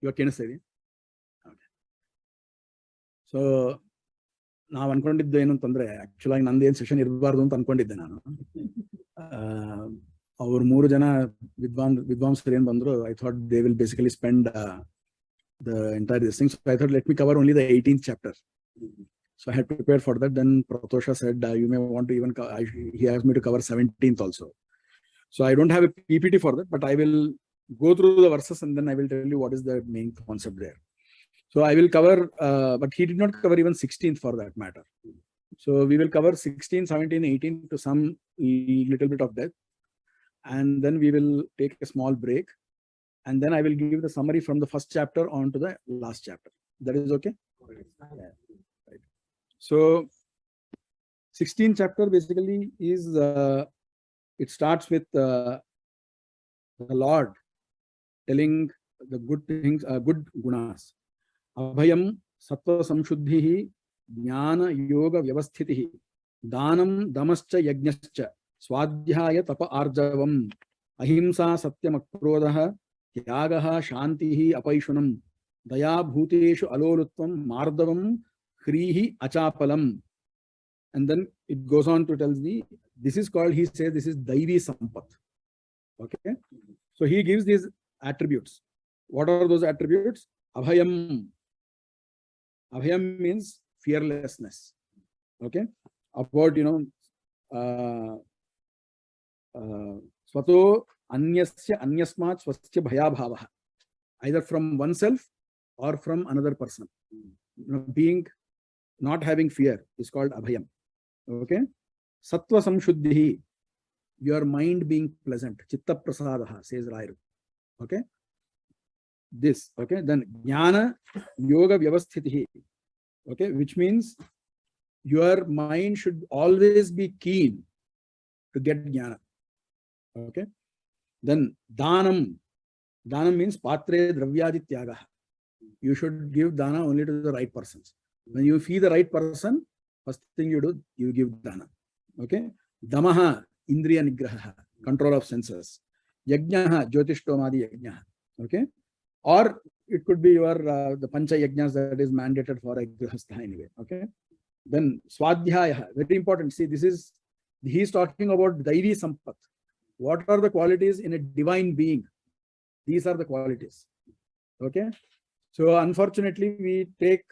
ಇವಾಗ ಕೇಳಿಸ್ತಾ ಇದೆಯಾ? ಸೊ ನಾವು ಅನ್ಕೊಂಡಿದ್ದು ಏನು ಅಂತಂದ್ರೆ, ಆಕ್ಚುಲ್ ಆಗಿ ನಂದೇನು ಸೆಷನ್ ಇರಬಾರ್ದು ಅಂತ ಅನ್ಕೊಂಡಿದ್ದೆ ನಾನು. ಅವ್ರು 3 ಜನ ವಿದ್ವಾಂಸರು ಏನ್ ಬಂದ್ರು, I thought they will basically spend the entire this thing. So I thought, let me cover only the 18th chapter. So I had prepared for that. Then Pratosha said, you may want to even, he asked me to cover 17th also. So I don't have a PPT for that, but I will go through the verses and then I will tell you what is the main concept there. So I will cover, but he did not cover even 16th for that matter. So we will cover 16, 17, 18 to some little bit of that. And then we will take a small break. And then I will give the summary from the first chapter on to the last chapter. That is okay? Yeah. Right. So 16th chapter basically is, it starts with the Lord telling the good things, good gunas. Abhayam sattva samshuddhihi jnana yoga vyavasthitihi danam damascha yajnascha swadhyaya tapa arjavam ahimsa satyam akrodha tyāga shantihi apaishunam daya bhuteshu alolutvam mardavam hrihi achapalam. And then it goes on to tell this is called, he says, this is daivi sampat. Okay, so he gives these attributes. What are those attributes? Abhayam. Abhayam means fearlessness. Okay, about, swato anyasya anyasmat swasya bhayabhavaha, either from oneself or from another person. Being, not having fear is called abhayam. Okay, sattva samshuddhihi, your mind being pleasant, chitta prasadaha, says Rairu. Okay, this. Okay, then jnana yoga vyavasthitihi, okay, which means your mind should always be keen to get jnana. Okay, then danam. Danam means patre dravyadi tyaaga. You should give dana only to the right persons. When you feed the right person, first thing you do, you give dana. Okay, damaha indriya nigraha, control of senses. Yajnaha jyotishtomadi yajnaha. Okay, or it could be your the pancha yajnas that is mandated for a grihastha anyway. Okay, then swadhyaya, very important. See, this is, he is talking about daivi sampat. What are the qualities in a divine being? These are the qualities. Okay, so unfortunately we take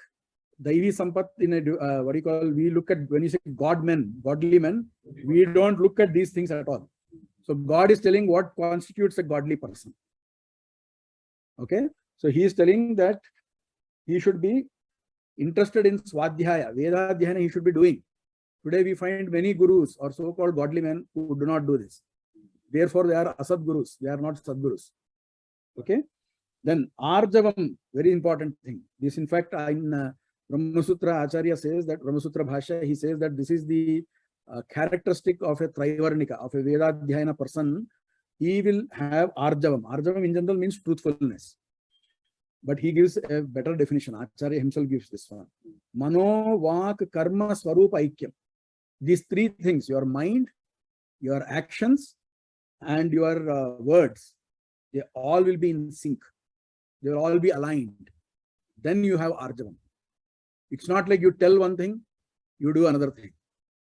daivi sampat in a what do you call, we look at, when you say godly men, we don't look at these things at all. So God is telling what constitutes a godly person. Okay, so he is telling that he should be interested in swadhyaya, vedadhyayana he should be doing. Today we find many gurus or so-called godly men who do not do this. Therefore they are asad gurus, they are not sadgurus. Okay, then arjavam, very important thing. This, in fact, in Brahma Sutra, Acharya says that, Brahma Sutra Bhashya, he says that this is the characteristic of a trivarnika, of a vedadhyayana person. He will have arjavam. Arjavam in general means truthfulness, but he gives a better definition. Acharya himself gives this one. Mano, vak, karma, swarupa, aikyam. These 3 things, your mind, your actions, and your words, they all will be in sync. They will all be aligned. Then you have arjavam. It's not like you tell one thing, you do another thing.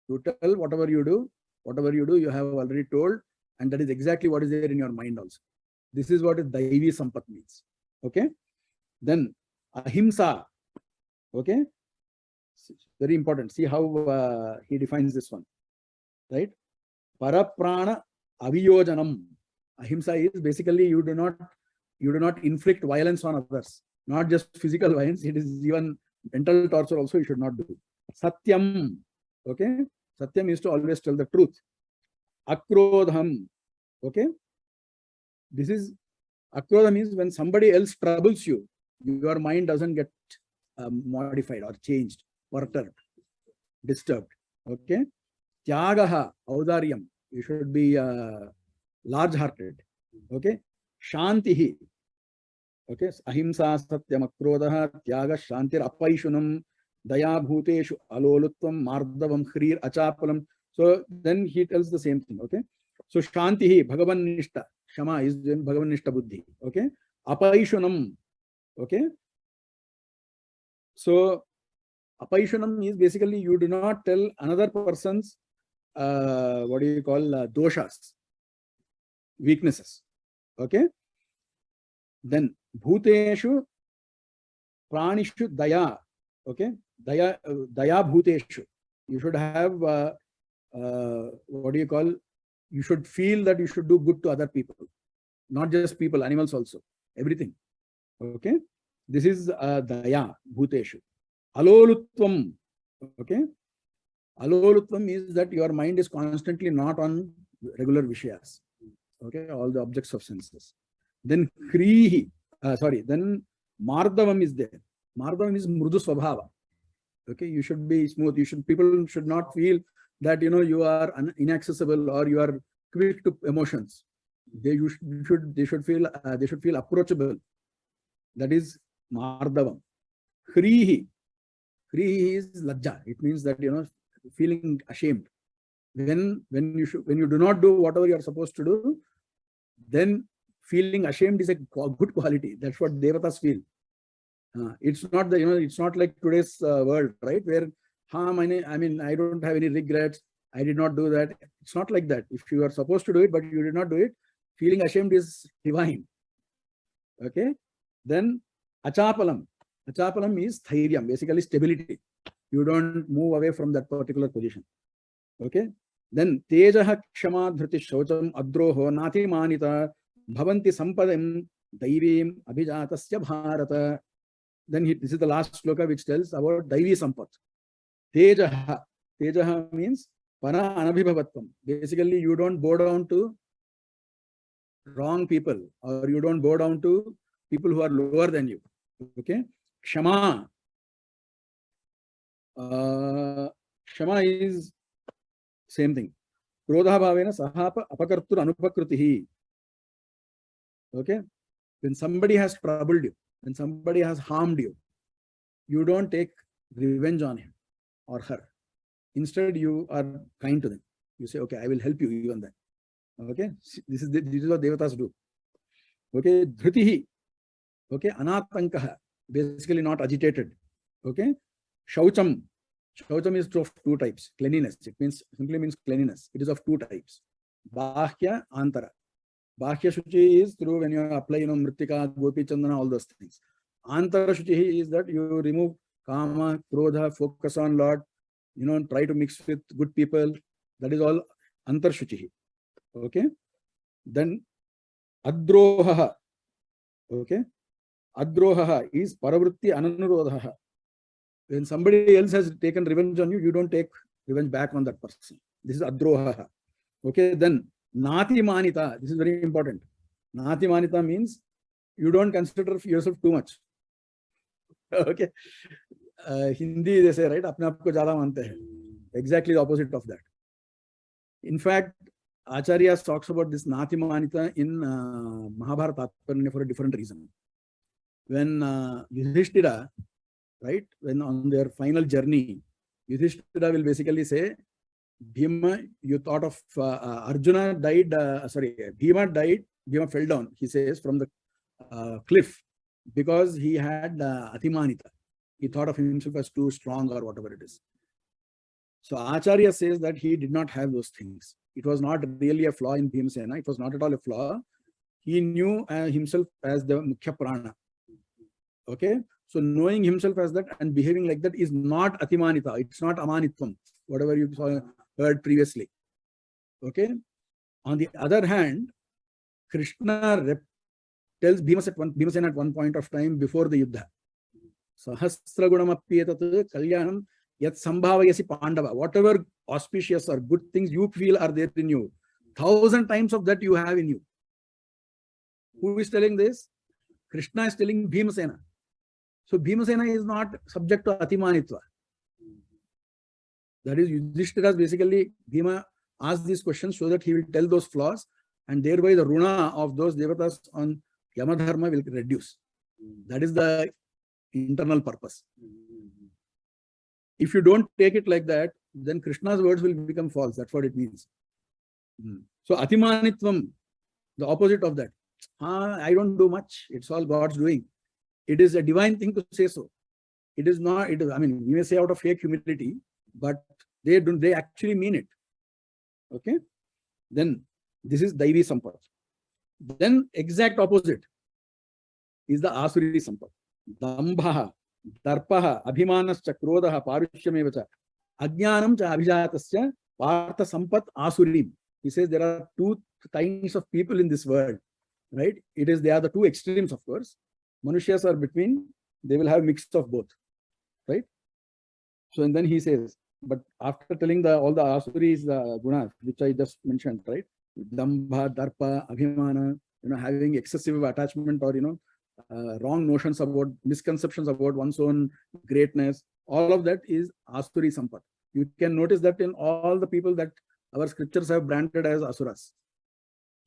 You tell whatever you do, you have already told, and that is exactly what is there in your mind also. This is what daivi sampat means. Okay, then ahimsa. Okay, very important. See how he defines this one, right? Paraprana aviyojanam. Ahimsa is basically you do not inflict violence on others, not just physical violence. It is even mental torture also you should not do. Satyam. Okay, satyam is to always tell the truth. Akrodham. Okay, this is, akrodham is when somebody else troubles you, your mind doesn't get modified or changed, perturbed, disturbed. Okay, tyāga, audaryam, you should be large-hearted. Okay, shantihi. Okay, ahimsa satyam akrodha tyāga shantir apaishunam daya bhuteshu alolutvam mardavam hrir achapalam. So then he tells the same thing. Okay, so shantihi, bhagavan nishta, shama is Bhagavan nishta buddhi. Okay, apaishunam, Okay. So apaishanam is basically you do not tell another person's what do you call doshas, weaknesses. Okay. Then bhuteshu pranishu daya. Okay. Daya bhuteshu. You should have what do you call? You should feel that you should do good to other people, not just people, animals also, everything. Okay. This is daya bhuteshu. Alolutvam. Okay. Alolutvam is that your mind is constantly not on regular vishayas. Okay. All the objects of senses. Then krihi. Then mardavam is there. Mardavam is mrudu swabhava. Okay. You should be smooth. People should not feel that you are inaccessible or you are quick to emotions. They should feel approachable. That is mardavam. Krihi. Krihi is lajja. It means that feeling ashamed. When you do not do whatever you are supposed to do, then feeling ashamed is a good quality. That's what devatas feel. It's not it's not like today's world, right? Where I don't have any regrets. I did not do that. It's not like that. If you are supposed to do it, but you did not do it, feeling ashamed is divine. Okay. Then achapalam. Achapalam is thairyam, basically stability. You don't move away from that particular position. Okay. Then tejaha kshama dhriti shaucham adroho nati manita bhavanti sampadim daivim abhijatasya bharata. Then this is the last sloka which tells about daivi sampat. Tejaha. Tejaha means para anabhibhavatvam. Basically, you don't bow down to wrong people, or you don't bow down to people who are lower than you. Okay. Kshama. Kshama is same thing. Krodha bhavena sahapa apakartur anupakrutihi. Okay. When somebody has troubled you, when somebody has harmed you, you don't take revenge on him or her. Instead, you are kind to them. You say, okay, I will help you even then. Okay. This is what devatas do. Okay. Dhritihi. Okay. Anatankaha. Basically not agitated. Okay. Shaucham. Shaucham is of two types. Cleanliness. It simply means cleanliness. It is of two types. Bahya, antara. Bahya shuchi is through when you apply, mritika, gopi, chandana, all those things. Antara shuchi is that you remove kama, krodha, focus on Lord, try to mix with good people. That is all antar shuchi. Okay. Then adroha. Okay. Adroha is paravritti ananurodha. When somebody else has taken revenge on you, you don't take revenge back on that person. This is adroha. Okay. Then nati manita. This is very important. Nati manita means you don't consider yourself too much. Okay. Hindi they say, right? Apne aap ko zyada mante hai. Exactly the opposite of that. In fact, Acharya talks about this nati manita in Mahabharata for a different reason. When Yudhishthira, right, when on their final journey, Yudhishthira will basically say, Bhima, you thought of Arjuna died, Bhima died, Bhima fell down, he says, from the cliff because he had atimanita. He thought of himself as too strong or whatever it is. So Acharya says that he did not have those things. It was not really a flaw in Bhimsena. It was not at all a flaw. He knew himself as the Mukhya Prana. Okay. So knowing himself as that and behaving like that is not atimanita. It's not amanitvam, whatever you heard previously. Okay. On the other hand, Krishna tells Bhimasena at one point of time before the Yuddha, Sahasragunamapyetat kalyanam yat sambhavayasi pandava. Whatever auspicious or good things you feel are there in you, 1,000 times of that you have in you. Who is telling this? Krishna is telling Bhimasena. So Bhimasena is not subject to atimanitva. That is, Yudhishthira basically, Bhima asked these questions so that he will tell those flaws, and thereby the runa of those devatas on Yamadharma will reduce. That is the internal purpose. If you don't take it like that, then Krishna's words will become false. That's what it means. So atimanitvam, the opposite of that. I don't do much. It's all God's doing. It is a divine thing to say so. It is not, it is, I mean, we may say out of fake humility, but they actually mean it. Okay? Then this is Daivi Sampat. Then exact opposite is the Asuri Sampat. Dambha, Darpaha, Abhimanascha, Krodaha, Parushyameva, Ajnanam cha Abhijatasya, Partha Sampat Asurim. He says there are two kinds of people in this world, right? They are the two extremes, of course. Manushyas are between, they will have mix of both, right? So, and then he says, but after telling all the Asuris, the gunas, which I just mentioned, right? Dambha, Darpa, Abhimana, having excessive attachment or, wrong notions about, misconceptions about one's own greatness, all of that is Asuri Sampat. You can notice that in all the people that our scriptures have branded as Asuras.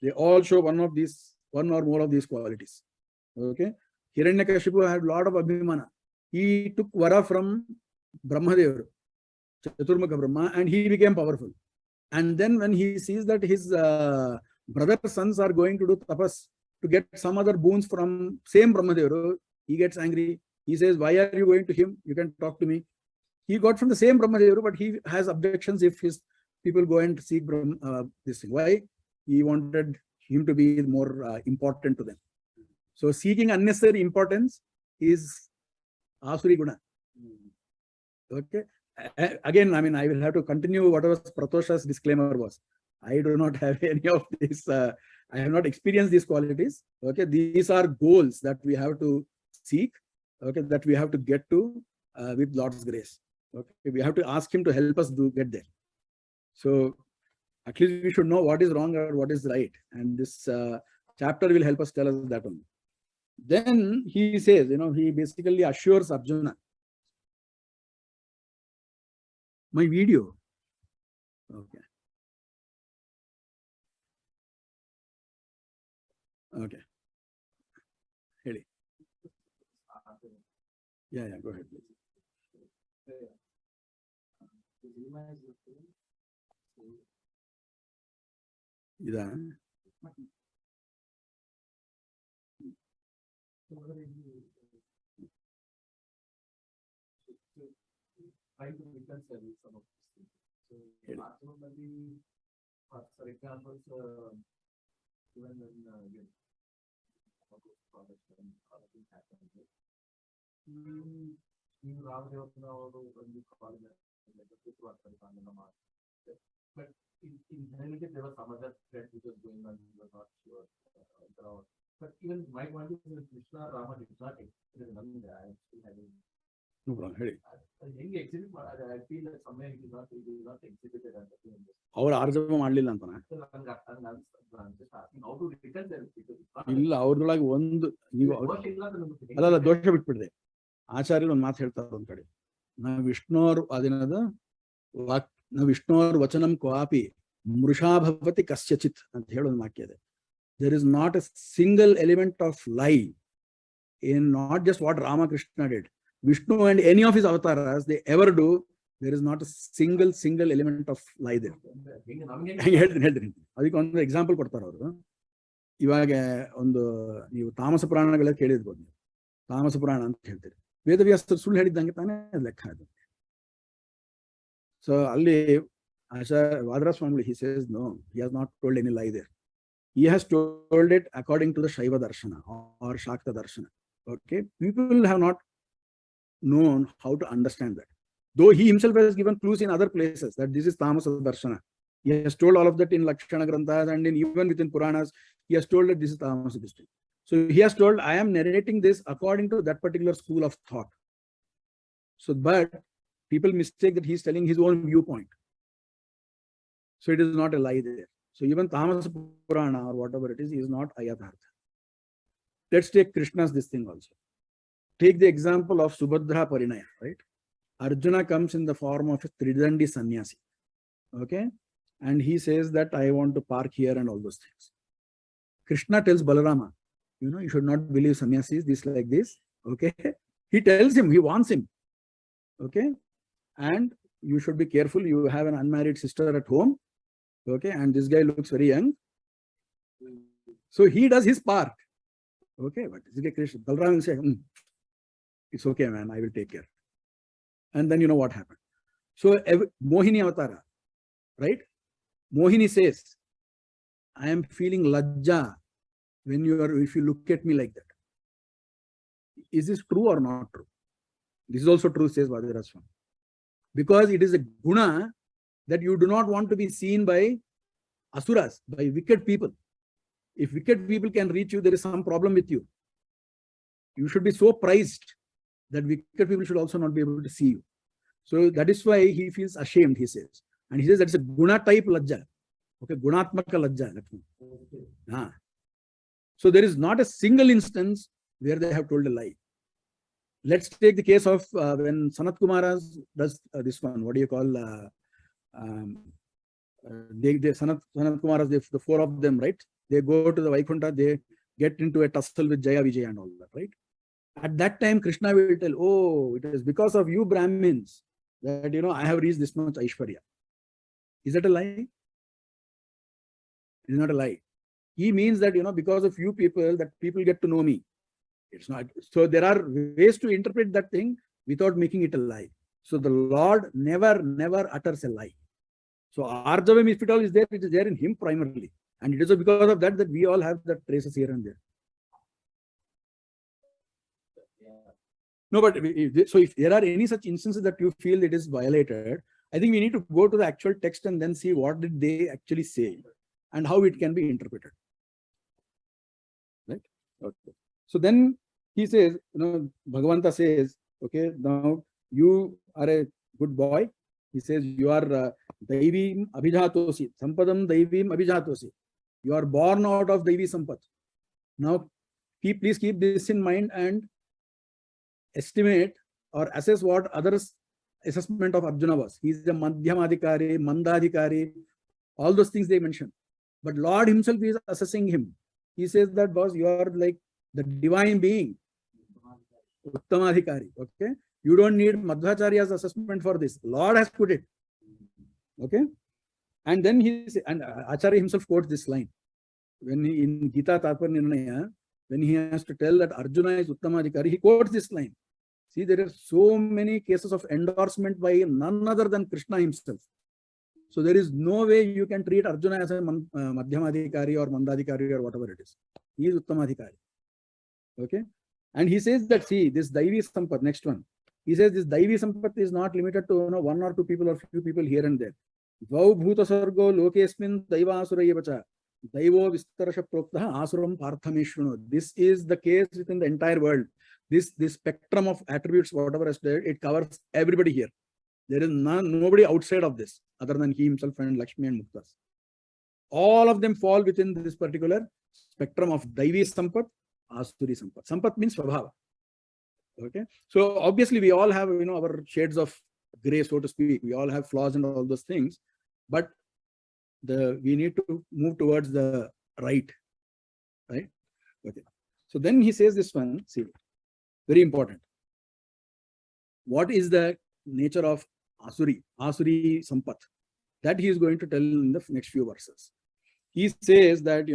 They all show one or more of these qualities. Okay? Hiranyakashipu had a lot of Abhimana. He took vara from Brahmadeva, Chaturmukha Brahma, and he became powerful. And then when he sees that his brother's sons are going to do tapas to get some other boons from same Brahmadeva, he gets angry. He says, why are you going to him? You can talk to me. He got from the same Brahmadeva, but he has objections if his people go and seek this thing. Why? He wanted him to be more important to them. So seeking unnecessary importance is Asuri Guna. Okay. Again, I mean, I will have to continue whatever Pratosha's disclaimer was. I do not have any of this. I have not experienced these qualities. Okay. These are goals that we have to seek. Okay. That we have to get to with Lord's grace. Okay. We have to ask him to help us get there. So at least we should know what is wrong or what is right. And this chapter will help us tell us that one. Then he says, he basically assures Arjuna. My video. Okay. Okay. Heli. Yeah, go ahead, please. Yeah. Trying to reconcile some of these things. So, ultimately, for example, even when products and other things happen, you rather when you call it like a put work, but in reality, there was some other thread which was going on, you were not sure. But even my point is Krishna, Rama did not experience nothing there. I am still having. No problem. I feel that somewhere it is not exhibited as a thing. Our Arjava ಮಾಡಲಿಲ್ಲ ಅಂತನಾ how to reconcile ಇಲ್ಲ ಅವ್ರದೊಳಗೆ ಒಂದು ನೀವು ಅಲ್ಲ ದೋಷ ಬಿಟ್ಬಿಡ್ದೆ ಆಚಾರ್ಯರು ಒಂದು ಮಾತು ಹೇಳ್ತಾರೆ ಒಂದ್ ಕಡೆ ನ ವಿಷ್ಣೋರ್ ವಚನಂ ಕ್ವಾಪಿ ಮೃಷಾ ಭವತಿ ಕಸ್ಯಚಿತ್ ಅಂತ ಹೇಳೋ ಒಂದು ವಾಕ್ಯ ಇದೆ. There is not a single element of lie in not just what Ramakrishna did. Vishnu and any of his avatars, they ever do, there is not a single element of lie there. ಹೇಳ್ತೀನಿ ಅದಕ್ಕೆ ಒಂದು example ಕೊಡ್ತಾರೆ ಅವರು. ಇವಾಗ ಒಂದು ನೀವು ತಾಮಸ ಪುರಾಣಗಳ ಕೇಳಿರ್ಬೋದು, ತಾಮಸ ಪುರಾಣ ಅಂತ ಹೇಳ್ತೀರಿ, ವೇದವ್ಯಾಸ ಸುಳ್ಳು ಹೇಳಿದ್ದಂಗೆ ತಾನೇ ಲೆಕ್ಕ ಅದು. ಸೊ ಅಲ್ಲಿ ವಾದರಾಜ ಸ್ವಾಮಿ, he says no, he has not told any lie there. He has told it according to the Shaiva Darshana or Shakta Darshana. Okay, people have not known how to understand that. Though he himself has given clues in other places that this is Tamasa Darshana. He has told all of that in Lakshana Granthas and even within Puranas. He has told that this is Tamasa District. So he has told, I am narrating this according to that particular school of thought. So, but people mistake that he is telling his own viewpoint. So it is not a lie there. So even Tamasa Purana or whatever it is not Ayathartha. Let's take Krishna's this thing also. Take the example of Subhadra Parinaya, right? Arjuna comes in the form of a Tridandi sannyasi. Okay? And he says that I want to park here and all those things. Krishna tells Balarama, you should not believe sannyasis, this like this. Okay? He tells him, he wants him. Okay? And you should be careful. You have an unmarried sister at home. Okay? And this guy looks very young. So he does his part. Okay? But Krishna, Balarama will say, It's okay, man, I will take care. And then you know what happened. So Mohini Avatara, right? Mohini says, I am feeling lajja if you look at me like that. Is this true or not true? This is also true, says Vadiraj Swami. Because it is a guna that you do not want to be seen by asuras, by wicked people. If wicked people can reach you, there is some problem with you. You should be so prized that wicked people should also not be able to see you. So that is why he feels ashamed, he says. And he says that's a guna type lajja. Okay, gunatmaka lajja. So there is not a single instance where they have told a lie. Let's take the case of when Sanat Kumara does this one. What do you call? Sanat Kumaras, the four of them, right? They go to the Vaikunta, they get into a tussle with Jaya Vijay and all that, right? At that time, Krishna will tell, oh, it is because of you Brahmins that, I have reached this much Aishwarya. Is that a lie? It is not a lie. He means that, because of you people, that people get to know me. It's not. So there are ways to interpret that thing without making it a lie. So the Lord never utters a lie. So Arjavam, if it all is there, it is there in him primarily. And it is because of that we all have the traces here and there. No, but so if there are any such instances that you feel it is violated, I think we need to go to the actual text and then see what did they actually say and how it can be interpreted. Right? Okay. So then he says, Bhagavanta says, okay, now you are a good boy. He says, you are Daivim Abhijatosi, Sampadam Daivim Abhijatosi. You are born out of Daivi Sampat. Now, please keep this in mind and estimate or assess what others' assessment of Arjuna was. He is a Madhyamadhikari, Mandadhikari, all those things they mention. But Lord himself is assessing him. He says that, boss, you are like the divine being, Uttamadhikari. Okay, you don't need Madhvacharya's assessment for this. Lord has put it. Okay, and then and Acharya himself quotes this line when in Gita Tatpar Nirnaya, when he has to tell that Arjuna is Uttamadhikari, he quotes this line. See, there are so many cases of endorsement by none other than Krishna himself. So there is no way you can treat Arjuna as a Madhyamadhikari or Mandadhikari or whatever it is. He is Uttamadhikari. Okay. And he says that, see, this Daivi Sampat, next one. He says this Daivi Sampat is not limited to one or two people or few people here and there. Dvau bhuta sargo lokesmin daiva asurayevacha. Daivo vistarasha proktaha asuram parthameshruno. This is the case within the entire world. This spectrum of attributes, whatever is there, it covers everybody here. There is nobody outside of this other than he himself and Lakshmi and Muktas. All of them fall within this particular spectrum of Daivi Sampat, Asuri Sampat. Sampat means Svabhava. Okay. So obviously we all have, our shades of gray, so to speak. We all have flaws and all those things, but we need to move towards the right. Okay. So then he says this one, see, very important. What is the nature of Asuri Sampat? That he is going to tell in the next few verses. He says that,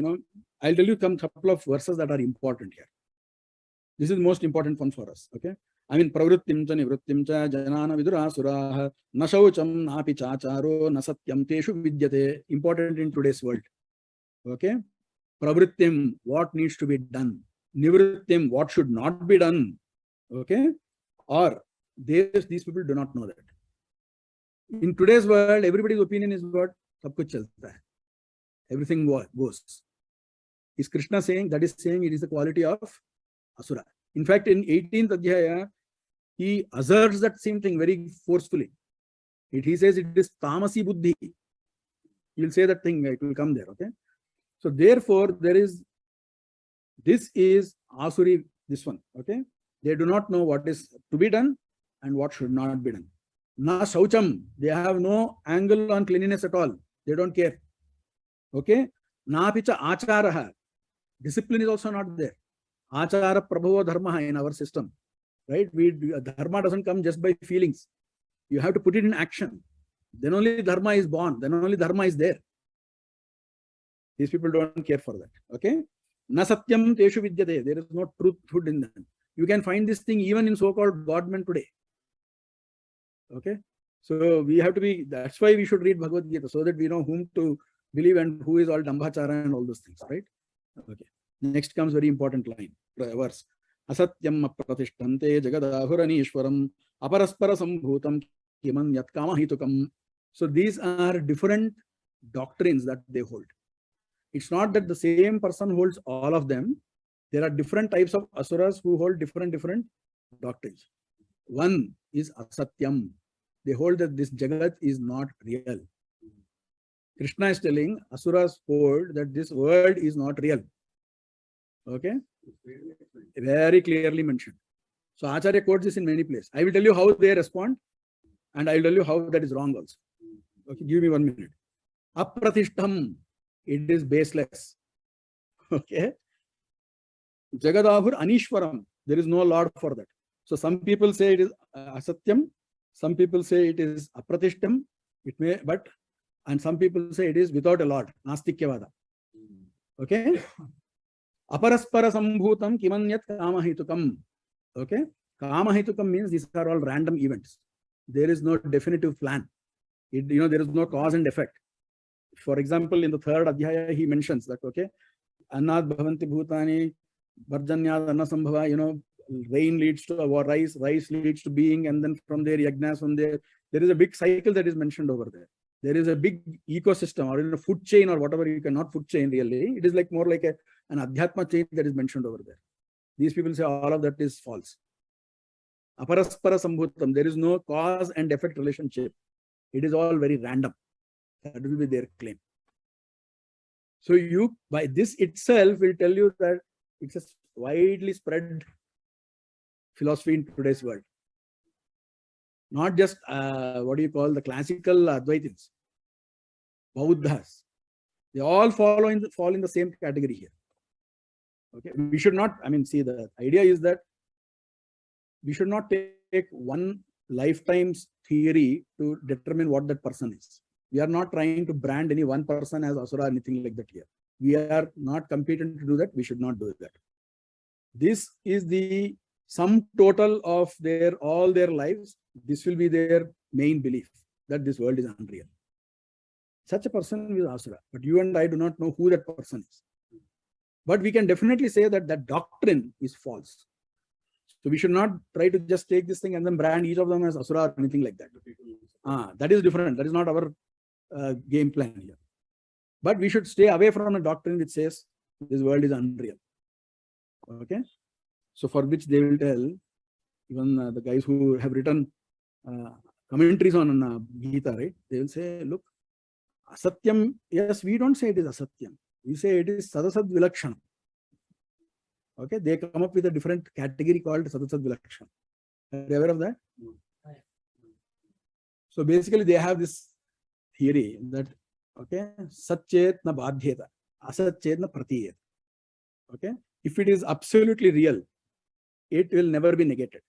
I'll tell you a couple of verses that are important here. This is the most important one for us. Okay. I mean, pravrittim cha nivrittim cha janana vidurasuraha nashaucham napi chacharo nasatyam teshu vidyate. Important in today's world. Okay. Pravrittim, what needs to be done. Nivrittim, what should not be done. Okay. Or these people do not know that. In today's world, everybody's opinion is what? Sab kuch chalta hai. Everything goes. Is Krishna saying? That is saying it is the quality of Asura. In fact, in 18th adhyaya, he asserts that same thing very forcefully. He says it is tamasi buddhi. He will say that thing, it will come there. Okay. So therefore, this is Asuri, this one. Okay. They do not know what is to be done and what should not be done. Na shaucham, they have no angle on cleanliness at all. They don't care. Okay. Na picha acharaha, discipline is also not there. Achara prabhava dharma in our system. Right? Dharma doesn't come just by feelings. You have to put it in action. Then only dharma is born. Then only dharma is there. These people don't care for that. Okay. Na satyam teshu vidyate. There is no truthhood in them. You can find this thing even in so-called godmen today. Okay. So we have to be, that's why we should read Bhagavad Gita, so that we know whom to believe and who is all dambhachara and all those things, right? Okay. Next comes very important line, verse. Asatyam apratishtante jagadahuraniishwaram aparaspara sambhutam kiman yat kamahitukam. So these are different doctrines that they hold. It's not that the same person holds all of them. There are different types of asuras who hold different doctrines. One is asatyam. They hold that this jagat is not real. Krishna is telling asuras hold that this world is not real. Okay? Very clearly mentioned. So Acharya quotes this in many places. I will tell you how they respond, and I will tell you how that is wrong also. Okay, give me 1 minute. Apratishtam, it is baseless. Okay? Jagadahur anishwaram, there is no Lord for that. So some people say it is asatyam, some people say it is apratishtam, it may, but, and some people say it is without a Lord, nastikyavada. Okay? Aparaspara sambhutam kimanyat kamahitukam. Okay? Kamahitukam means these are all random events. There is no definitive plan. There is no cause and effect. For example, in the third adhyaya, he mentions that, okay, annad bhavanti bhutani, varjanyad annasambhava, rain leads to rice leads to being, and then from there, yagnas, from there is a big cycle that is mentioned over there. There is a big ecosystem or a food chain or whatever, you cannot food chain really. It is like more like an adhyatma chain that is mentioned over there. These people say all of that is false. Aparaspara sambhutam, there is no cause and effect relationship. It is all very random. That will be their claim. So you, by this itself, will tell you that it's a widely spread philosophy in today's world. Not just the classical Advaitins, Bauddhas. They all fall in the same category here. Okay, we should not. The idea is that we should not take one lifetime's theory to determine what that person is. We are not trying to brand any one person as asura or anything like that here. We are not competent to do that. We should not do that. This is the sum total of all their lives. This will be their main belief, that this world is unreal. Such a person is asura, but you and I do not know who that person is. But we can definitely say that that doctrine is false. So we should not try to just take this thing and then brand each of them as asura or anything like that. That is different. That is not our game plan here. But we should stay away from a doctrine which says this world is unreal. Okay? So for which they will tell, even the guys who have written commentaries on Gita, right? They will say, look, asatyam, yes, we don't say it is asatyam. We say it is sadasad vilakshanam. Okay, they come up with a different category called sadasad vilakshanam. Are you aware of that? So basically they have this theory that, okay, satchet na badhyeta, asatchet na pratiyet. Okay, if it is absolutely real, it will never be negated.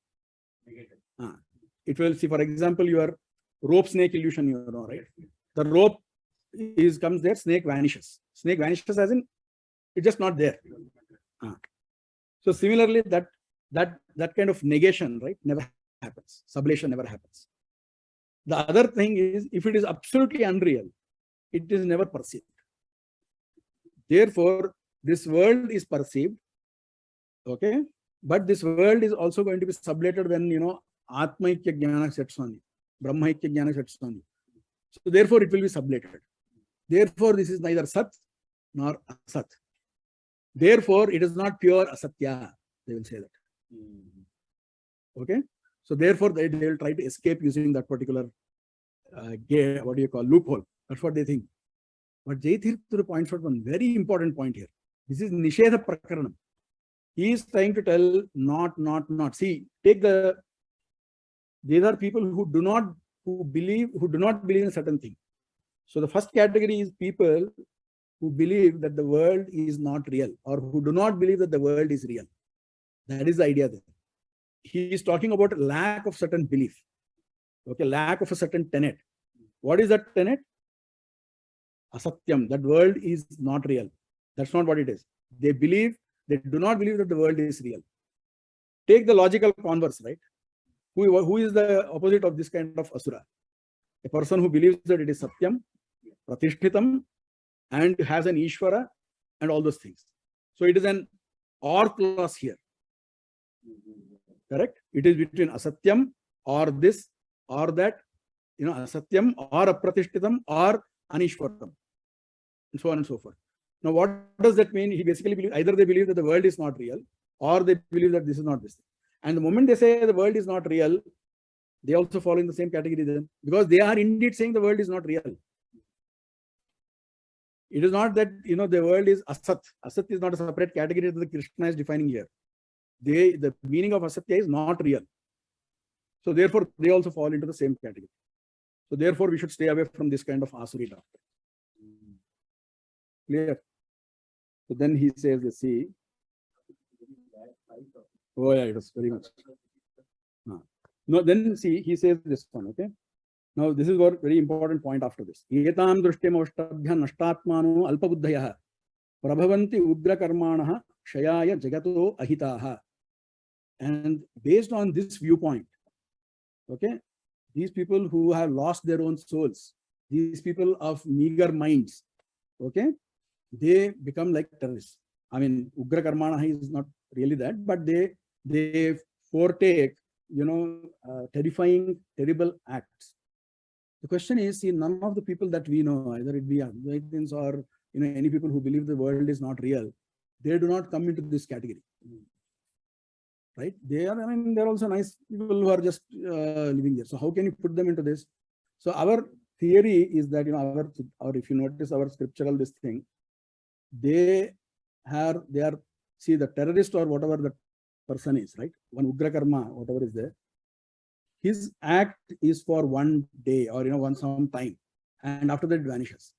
It will, see, for example, your rope snake illusion, right? The rope comes there, snake vanishes. Snake vanishes as in, it's just not there. So similarly, that kind of negation, right, never happens. Sublation never happens. The other thing is, if it is absolutely unreal, it is never perceived. Therefore, this world is perceived, okay, but this world is also going to be sublated when, Atmaikya Jnana sets on you, Brahmaikya Jnana sets on you. So therefore, it will be sublated. Therefore, this is neither Sat nor Asat. Therefore, it is not pure Asatya. They will say that. Okay? So therefore, they will try to escape using that particular loophole. That's what they think. But Jaitirtha points out one very important point here. This is Nishedha Prakaranam. He is trying to tell not. See, these are people who do not believe in a certain thing. So the first category is people who believe that the world is not real, or who do not believe that the world is real. That is the idea there. He is talking about lack of certain belief. Okay, lack of a certain tenet. What is that tenet? Asatyam, that world is not real. That's not what it is. They do not believe that the world is real. take the logical converse, right? Who is the opposite of this kind of asura? A person who believes that it is satyam, pratishtitam, and has an ishvara and all those things. So it is an or clause here. Correct? It is between asatyam or this or that, asatyam or apratishtitam or anishvaratam, and so on and so forth. Now, what does that mean? He basically believes either they believe that the world is not real, or they believe that this is not this thing. And the moment they say the world is not real, they also fall in the same category then, because they are indeed saying the world is not real. It is not that the world is asat. Asat is not a separate category that Krishna is defining here. The meaning of asatya is not real. So therefore, they also fall into the same category. So therefore, we should stay away from this kind of asuri doctrine. Clear? So then he says, see. Oh yeah, it was very much. No, then see, he says this one, okay? Now, this is a very important point after this. Etam drushyam avashtabhya nashtatmano alpabuddhayah prabhavanti ugra karmanaha shayaya jagato ahitaha. And based on this viewpoint, okay, these people who have lost their own souls, these people of meager minds, okay, they become like terrorists. I mean, ugra karmanaha is not really that, but they foretake, terrifying, terrible acts. The question is, see, none of the people that we know, either it be advaitins or any people who believe the world is not real, they do not come into this category, right? They are, they're also nice people who are just living there. So how can you put them into this? So our theory is that our if you notice our scriptural this thing, they are see, the terrorist or whatever the person is, right? One ugra karma, whatever is there. His act is for one day or some time, and after that it vanishes.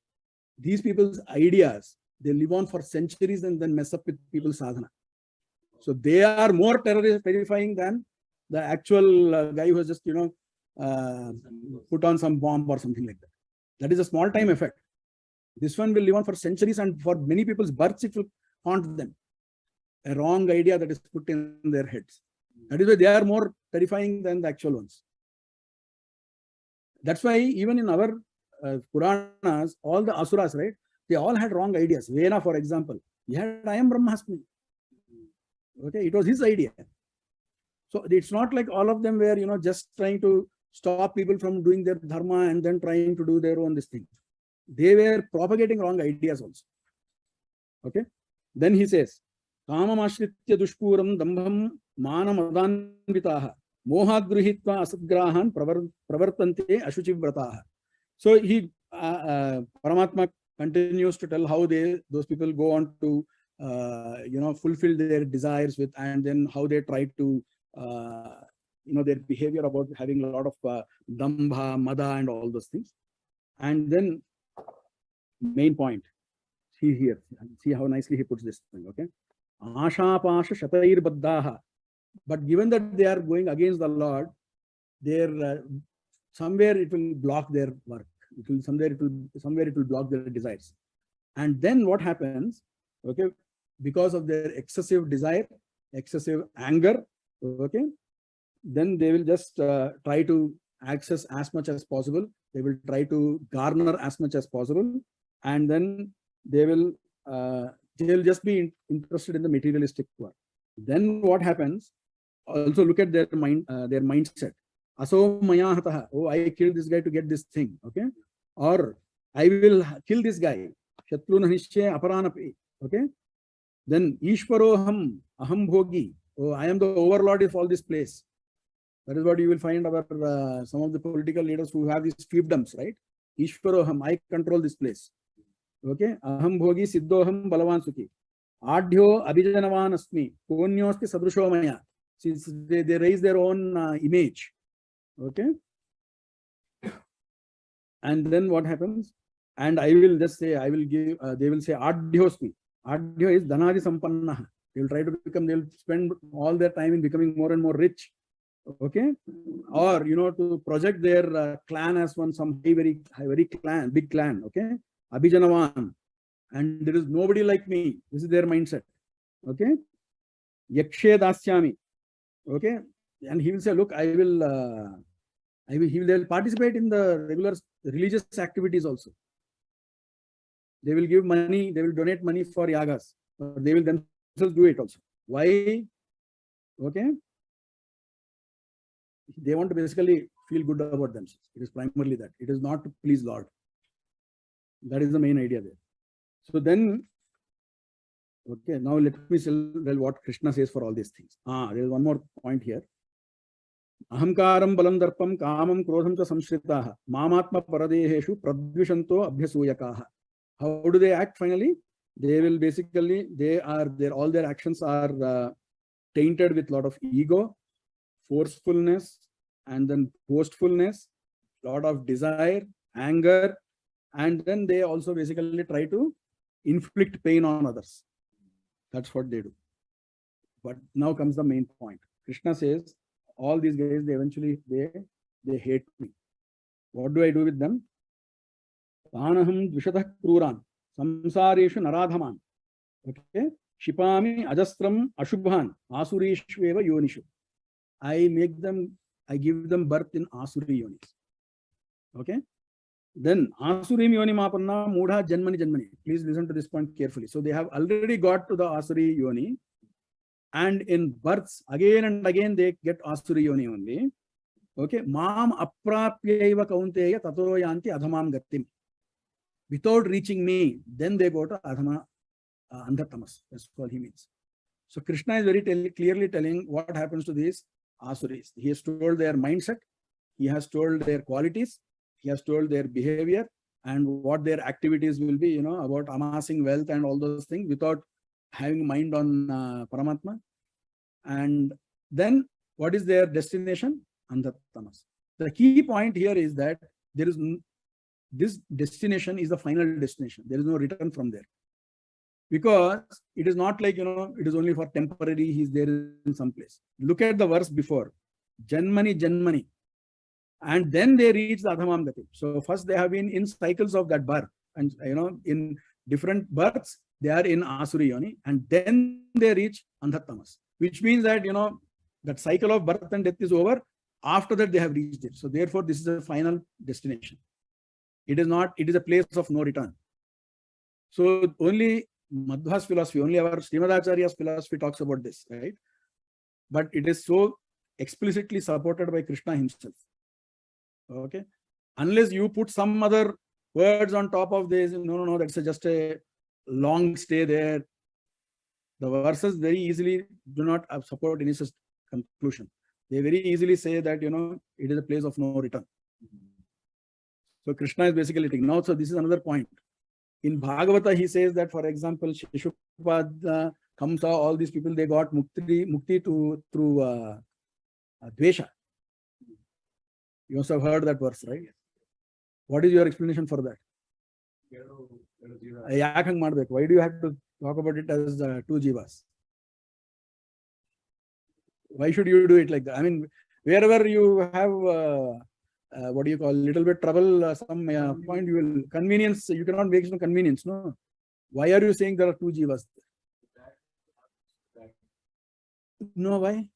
These people's ideas, they live on for centuries and then mess up with people's sadhana. So they are more terrifying than the actual guy who has just put on some bomb or something like that. That is a small time effect. This one will live on for centuries, and for many people's births it will haunt them. A wrong idea that is put in their heads. That is why they are more terrifying than the actual ones. That's why even in our Puranas, all the asuras, right, they all had wrong ideas. Vena, for example, he had I am Brahmasmi. Okay, it was his idea. So it's not like all of them were, just trying to stop people from doing their dharma and then trying to do their own this thing. They were propagating wrong ideas also. Okay, then he says, Kamamashritya dushpuram dambham manamadhanvitaha mohat gruhitva asadgrahan pravartante ashuchivrataha. So he Paramatma continues to tell how those people go on to fulfill their desires with, and then how they try to their behavior about having a lot of dambha, mada and all those things. And then main point, see here, see how nicely he puts this thing, okay? Asha pasha shatair baddaha. But given that they are going against the Lord, somewhere it will block their work. Somewhere it will block their desires. And then what happens? Okay, because of their excessive desire, excessive anger, okay, then they will just try to access as much as possible. They will try to garner as much as possible, and then they will just be interested in the materialistic work. Then what happens? Also look at their mindset. Aso maya hataha. Oh, I killed this guy to get this thing. Okay, or I will kill this guy. Shatruna nishya aparanapi. Okay. Then Ishwaroham aham bhogi. Oh, I am the overlord of all this place. That is what you will find about some of the political leaders who have these fiefdoms, right? Ishwaroham, I control this place. Okay. Aham bhogi siddhoham balavan sukhi. Adhyo abhijanavan asmi. Konyosti sadrusho maya. Since they raise their own image. Okay. And then what happens? And I will just say, I will give, they will say adhyosmi. Adhyo is dhanadi sampanna. They will try to become, they will spend all their time in becoming more and more rich. Okay. Or, to project their clan as some very big clan. Okay. Abhijanavan. And there is nobody like me. This is their mindset. Okay. Yakshe dasyami. Okay, and he will say, look, they'll participate in the regular religious activities also. They will give money, they will donate money for yagas, or they will themselves do it also. Why? Okay, they want to basically feel good about themselves. It is primarily that. It is not to please Lord. That is the main idea there. So then, okay, now let me tell what Krishna says for all these things. There is one more point here. Ahamkaram balam darpam kamam krodham cha samshritaha mamatma paradeheshu pradvishanto abhyasuyakaha. How do they act finally? They will basically, all their actions are tainted with a lot of ego, forcefulness, and then boastfulness, lot of desire, anger, and then they also basically try to inflict pain on others. That's what they do. But now comes the main point. Krishna says, all these guys, they eventually, they hate me. What do I do with them? Tanaham dvishatah kruran, samsareshu naradhaman. Okay? Shipami ajastram ashubhan, asurishveva yonishu. I give them birth in asuri yonis. Okay? Then Asurim Yoni Mapanna Mudha Janmani Janmani. Please listen to this point carefully. So they have already got to the Asuri Yoni, and in births again and again they get Asuri Yoni only. Okay, Mam Aprapyaiva Kaunteya Tato Yanti Adhamam Gatim. Without reaching me, then they go to Adhama Andhatamas. That's what he means. So Krishna is very clearly telling what happens to these Asuris. He has told their mindset, he has told their qualities, he has told their behavior, and what their activities will be, about amassing wealth and all those things without having mind on Paramatma. And then what is their destination? Andhatamas. The key point here is that this destination is the final destination. There is no return from there. Because it is not like, it is only for temporary, he is there in some place. Look at the verse before. Janmani, Janmani. And then they reach the Adhamam Gati. So first they have been in cycles of that birth. And, in different births, they are in Asuri Yoni. And then they reach Andhatamas. Which means that, that cycle of birth and death is over. After that, they have reached it. So therefore, this is the final destination. It is a place of no return. So only Madhva's philosophy, only our Srimad Acharya's philosophy talks about this, right? But it is so explicitly supported by Krishna himself. Okay? Unless you put some other words on top of this, no, that's just a long stay there. The verses very easily do not support any such conclusion. They very easily say that, it is a place of no return. So Krishna is basically taking. Now, so this is another point. In Bhagavata, he says that, for example, Shishupad, Kamsa, all these people, they got mukti through dvesha. You must have heard that verse, right? What is your explanation for that? Why do you have to talk about it as two jivas? Why should you do it like that? I mean, wherever you have what do you call, little bit trouble, some point you will convenience, you cannot make some convenience, no? Why are you saying there are two jivas? No, why?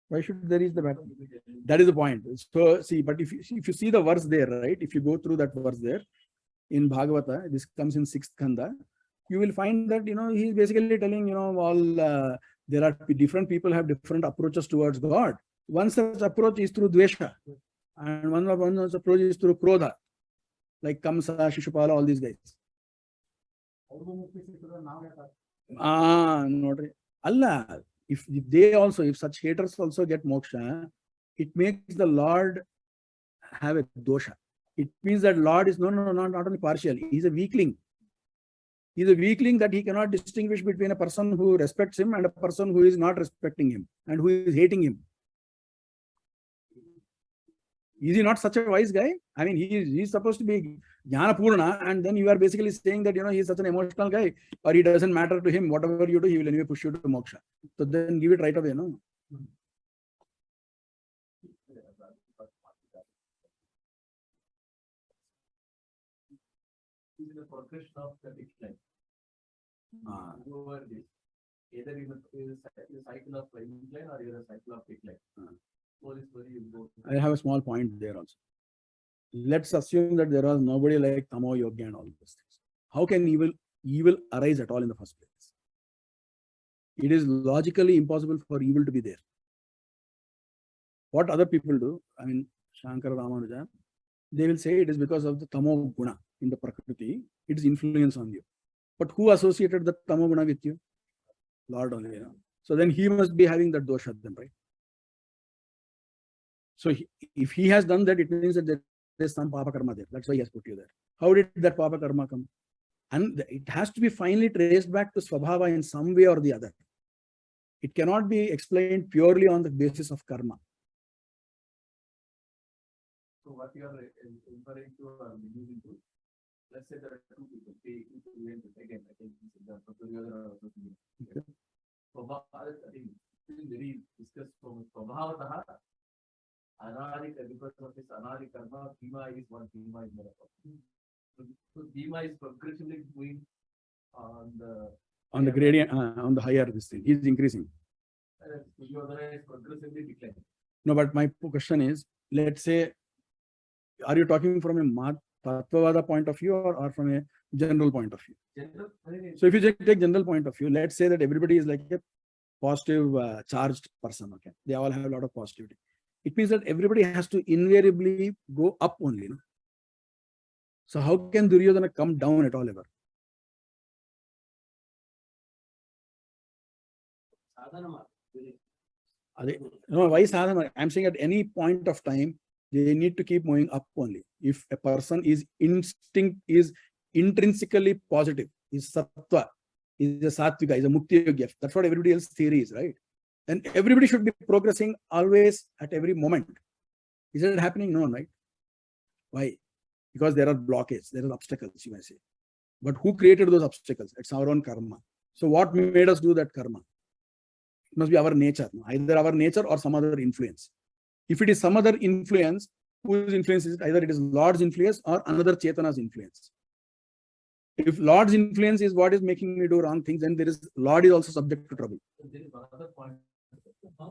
Why should there is the matter? That is the point. So see, but if you see the verse there, right? If you go through that verse there in Bhagavata, this comes in 6th Khanda, you will find that he is basically telling all there are different people have different approaches towards God. One such approach is through dvesha, and one such approach is through krodha, like Kamsa, Shishupala, all these guys. Not Allah. If such haters also get moksha, it makes the Lord have a dosha. It means that Lord is not only partial. He's a weakling. He's a weakling that he cannot distinguish between a person who respects him and a person who is not respecting him and who is hating him. Is he not such a wise guy? I mean, he's supposed to be Jnana Purna, and then you are basically saying that he is such an emotional guy, or he doesn't matter to him. Whatever you do, he will anyway push you to moksha. So then give it right away, no? either in a cycle of incline or in a cycle of decline. Slowly you go. I have a small point there also. Let's assume that there was nobody like Tamo Yogi and all those things. How can evil arise at all in the first place? It is logically impossible for evil to be there. What other people do, I mean, Shankara Ramanuja, they will say it is because of the Tamo Guna in the Prakriti, its influence on you. But who associated the Tamo Guna with you? Lord only, you know. So then he must be having that dosha then, right? So if he has done that, it means that there is some Papa Karma there. That's why he has put you there. How did that Papa Karma come? And it has to be finally traced back to Swabhava in some way or the other. It cannot be explained purely on the basis of karma. So what you are referring to or alluding to, let's say there are two people, again, I think this example, okay. I think this is very discussed from Swabhavataha, because of this Anadi Karma, Bhima is one, Bhima is another. So Bhima is progressively going on the gradient, on the higher this thing. He is increasing. Duryodhana is progressively declining. No, but my question is, let's say, are you talking from a Tattvavada point of view or from a general point of view? So if you take general point of view, let's say that everybody is like a positive charged person, okay? They all have a lot of positivity. It means that everybody has to invariably go up only. No? So how can Duryodhana come down at all ever? No, why sadhana? I'm saying at any point of time, they need to keep moving up only. If a person is intrinsically positive, is sattva, is a sattvika, is a mukti yogya. That's what everybody else's theory is, right? And everybody should be progressing always at every moment. Is it happening? No, right? Why? Because there are blockades, there are obstacles, you may say. But who created those obstacles? It's our own karma. So what made us do that karma? It must be our nature, either our nature or some other influence. If it is some other influence, whose influence is it? Either it is Lord's influence or another Chetana's influence. If Lord's influence is what is making me do wrong things, then there is Lord is also subject to trouble. There is another point. How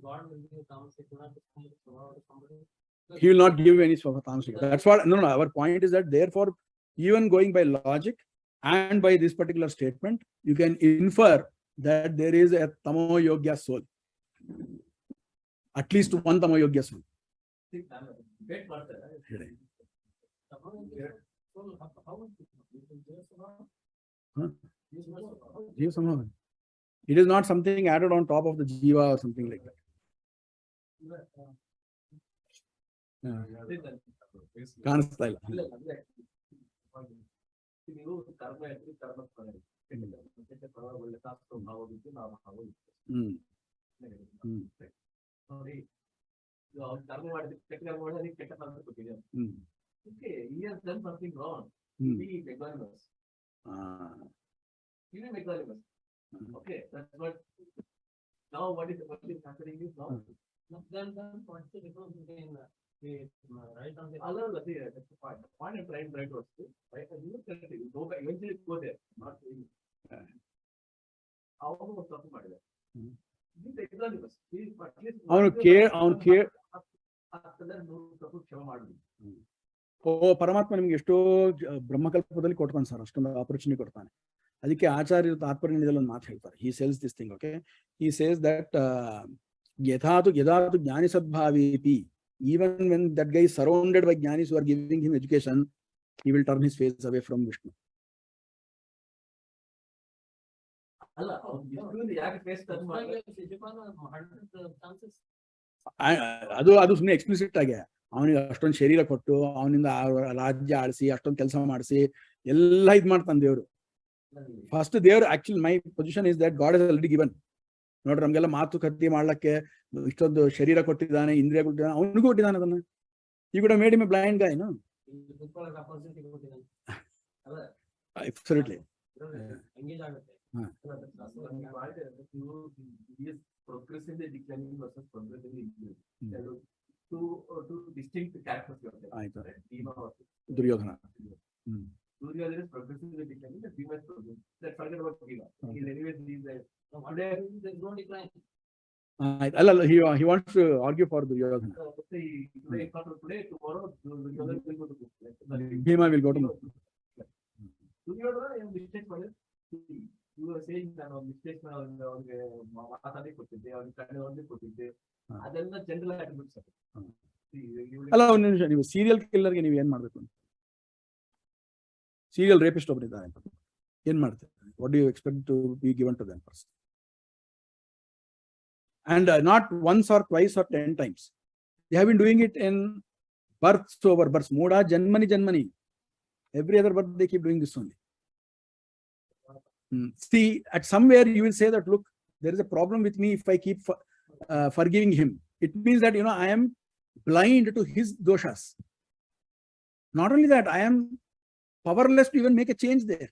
God will give somebody? He will not give any tamasic. That's what, no, our point is that therefore, even going by logic and by this particular statement, you can infer that there is a Tamo Yogya soul. At least one Tamo Yogya soul. It is not something added on top of the jiva or something like that. ಕಾಣಿಸ್ತಾ ಇಲ್ಲ. Okay, he has done something wrong. Be magnanimous. Be magnanimous. Okay, that's what. Now what is happening is now. Then what's the difference between right on the other? That's the point. The point I'm trying to was right. And you go back, eventually go there. Not how something about that. Be magnanimous. ಓ ಪರಮಾತ್ಮ ನಿಮ್ಗೆ ಎಷ್ಟೋ ಬ್ರಹ್ಮಕಲ್ಪದಲ್ಲಿ ಕೊಡ್ತಾನೆ sir, ಅಷ್ಟೊಂದು opportunity ಕೊಡ್ತಾನೆ. ಅದಕ್ಕೆ ಆಚಾರ್ಯರು ತಾತ್ಪರ್ಯದಲ್ಲಿ ಒಂದು ಮಾತು ಹೇಳ್ತಾರೆ. ಹಿ ಸೇಲ್ಸ್ this thing, okay. He says that ಯಥಾತು ಜ್ಞಾನಿ ಸದ್ಭಾವೇಪಿ, even when that guy is surrounded by jnanis who are giving him education, he will turn his face away from Vishnu. ಅದು ಸುಮ್ಮನೆ ಎಕ್ಸ್ಪ್ಲಿಸಿಟ್ ಆಗಿ ಅವನಿಗೆ ಅಷ್ಟೊಂದು ಶರೀರ ಕೊಟ್ಟು ಅವನಿಂದ ರಾಜ್ಯ ಆಳಿಸಿ ಅಷ್ಟೊಂದು ಕೆಲಸ ಮಾಡಿಸಿ ಎಲ್ಲ ಇದ್ ಮಾಡ್ತಾನೆ ದೇವ್ರು. ಫಸ್ಟ್ ದೇವ್ರು actually my position is that god is already given. ನೋಡ್ರಿ ನಮ್ಗೆಲ್ಲ ಮಾತುಕತೆ ಮಾಡ್ಲಿಕ್ಕೆ ಇಷ್ಟೊಂದು ಶರೀರ ಕೊಟ್ಟಿದ್ದಾನೆ, ಇಂದ್ರಿಯ ಕೊಟ್ಟಿದ್ದಾನೆ, ಅವನಿಗೂ ಕೊಟ್ಟಿದ್ದಾನೆ ಅದನ್ನ. ಈ ಕೂಡ made him a blind guy, no? Absolutely. Progressively declining versus progressively increasing. Two distinct characters. Duryodhana. Duryodhana is progressively declining, the Bhima is progressing. Let's forget about Bhima. He's anyways, he's there. Today, there's no decline. He wants to argue for Duryodhana. Today, tomorrow, Duryodhana will go to Bhima will go to Duryodhana mistake for it. You were saying that on mistakes ಮಾತಾಡಿ ಕೊಟ್ಟಿದ್ದೆ, ಅವ್ರಿಗೆ ಕಣ್ಣು ಕೊಟ್ಟಿದ್ದೆ, ಅದೆಲ್ಲ general attributes. ಅಲ್ಲ, ಒಂದು ನಿಮಿಷ, ನೀವು ಸೀರಿಯಲ್ ಕಿಲ್ಲರ್ಗೆ ನೀವು ಏನ್ ಮಾಡ್ಬೇಕು? ಸೀರಿಯಲ್ ರೇಪಿಸ್ಟ್ ಒಬ್ಬರಿದ್ದಾರೆ ಅಂತ ಏನ್ ಮಾಡ್ತಾರೆ? What do you expect to be given to that person? And not once or twice or 10 times. They have been doing it in births over births. Moda janmani. Every other birth they keep doing this only. See, at somewhere you will say that, look, there is a problem with me if I keep forgiving him. It means that, I am blind to his doshas. Not only that, I am powerless to even make a change there.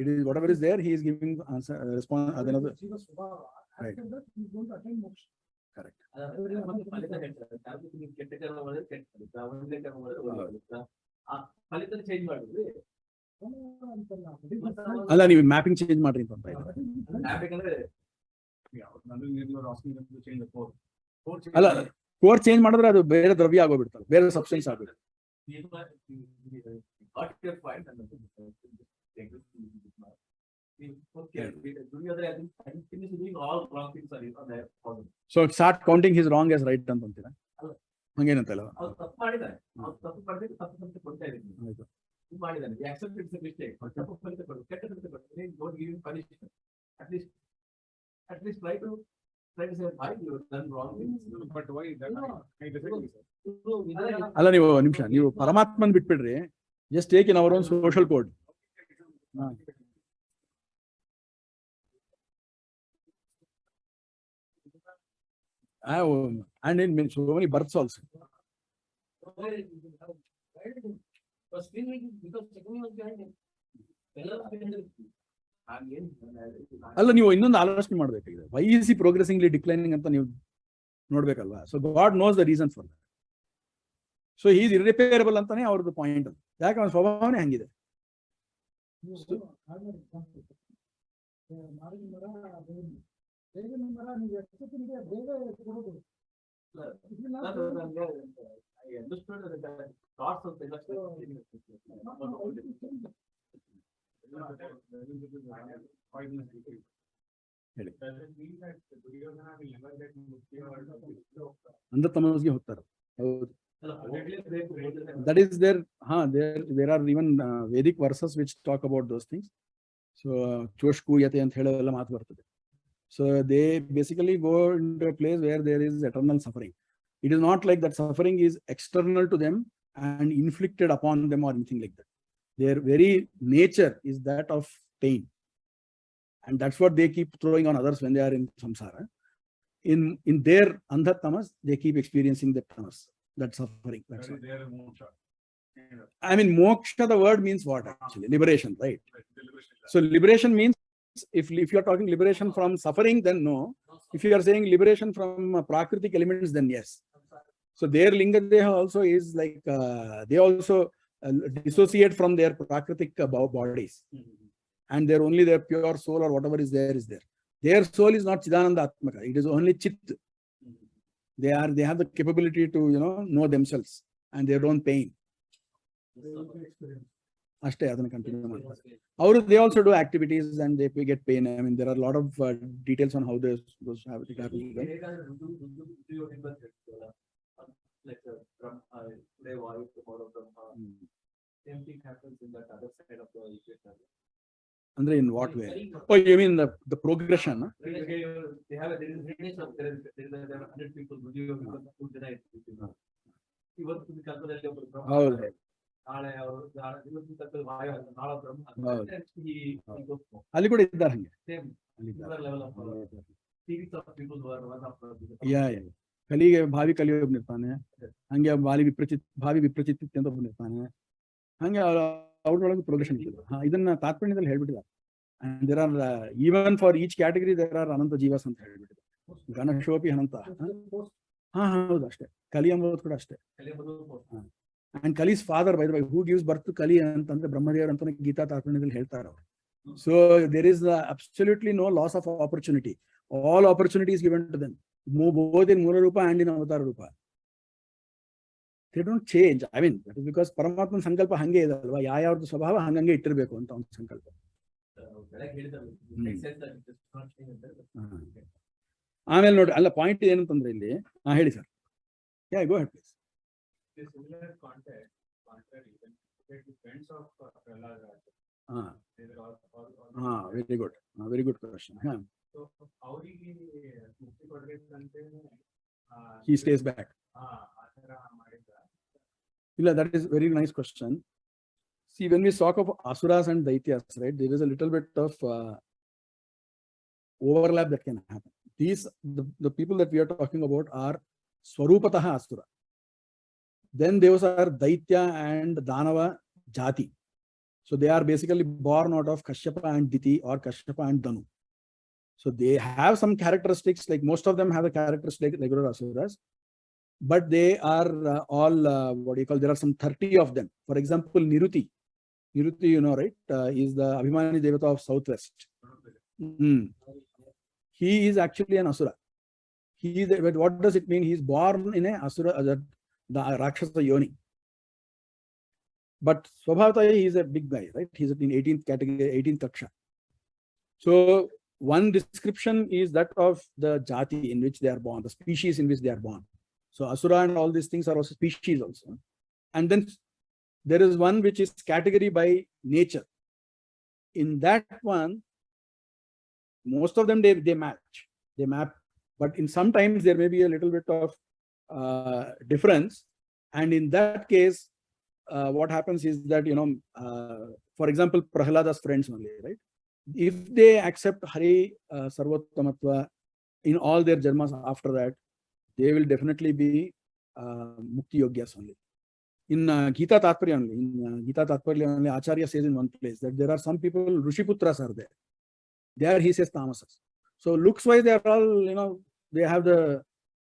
It is whatever is there, he is giving answer, response. Another. Right. Correct. ಅಲ್ಲ, ನೀವು mapping change ಮಾಡ್ರಿ ಅಂತ ಅಲ್ಲ, core change ಮಾಡಿದ್ರೆ ಅದು ಬೇರೆ ದ್ರವ್ಯ ಆಗೋಗ್ಬಿಡ್ತಲ್ಲ, ಬೇರೆ ಸಬ್ಸ್ಟೆನ್ಸ್ ಆಗೋದು. So start counting his wrong as right ಅಂತೀರಾ? ಹಂಗೇನಂತಲ್ಲ, ಅಲ್ಲ, ನೀವು ನಿಮಿಷ, ನೀವು ಪರಮಾತ್ಮನ್ ಬಿಟ್ಬಿಡ್ರಿ, just take in our own social code. And in so many births also. ಅಲ್ಲ, ನೀವು ಇನ್ನೊಂದು ಆಲೋಚನೆ ಮಾಡ್ಬೇಕಾಗಿದೆ. Why is he progressingly declining ಅಂತ ನೀವು ನೋಡ್ಬೇಕಲ್ವಾ? So God knows the reason for that. So he is irreparable ಅಂತಾನೆ ಅವ್ರದ್ದು ಪಾಯಿಂಟ್. ಯಾಕೆ ಅವನ ಸ್ವಭಾವನೆ ಹಂಗಿದೆ. ಅಂದ್ರೆ ತಮಸ್ಗೆ ಹೋಗ್ತಾರೆ. ಹೌದು. That is there. There are even Vedic verses which talk about those things. So choshkuyate ಅಂತ ಹೇಳೋಲ್ಲ ಮಾತು ಬರ್ತದೆ. So they basically go into a place where there is eternal suffering. It is not like that suffering is external to them and inflicted upon them or anything like that. Their very nature is that of pain. And that's what they keep throwing on others when they are in samsara. In their andha tamas, they keep experiencing that tamas, that suffering. That's I mean, moksha, the word means what actually? Liberation, right? So liberation means, if you are talking liberation from suffering, then no. If you are saying liberation from prakritic elements, then yes. So their linga deha also is like, they also dissociate from their prakritic bodies. And they're only their pure soul or whatever is there is there. Their soul is not Chidananda Atmaka. It is only Chit. They have the capability to, know themselves and their own pain. ಅಷ್ಟೇ, ಅದನ್ನು continue ಮಾಡ್ತಾರೆ ಅವರು. They also do activities and they get pain. I mean there are lot of details on how those have it happens. ಅಂದ್ರೆ in what way? Oh, you mean the progression? ಹೌದು. ಅಲ್ಲಿ ಕೂಡ ಇದ್ದಾರೆ ಹಂಗೆ. ಕಲಿಗೆ ಭಾವಿ ಕಲಿಯೋಗಿ ಒಬ್ಬನಿರ್ತಾನೆ, ಹಂಗೆ ಭಾವಿ ವಿಪ್ರಚಿತ್ ಅಂತ ಒಬ್ಬನಿರ್ತಾನೆ. ಹಂಗೆ ಅವ್ರೊಳಗೆ ಪ್ರೋಗ್ರೆಷನ್ ಇರ್ತದೆ. ಇದನ್ನ ತಾತ್ಪರ್ಯದಲ್ಲಿ ಹೇಳ್ಬಿಟ್ಟಿದ್ದಾರೆ. And there are even for each category there are ananta jivas ಅಂತ ಹೇಳ್ಬಿಟ್ಟಿದ್ದಾರೆ. ಗಣಶೋಪಿ ಅನಂತ. ಹೌದು, ಅಷ್ಟೇ. Kali ambodhu kuda ashte. And Kali's father, by the way, who gives birth to Kali antandre Brahmadevar antane Gita Tatparyanadalli ಹೇಳ್ತಾರೆ. So there is absolutely no loss of opportunity. All opportunities given to them, both in Mula Rupa and in Avatara Rupa. They don't change. I mean, that is because Paramatman Sankalpa hange idalva, yayavrdu swabhava hangange ittirbeku anta avನ Sankalpa. ಆಮೇಲೆ ನೋಡಿ ಅಲ್ಲ point ಏನಂತಂದ್ರೆ ಇಲ್ಲಿ ಹೇಳಿ sir. Yeah go head please. Similar context, contrary, when the friends of Prahlada, they were all very good question. So how did he stays back? That is very nice question. See, when we talk of asuras and daityas, right, there is a little bit of overlap that can happen. The people that we are talking about are swarupataha asura. Then those are Daitya and Danava Jati. So they are basically born out of Kashyapa and Diti or Kashyapa and Danu. So they have some characteristics, like most of them have a characteristic like regular asuras, but they are all, there are some 30 of them. For example, Niruti, you know, right, is the Abhimani Devata of Southwest. He is actually an asura. But what does it mean? He is born in a asura, the Rakshasa Yoni. But Swabhavata, he is a big guy, right? He is in 18th category, 18th Taksha. So one description is that of the Jati in which they are born, the species in which they are born. So Asura and all these things are also species also. And then there is one which is category by nature. In that one, most of them, they match, they map. But in sometimes there may be a little bit of difference, and in that case what happens is that, you know, for example, Prahlada's friends only, right, if they accept Hari Sarvottamatva in all their janmas after that, they will definitely be Mukti Yogyas only. In Gita Tatparya only, Acharya says in one place that there are some people, Rushiputras are there. There he says Tamasas. So looks wise they are all, you know, they have the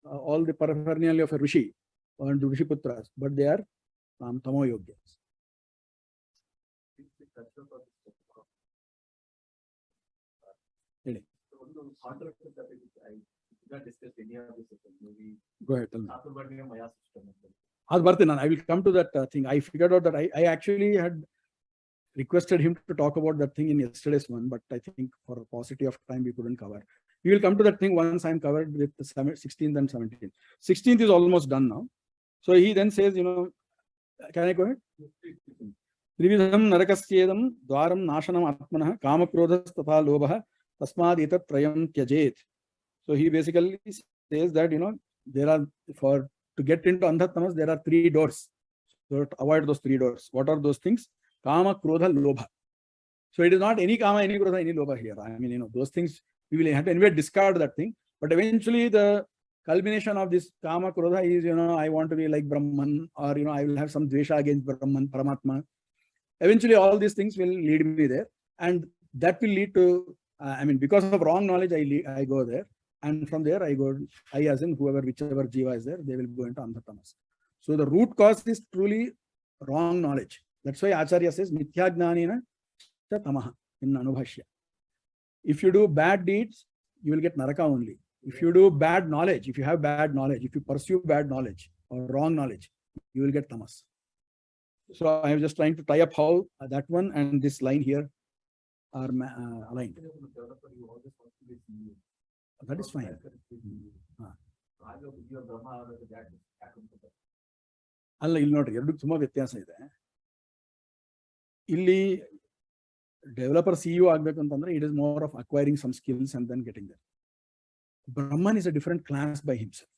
all the paraphernalia of a Rishi and Rishiputras, but they are Tamo Yogyas. Go ahead, tell me. I will come to that thing. I figured out that I actually had requested him to talk about that thing in yesterday's one, but I think for paucity of time we couldn't cover. We will come to that thing once I'm covered with the 16th and 17th. 16th is almost done now. So he then says, you know, can I go ahead? Trividham narakasyedam dwaram nashanam atmanah kama krodhas tatha lobha tasmad etat trayam tyajet. So he basically says that, you know, there are, to get into andhatamas, there are 3 doors. So to avoid those 3 doors. What are those things? Kama, Krodha, Lobha. So it is not any Kama, any Krodha, any Lobha here. I mean, you know, those things we will have to anyway discard that thing. But eventually the culmination of this Kama, Krodha is, you know, I want to be like Brahman, or, you know, I will have some Dvesha against Brahman, Paramatma. Eventually all these things will lead me there. And that will lead to, I mean, because of wrong knowledge, I go there. And from there I go, as in whichever jiva is there, they will go into andhatamas. So the root cause is truly wrong knowledge. That's why Acharya says, Mithya Gnanina cha tamaha in Anubhashya. If you do bad deeds, you will get naraka only. If you do bad knowledge, if you have bad knowledge, if you pursue bad knowledge or wrong knowledge, you will get tamas. So I am just trying to tie up how that one and this line here are aligned. That is fine. ಅಲ್ಲ ಇಲ್ಲಿ ನೋಡ್ರಿ, ಎರಡು ತುಂಬಾ ವ್ಯತ್ಯಾಸ ಇದೆ. ಇಲ್ಲಿ developer CEO ಆಗ್ಬೇಕಂತಂದ್ರೆ it is more of acquiring some skills and then getting there. Brahman is a different class by himself.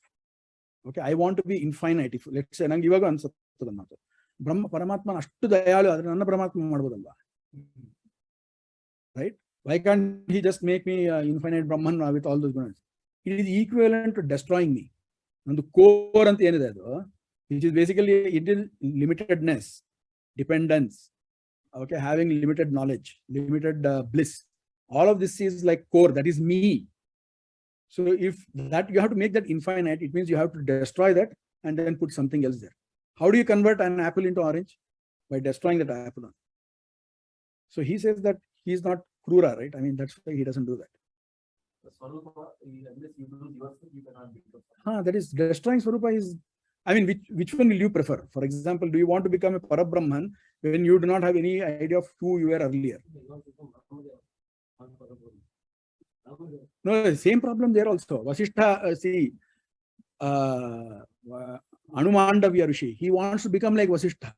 Okay, I want to be infinite. If let's say ನಂಗೆ ಇವಾಗ ಅನ್ಸುತ್ತದೆ ಮಾತು, ಪರಮಾತ್ಮನ ಅಷ್ಟು ದಯಾಳು ಆದ್ರೆ ನನ್ನ ಪರಮಾತ್ಮ ಮಾಡ್ಬೋದಲ್ವಾ? Right? Why can't he just make me infinite Brahman with all those gunas? It is equivalent to destroying me. And the core anta enide adu, which is basically it is limitedness, dependence, okay, having limited knowledge, limited bliss. All of this is like core, that is me. So if that you have to make that infinite, it means you have to destroy that and then put something else there. How do you convert an apple into orange? By destroying that apple. So he says that he's not Krura, right? I mean, that's why he doesn't do that. That is, destroying Swarupa is, I mean, which one will you prefer? For example, do you want to become a Parabrahman when you do not have any idea of who you were earlier? No, the same problem there also. Vasishtha, Anumandavya Rishi, he wants to become like Vasishtha.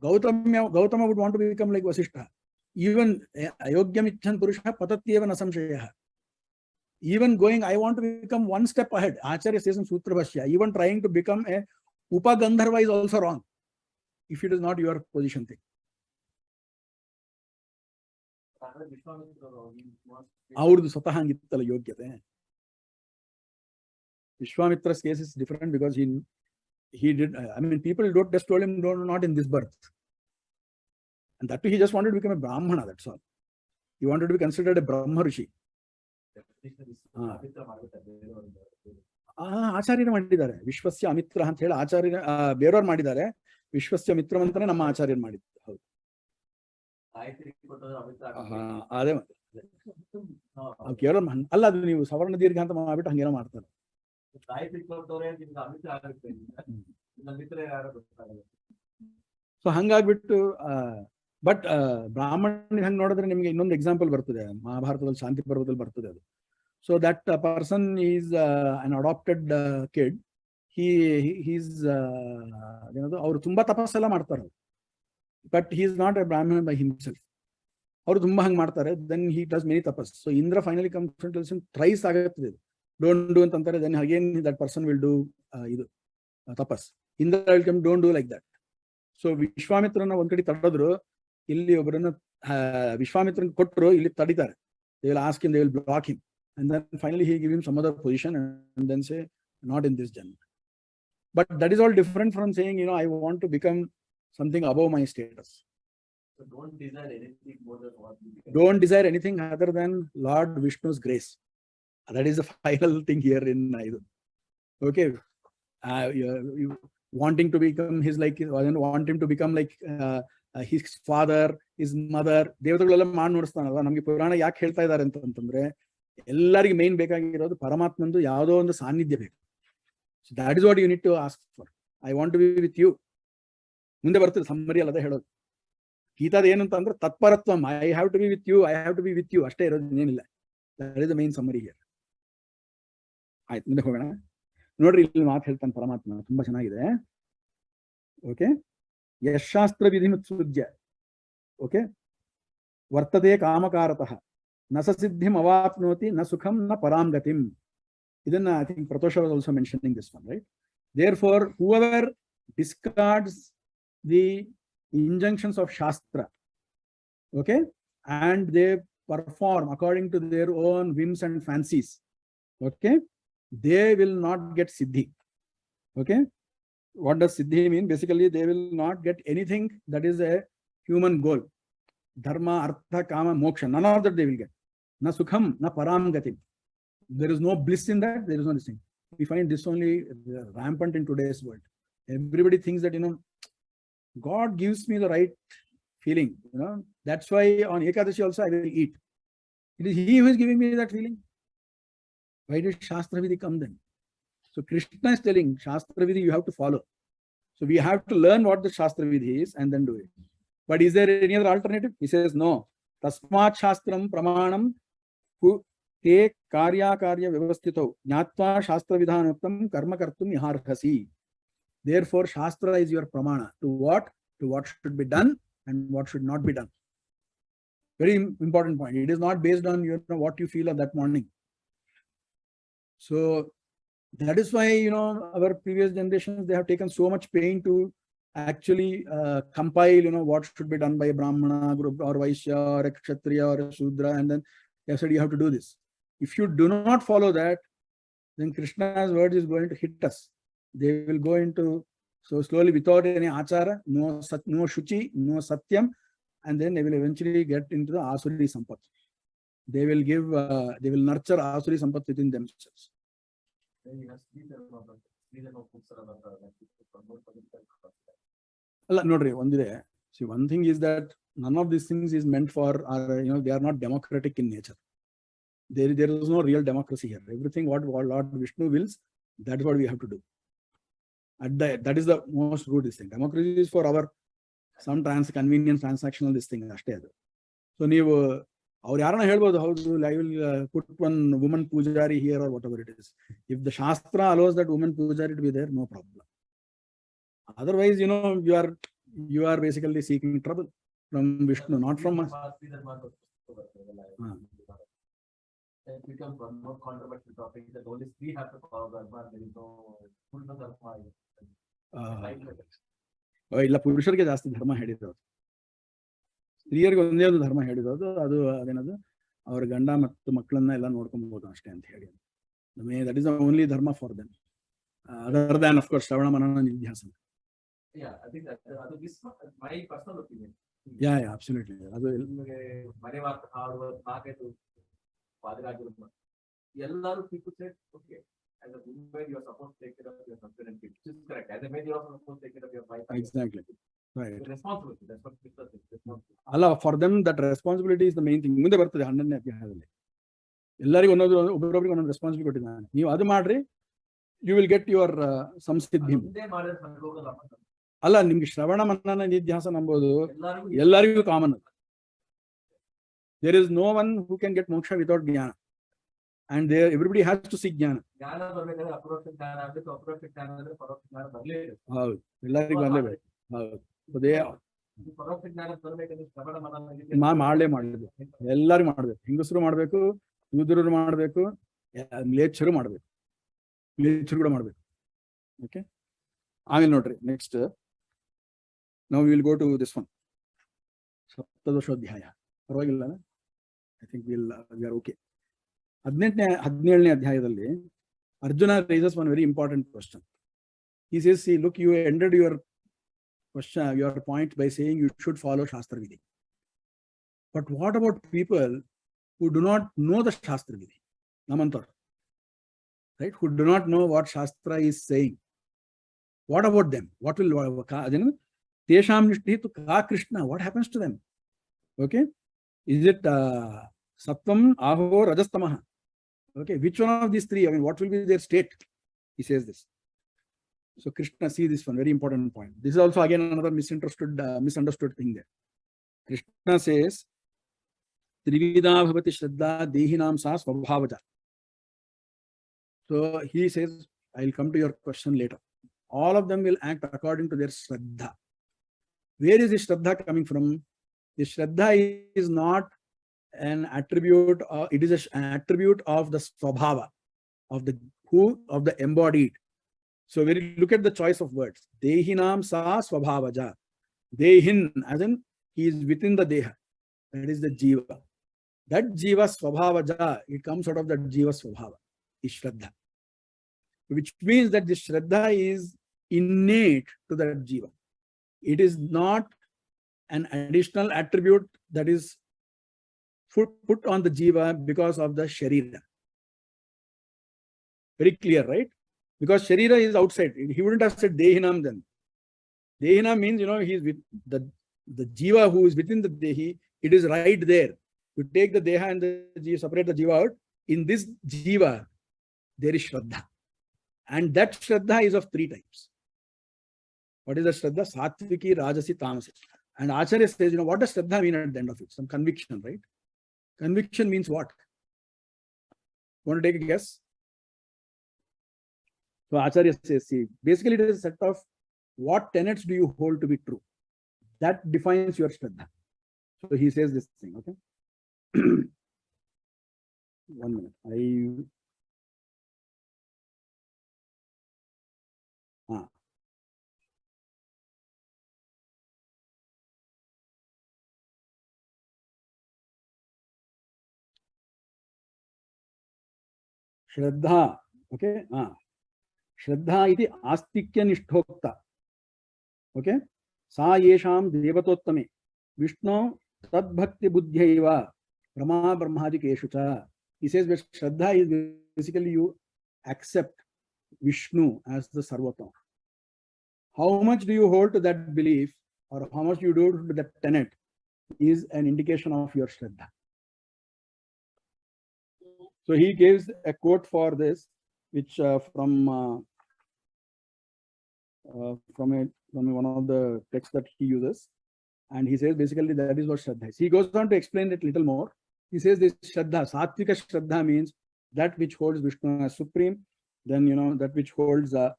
Gautama would want to become like Vasishtha. Even Ayogyamichan Purusha Patatyeva Nasamshaya. Even going, I want to become one step ahead. Acharya says in Sutra Bhashya, even trying to become a Upagandharva is also wrong, if it is not your position thing. Aurdu Satahangittala Yogyate. Vishwamitra's case is different because he did, I mean, people don't just told him, no, not in this birth. And that too, he just wanted to become a Brahmana, that's all. He wanted to be considered a Brahma Rishi. ಆಚಾರ್ಯರು ಮಾಡಿದ್ದಾರೆ ವಿಶ್ವಸ್ಯ ಅಮಿತ್ರ ಅಂತ ಹೇಳಿ ಆಚಾರ್ಯ ಬೇರೆಯವ್ರು ಮಾಡಿದ್ದಾರೆ ವಿಶ್ವಸ್ಯ ಮಿತ್ರ ಅಂತಾನೆ ನಮ್ಮ ಆಚಾರ್ಯರು ಮಾಡಿದ್ದು ಹೌದು ಅದೇ ಕೇಳೋ ಅಲ್ಲ ಅದು ನೀವು ಸವರ್ಣ ದೀರ್ಘ ಅಂತ ಮಾಡ್ಬಿಟ್ಟು ಹಂಗೇನೋ ಮಾಡ್ತಾರೆ ಸೊ ಹಂಗಾಗ್ಬಿಟ್ಟು ಬಟ್ ಬ್ರಾಹ್ಮಣ ಹಂಗೆ ನೋಡಿದ್ರೆ ನಿಮ್ಗೆ ಇನ್ನೊಂದು ಎಕ್ಸಾಂಪಲ್ ಬರ್ತದೆ ಮಹಾಭಾರತದಲ್ಲಿ ಶಾಂತಿ ಪರ್ವದಲ್ಲಿ ಬರ್ತದೆ ಅದು. So that person is an adopted kid. He's ಅವರು ತುಂಬಾ ತಪಸ್ಸೆಲ್ಲ ಮಾಡ್ತಾರೆ, but he is not a Brahmin by himself. ಅವರು ತುಂಬಾ ಹಂಗೆ ಮಾಡ್ತಾರೆ. Then he does many tapas. So Indra finally comes and tells him thrice ಆಗುತ್ತದೆ, don't do ಅಂತಾರೆ. Then again that person will do ಇದು tapas. Indra will come, don't do like that. So ವಿಶ್ವಾಮಿತ್ರನ ಒಂದ್ ಕಡೆ ತಡೆದ್ರು, ಇಲ್ಲಿ ಒಬ್ಬರನ್ನ ವಿಶ್ವಾಮಿತ್ರನ್ ಕೊಟ್ಟರು, ಇಲ್ಲಿ ತಡಿತಾರೆ. They will ask him, they will block him. And then finally he give him some other position and then say, not in this janma. But that is all different from saying, I want to become something above my status. So don't desire anything more than what you become. Don't desire anything other than Lord Vishnu's grace. That is the final thing here in Naidu. Okay. You wanting to become want him to become like his father, his mother. ದೇವತೆಗಳೆಲ್ಲ ಮಾಡಿ ನೋಡಿಸ್ತಾನಲ್ಲ, ನಮ್ಗೆ ಪುರಾಣ ಯಾಕೆ ಹೇಳ್ತಾ ಇದ್ದಾರೆ ಅಂತಂದ್ರೆ, ಎಲ್ಲರಿಗೂ main ಬೇಕಾಗಿರೋದು ಪರಮಾತ್ಮಂದು ಯಾವುದೋ ಒಂದು ಸಾನ್ನಿಧ್ಯ ಬೇಕು. So that is what you need to ask for. I want to be with you. ಮುಂದೆ ಬರ್ತದೆ ಸಮ್ಮರಿ ಅಲ್ಲದೆ ಹೇಳೋದು. ಗೀತಾದ ಏನು ಅಂತಂದ್ರೆ ತತ್ಪರತ್ವಂ, I have to be with you, I have to be with you ಅಷ್ಟೇ ಇರೋದು, ಏನಿಲ್ಲ. That is the main summary here. ಆಯ್ತು, ಮುಂದೆ ಹೋಗೋಣ. ನೋಡ್ರಿ, ಇಲ್ಲಿ ಮಾತು ಹೇಳ್ತಾನೆ ಪರಮಾತ್ಮ, ತುಂಬಾ ಚೆನ್ನಾಗಿದೆ. ಓಕೆ, ಯಶಾಸ್ತ್ರ ವಿಧಿಮುತ್ಸುಜ್ಯ ಓಕೆ ವರ್ತತೆ ಕಾಮಕಾರತಃ ನ ಸಿದ್ಧಿಂ ಅವಾಪ್ನೋತಿ ನ ಸುಖಂ ನ ಪರಾಂ ಗತಿಂ. ಇದನ್ನ I think Pratosha was also mentioning this one, right? Therefore, whoever discards the injunctions of Shastra, okay, and they perform according to their own whims and fancies, okay, they will not get siddhi. Okay, what does siddhi mean? Basically, they will not get anything that is a human goal. Dharma, artha, kama, moksha, none of that they will get. Na sukham, na param gati. There is no bliss in that. There is no this thing. We find this only rampant in today's world. Everybody thinks that, God gives me the right feeling. That's why on Ekadashi also I will eat. It is He who is giving me that feeling. Why did Shastra Vidhi come then? So Krishna is telling Shastra Vidhi you have to follow. So we have to learn what the Shastra Vidhi is and then do it. But is there any other alternative? He says no. Tasmat Shastram Pramanam te karya vyavastito jnatva Shastra Vidhanuttam karma kartum iharhasi. Therefore, Shastra is your pramana. To what? To what should be done and what should not be done. Very important point. It is not based on what you feel at that morning. So that is why, our previous generations, they have taken so much pain to actually compile, what should be done by a Brahmana group or Vaishya or a Kshatriya or a Shudra, and then they said you have to do this. If you do not follow that, then Krishna's word is going to hit us. They will go into, so slowly without any achara, no shuchi, no satyam, and then they will eventually get into the asuri sampat. They will nurture asuri sampat within themselves. reason of upasamhAra that people promote political concept. ಅಲ್ಲ ನೋಡ್ರಿ ಒಂದಿದೆ. See, one thing is that none of these things is meant for they are not democratic in nature. There is no real democracy here. Everything what Lord Vishnu wills, that's what we have to do. That is the most good thing. Democracy is for our some convenience transactional this thing ಅಷ್ಟೇ ಅದು. So ನೀವು ಅವ್ರು ಯಾರನ್ನ ಹೇಳ್ಬೋದು, ಹೌದು I will put one woman pujari here or whatever it is. If the Shastra allows that woman pujari to be there, no problem. Otherwise, you are basically seeking trouble from Vishnu, not from us. It becomes one more controversial topic that only three have the power dharma, there is no full dharma. ಇಲ್ಲ, ಪುರುಷರಿಗೆ ಜಾಸ್ತಿ ಧರ್ಮ ಹೇಳಿರೋದು, ಸ್ತ್ರೀಯರಿಗೆ ಒಂದೇ ಒಂದು ಧರ್ಮ ಹೇಳಿರೋದು, ಅದು ಅದೇನದು ಅವರ ಗಂಡ ಮತ್ತು ಮಕ್ಕಳನ್ನ ಎಲ್ಲ ನೋಡ್ಕೊಬಹುದು ಅಷ್ಟೇ ಅಂತ ಹೇಳಿ. ದಟ್ ಇಸ್ ದ ಓನ್ಲಿ ಧರ್ಮ for them, other than of course ಶ್ರವಣ ಮನನ ನಿಧ್ಯಾಸನ. Yeah, I think that is my personal opinion. Yeah, absolutely. ಅದು ಮನೆ ಮಾತು ಹಾಡುವ ನಾಲ್ಕೈದು ಪಾದರಾಜರು ಎಲ್ಲರೂ people said, okay, as a woman you are supposed to take care of your husband and kids, which is correct. As a man you are supposed to take care of your wife. Exactly. Right. Responsibility. That's what people say. ಅಲ್ಲ, for them that responsibility is the main thing. ಮುಂದೆ ಬರ್ತದೆ 11ನೇ ಅಧ್ಯಾಯದಲ್ಲಿ ಎಲ್ಲರಿಗೂ ಒಬ್ಬೊಬ್ಬರಿಗೆ ಒಂದೊಂದು responsibility ಕೊಟ್ಟಿದ್ದಾನೆ. ನೀವು ಅದು ಮಾಡ್ರಿ, ಯು ವಿಲ್ ಗೆಟ್ ಯುವರ್ ಸಂಸಿದ್ಧಿ. ಅಲ್ಲ, ನಿಮ್ಗೆ ಶ್ರವಣ ಮನನ ನಿಧ್ಯಾಸನ ನಂಬೋದು ಎಲ್ಲರಿಗೂ common. There is no one who can get moksha without jnana, and there everybody has to seek jnana. ಹೌದು, ಎಲ್ಲರಿಗೂ ಬರಲೇಬೇಕು. ಹೌದು, ಮಾಡಲೇ ಮಾಡಬೇಕು, ಎಲ್ಲರೂ ಮಾಡ್ಬೇಕು. ಹಿಂಗಸರು ಮಾಡ್ಬೇಕು, ಶೂದ್ರರು ಮಾಡ್ಬೇಕು, ಮ್ಲೇಚ್ಛರು ಮಾಡ್ಬೇಕು, ಮ್ಲೇಚ್ಛರು ಕೂಡ ಮಾಡ್ಬೇಕು. ಓಕೆ, ಆಮೇಲೆ ನೋಡ್ರಿ ನೆಕ್ಸ್ಟ್ ನಾವು will go to this one, ಸಪ್ತದಶೋಧ್ಯಾಯ. ಪರವಾಗಿಲ್ಲ, I think we are okay. 17ನೇ ಅಧ್ಯಾಯದಲ್ಲಿ Arjuna raises one very important question. He says, see, look, you ended your question, your point by saying you should follow Shastra Vidhi. But what about people who do not know the Shastra Vidhi? Namantar, right? Who do not know what Shastra is saying. What about them? What will Tesham Nishti to Ka Krishna? What happens to them? Okay, is it Sattvam, Aho, Rajastamaha? Okay, which one of these three? I mean, what will be their state? He says this. So Krishna, see this one, very important point. This is also again another misunderstood thing there. Krishna says, Trivida bhavati shraddha dehinam sa svabhavaja. So he says, I will come to your question later. All of them will act according to their shraddha. Where is this shraddha coming from? This shraddha is not an attribute, it is an attribute of the svabhava, of the embodied. So when you look at the choice of words, dehinam sa svabhavaja. Dehin, as in he is within the deha. That is the jiva. That jiva svabhavaja, it comes out of that jiva svabhava, is shraddha. Which means that this shraddha is innate to that jiva. It is not an additional attribute that is put on the jiva because of the sharira. Very clear, right? Because sharira is outside. He wouldn't have said dehinam then. Dehinam means, he is with the jiva who is within the dehi. It is right there. You take the deha and the jiva, separate the jiva out. In this jiva, there is shraddha. And that shraddha is of three types. What is the shraddha? Satviki, Rajasi, Tamasi. And Acharya says, what does shraddha mean at the end of it? Some conviction, right? Conviction means what? Want to take a guess? So Acharya says, see, basically it is a set of what tenets do you hold to be true. That defines your shraddha. So he says this thing, okay? 1 minute. Shraddha, okay? Shraddha iti astikya nishtokta. Okay? Sa yesham devatottame. Vishnu tadbhakti buddhyaiva brahma brahmadikeshu cha. He says that Shraddha is basically you accept Vishnu as the Sarvatma. How much do you hold to that belief, or how much you do to that tenet, is an indication of your Shraddha. So he gives a quote for this, which from one of the texts that he uses, and he says basically that is what Shraddha is. He goes on to explain it a little more. He says this Shraddha, Sattvika Shraddha, means that which holds Vishnu as supreme, then that which holds Rama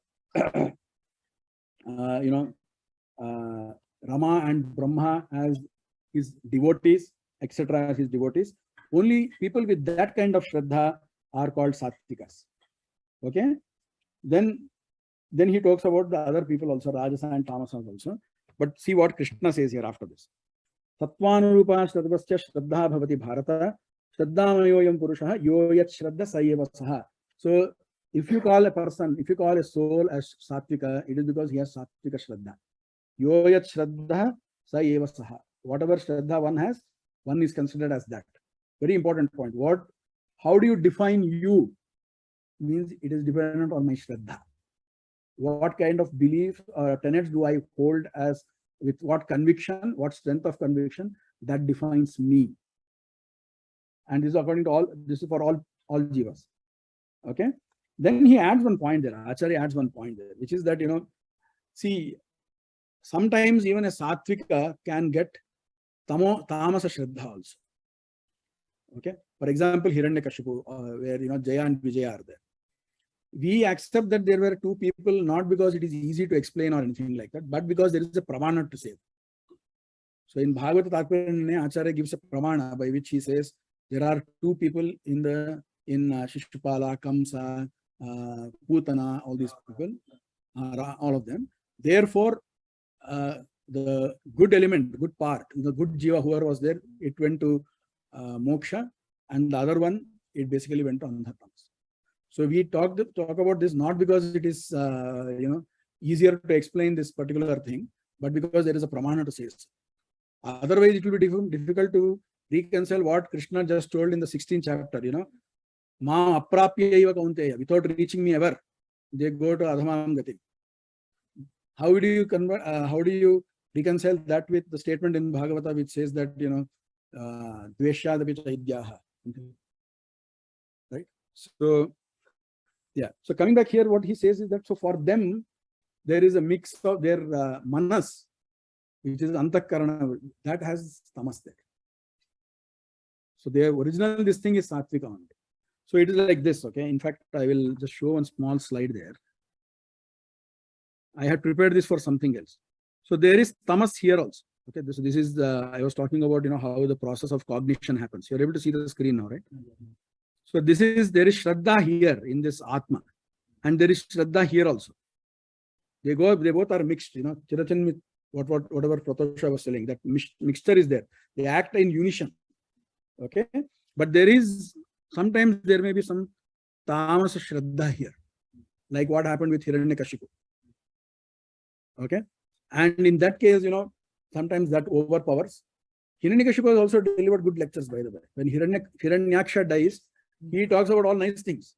and Brahma as his devotees, etc., as his devotees. Only people with that kind of Shraddha are called Sattvikas. Okay? Then he talks about the other people also, Rajasa and Tamasas also. But see what Krishna says here after this. Sattvanurupa Shraddhasya Shraddha Bhavati Bharata Shraddhamayoyam Purushaha Yoyat Shraddha Sayeva Saha. So if you call a person, if you call a soul as Sattvika, it is because he has Sattvika Shraddha. Yoyat Shraddha Sayeva Saha. Whatever Shraddha one has, one is considered as that. Very important point. How do you define you? Means it is dependent on my Shraddha. What kind of belief or tenets do I hold as, with what conviction, what strength of conviction, that defines me. And this is according to all, this is for all jivas. Okay. Then he adds one point there. Acharya adds one point there, which is that, see, sometimes even a Sattvika can get tamasa Shraddha also. Okay. For example, Hiranyakashipu, where Jaya and Vijaya are there. We accept that there were two people, not because it is easy to explain or anything like that, but because there is a pramana to say. So in Bhagavata Tatparya, Acharya gives a pramana by which he says there are two people in Shishupala, Kamsa, Putana, all these people, all of them. Therefore, the good element, good part, the good jiva, whoever was there, it went to moksha, and the other one, it basically went to andhatamas. So we talk about this not because it is easier to explain this particular thing, but because there is a pramana to say so. Otherwise, it will be difficult to reconcile what Krishna just told in the 16th chapter. Ma aprapya eva kaunteya, without reaching me ever, they go to adhamam gati. How do you convert? How do you reconcile that with the statement in Bhagavata which says that dveshadapi tyaaga, right? So yeah. So coming back here, what he says is that so for them there is a mix of their manas, which is antakarana, that has tamas there. So their original this thing is sattvika only. So it is like this. Okay. In fact, I will just show one small slide there. I had prepared this for something else. So there is tamas here also. Okay, this is I was talking about how the process of cognition happens. You're able to see the screen now, right? So there is Shraddha here in this Atma, and there is Shraddha here also. They both are mixed. Chirachan, whatever Pratosha was telling, that mixture is there. They act in unison. Okay, but sometimes there may be some tamas Shraddha here, like what happened with Hiranyakashipu. Okay, and in that case, sometimes that overpowers. Hiranyakashipu has also delivered good lectures, by the way. When Hiranyaksha dies, he talks about all nice things.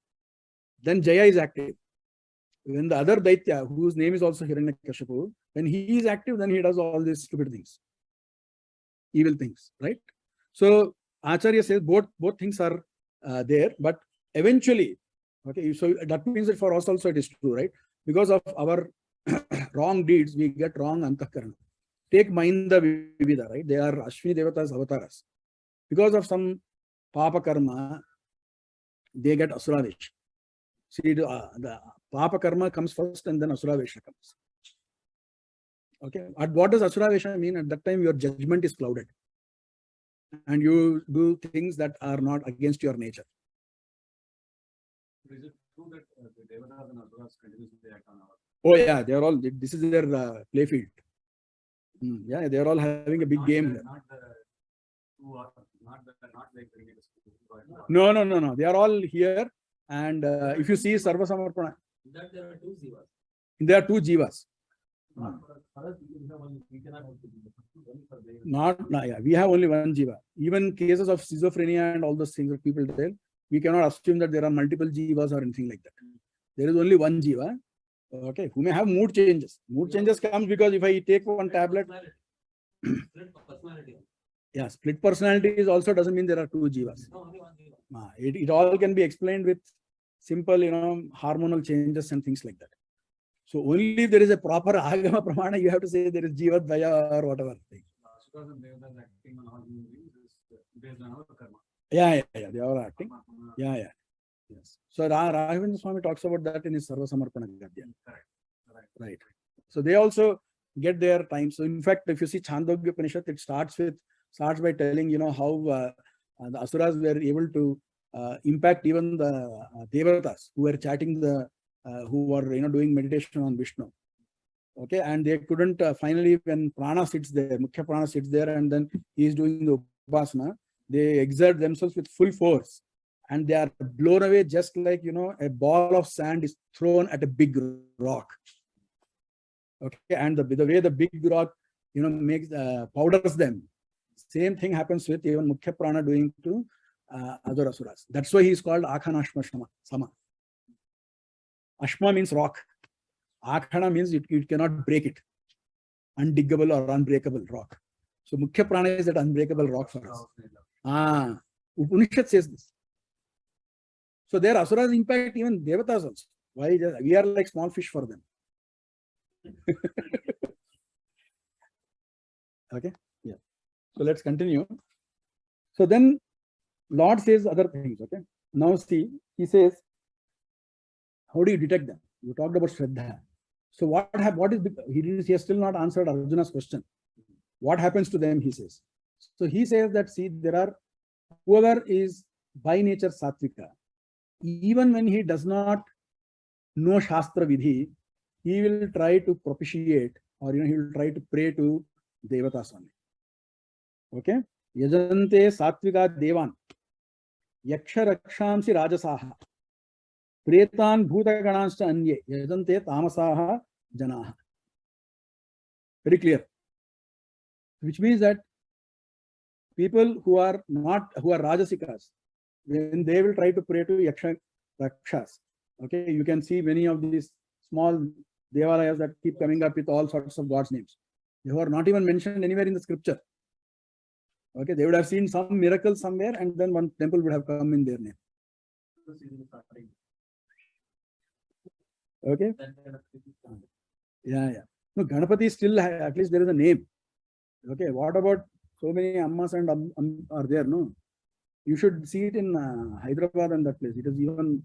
Then Jaya is active. When the other Daitya, whose name is also Hiranyakashipu, when he is active, then he does all these stupid things, evil things, right? So Acharya says both things are there, but eventually, okay, so that means that for us also it is true, right? Because of our wrong deeds, we get wrong antakarana. Take Mainda Vividha, right? They are Ashwini Devatas avataras. Because of some Papa Karma, they get Asuravesh. See, the Papa Karma comes first and then Asuravesha comes. Okay. And what does Asuravesha mean? At that time, your judgment is clouded. And you do things that are not against your nature. Is it true that the Devatas and Asuras continuously act on our? Oh, yeah, they are all, this is their play field. Yeah, they are all having a big game here. Not like No. They are all here. And if you see sarvadharmAn, That there are two jivas. there are two jivas. We have only one jiva. Even cases of schizophrenia and all those things that people tell, we cannot assume that there are multiple jivas or anything like that. There is only one jiva, okay, who may have mood changes. Mood changes comes because if I take one tablet, Split personality. yeah, split personalities also doesn't mean there are two jivas. No, only one jiva. It all can be explained with simple, hormonal changes and things like that. So only if there is a proper agama pramana, you have to say there is jiva dvaya or whatever. Because of Devatas acting on all human beings is based on our karma. Yeah, they are acting. Yeah. Yes. So Raghvendra Swami talks about that in his Sarvasamarpana Gadya. Correct. Right. So they also get their time. So in fact, if you see Chandogya Upanishad, it starts by telling, how the Asuras were able to impact even the Devatas who were chanting who were doing meditation on Vishnu. Okay, and they couldn't finally, when Prana sits there, Mukhya Prana sits there, and then he is doing the upasana, they exert themselves with full force, and they are blown away just like a ball of sand is thrown at a big rock. Okay, and the way the big rock makes powders them. Same thing happens with even Mukhya Prana doing to other asuras. That's why he is called Akhanashma Sama. Ashma means rock. Akhana means you cannot break it. Undiggable or unbreakable rock. So Mukhya Prana is that unbreakable rock for us. Upanishad says this. So their asuras impact even devatas also. Why? We are like small fish for them. Okay. Yeah. So let's continue. So then Lord says other things. Okay. Now see, he says, how do you detect them? You talked about Shraddha. So he has still not answered Arjuna's question. What happens to them, he says. So he says that, see, there are, whoever is by nature Sattvika, even when he does not know Shastra Vidhi, he will try to propitiate, or he will try to pray to Devatas only. Okay? Yajante Sattvika Devan, Yaksha Rakshamsi Rajasaha, Pretan Bhuta Ganascha Anye, Yajante Tamasaha Janaha. Very clear. Which means that people who are Rajasikas, when they will try to pray to Yaksha Rakshas, okay, you can see many of these small devalayas that keep coming up with all sorts of God's names. They were not even mentioned anywhere in the scripture. Okay, they would have seen some miracle somewhere, and then one temple would have come in their name. Okay. Yeah. No, Ganapati still at least there is a name. Okay. What about so many ammas and are there? No. You should see it in Hyderabad and that place. It is even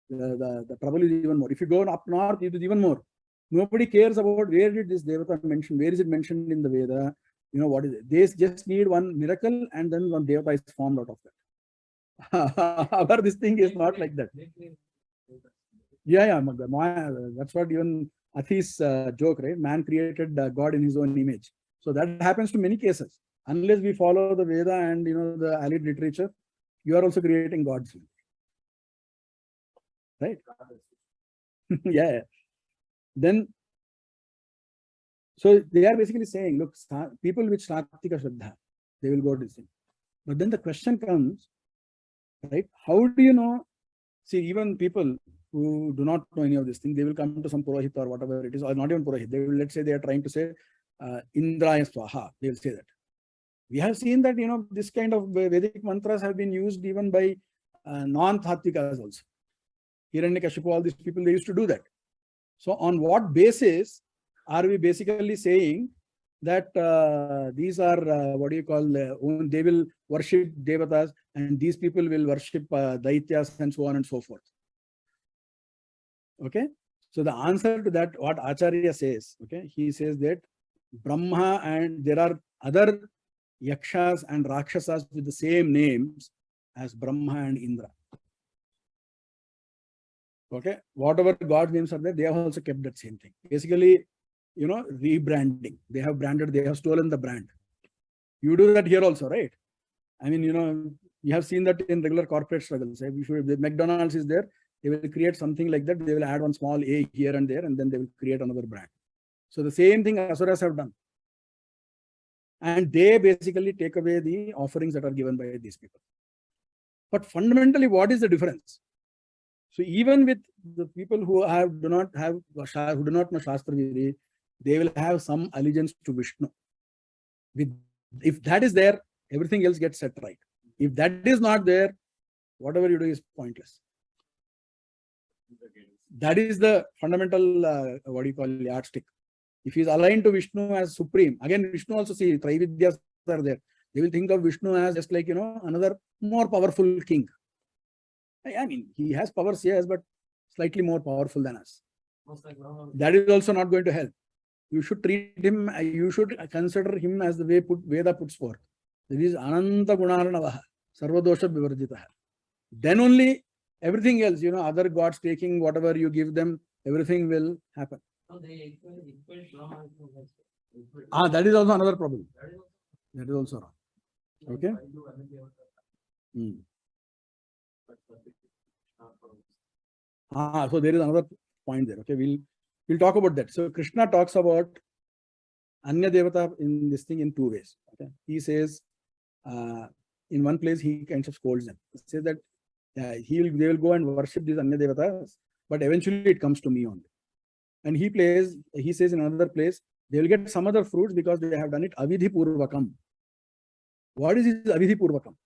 the trouble is even more. If you go up north, it is even more. Nobody cares about where did this Devata mention, where is it mentioned in the Veda, what is it? They just need one miracle and then one Devata is formed out of that. Our this thing is not like that. Yeah. That's what even Athi's joke, right? Man created God in his own image. So that happens to many cases. Unless we follow the Veda and the allied literature, you are also creating gods. Right? Yeah. Then, so they are basically saying, look, people with Sattvika Shraddha, they will go to this thing. But then the question comes, right? How do you know? See, even people who do not know any of this thing, they will come to some Purohit or whatever it is, or not even Purohit. They will, let's say they are trying to say Indraya Swaha. They will say that. We have seen that, this kind of Vedic mantras have been used even by non-Tattvikas also. Hiranyakashipu, all these people, they used to do that. So on what basis are we basically saying that these are, they will worship Devatas and these people will worship Daityas and so on and so forth. Okay. So the answer to that, what Acharya says, okay, he says that Brahma and there are other Yakshas and Rakshasas with the same names as Brahma and Indra. Okay, whatever God's names are there, they have also kept that same thing. Basically, rebranding. They have branded, they have stolen the brand. You do that here also, right? I mean, you have seen that in regular corporate struggles. If McDonald's is there, they will create something like that. They will add one small A here and there, and then they will create another brand. So the same thing Asuras have done. And they basically take away the offerings that are given by these people. But fundamentally, what is the difference? So even with the people who do not know Shastra Vidi, they will have some allegiance to Vishnu. If that is there, everything else gets set right. If that is not there, whatever you do is pointless. That is the fundamental, yardstick. If he is aligned to Vishnu as supreme, again, Vishnu also, see, Trividyas are there. They will think of Vishnu as just like, another more powerful king. I mean, he has powers, yes, but slightly more powerful than us. That is also not going to help. You should treat him, you should consider him as the way Veda puts forth. There is Ananta Gunarnavaha, Sarvadosha Vivarjitaha. Then only everything else, other gods taking whatever you give them, everything will happen. That is also another problem. That is also wrong. Okay. So there is another point there. Okay, we'll talk about that. So Krishna talks about Anya Devata in this thing in two ways. Okay, he says in one place he kind of scolds them. He says that they will go and worship these Anya Devatas, but eventually it comes to me only. And he says in another place, they will get some other fruits because they have done it avidhi purvakam. What is this avidhi purvakam?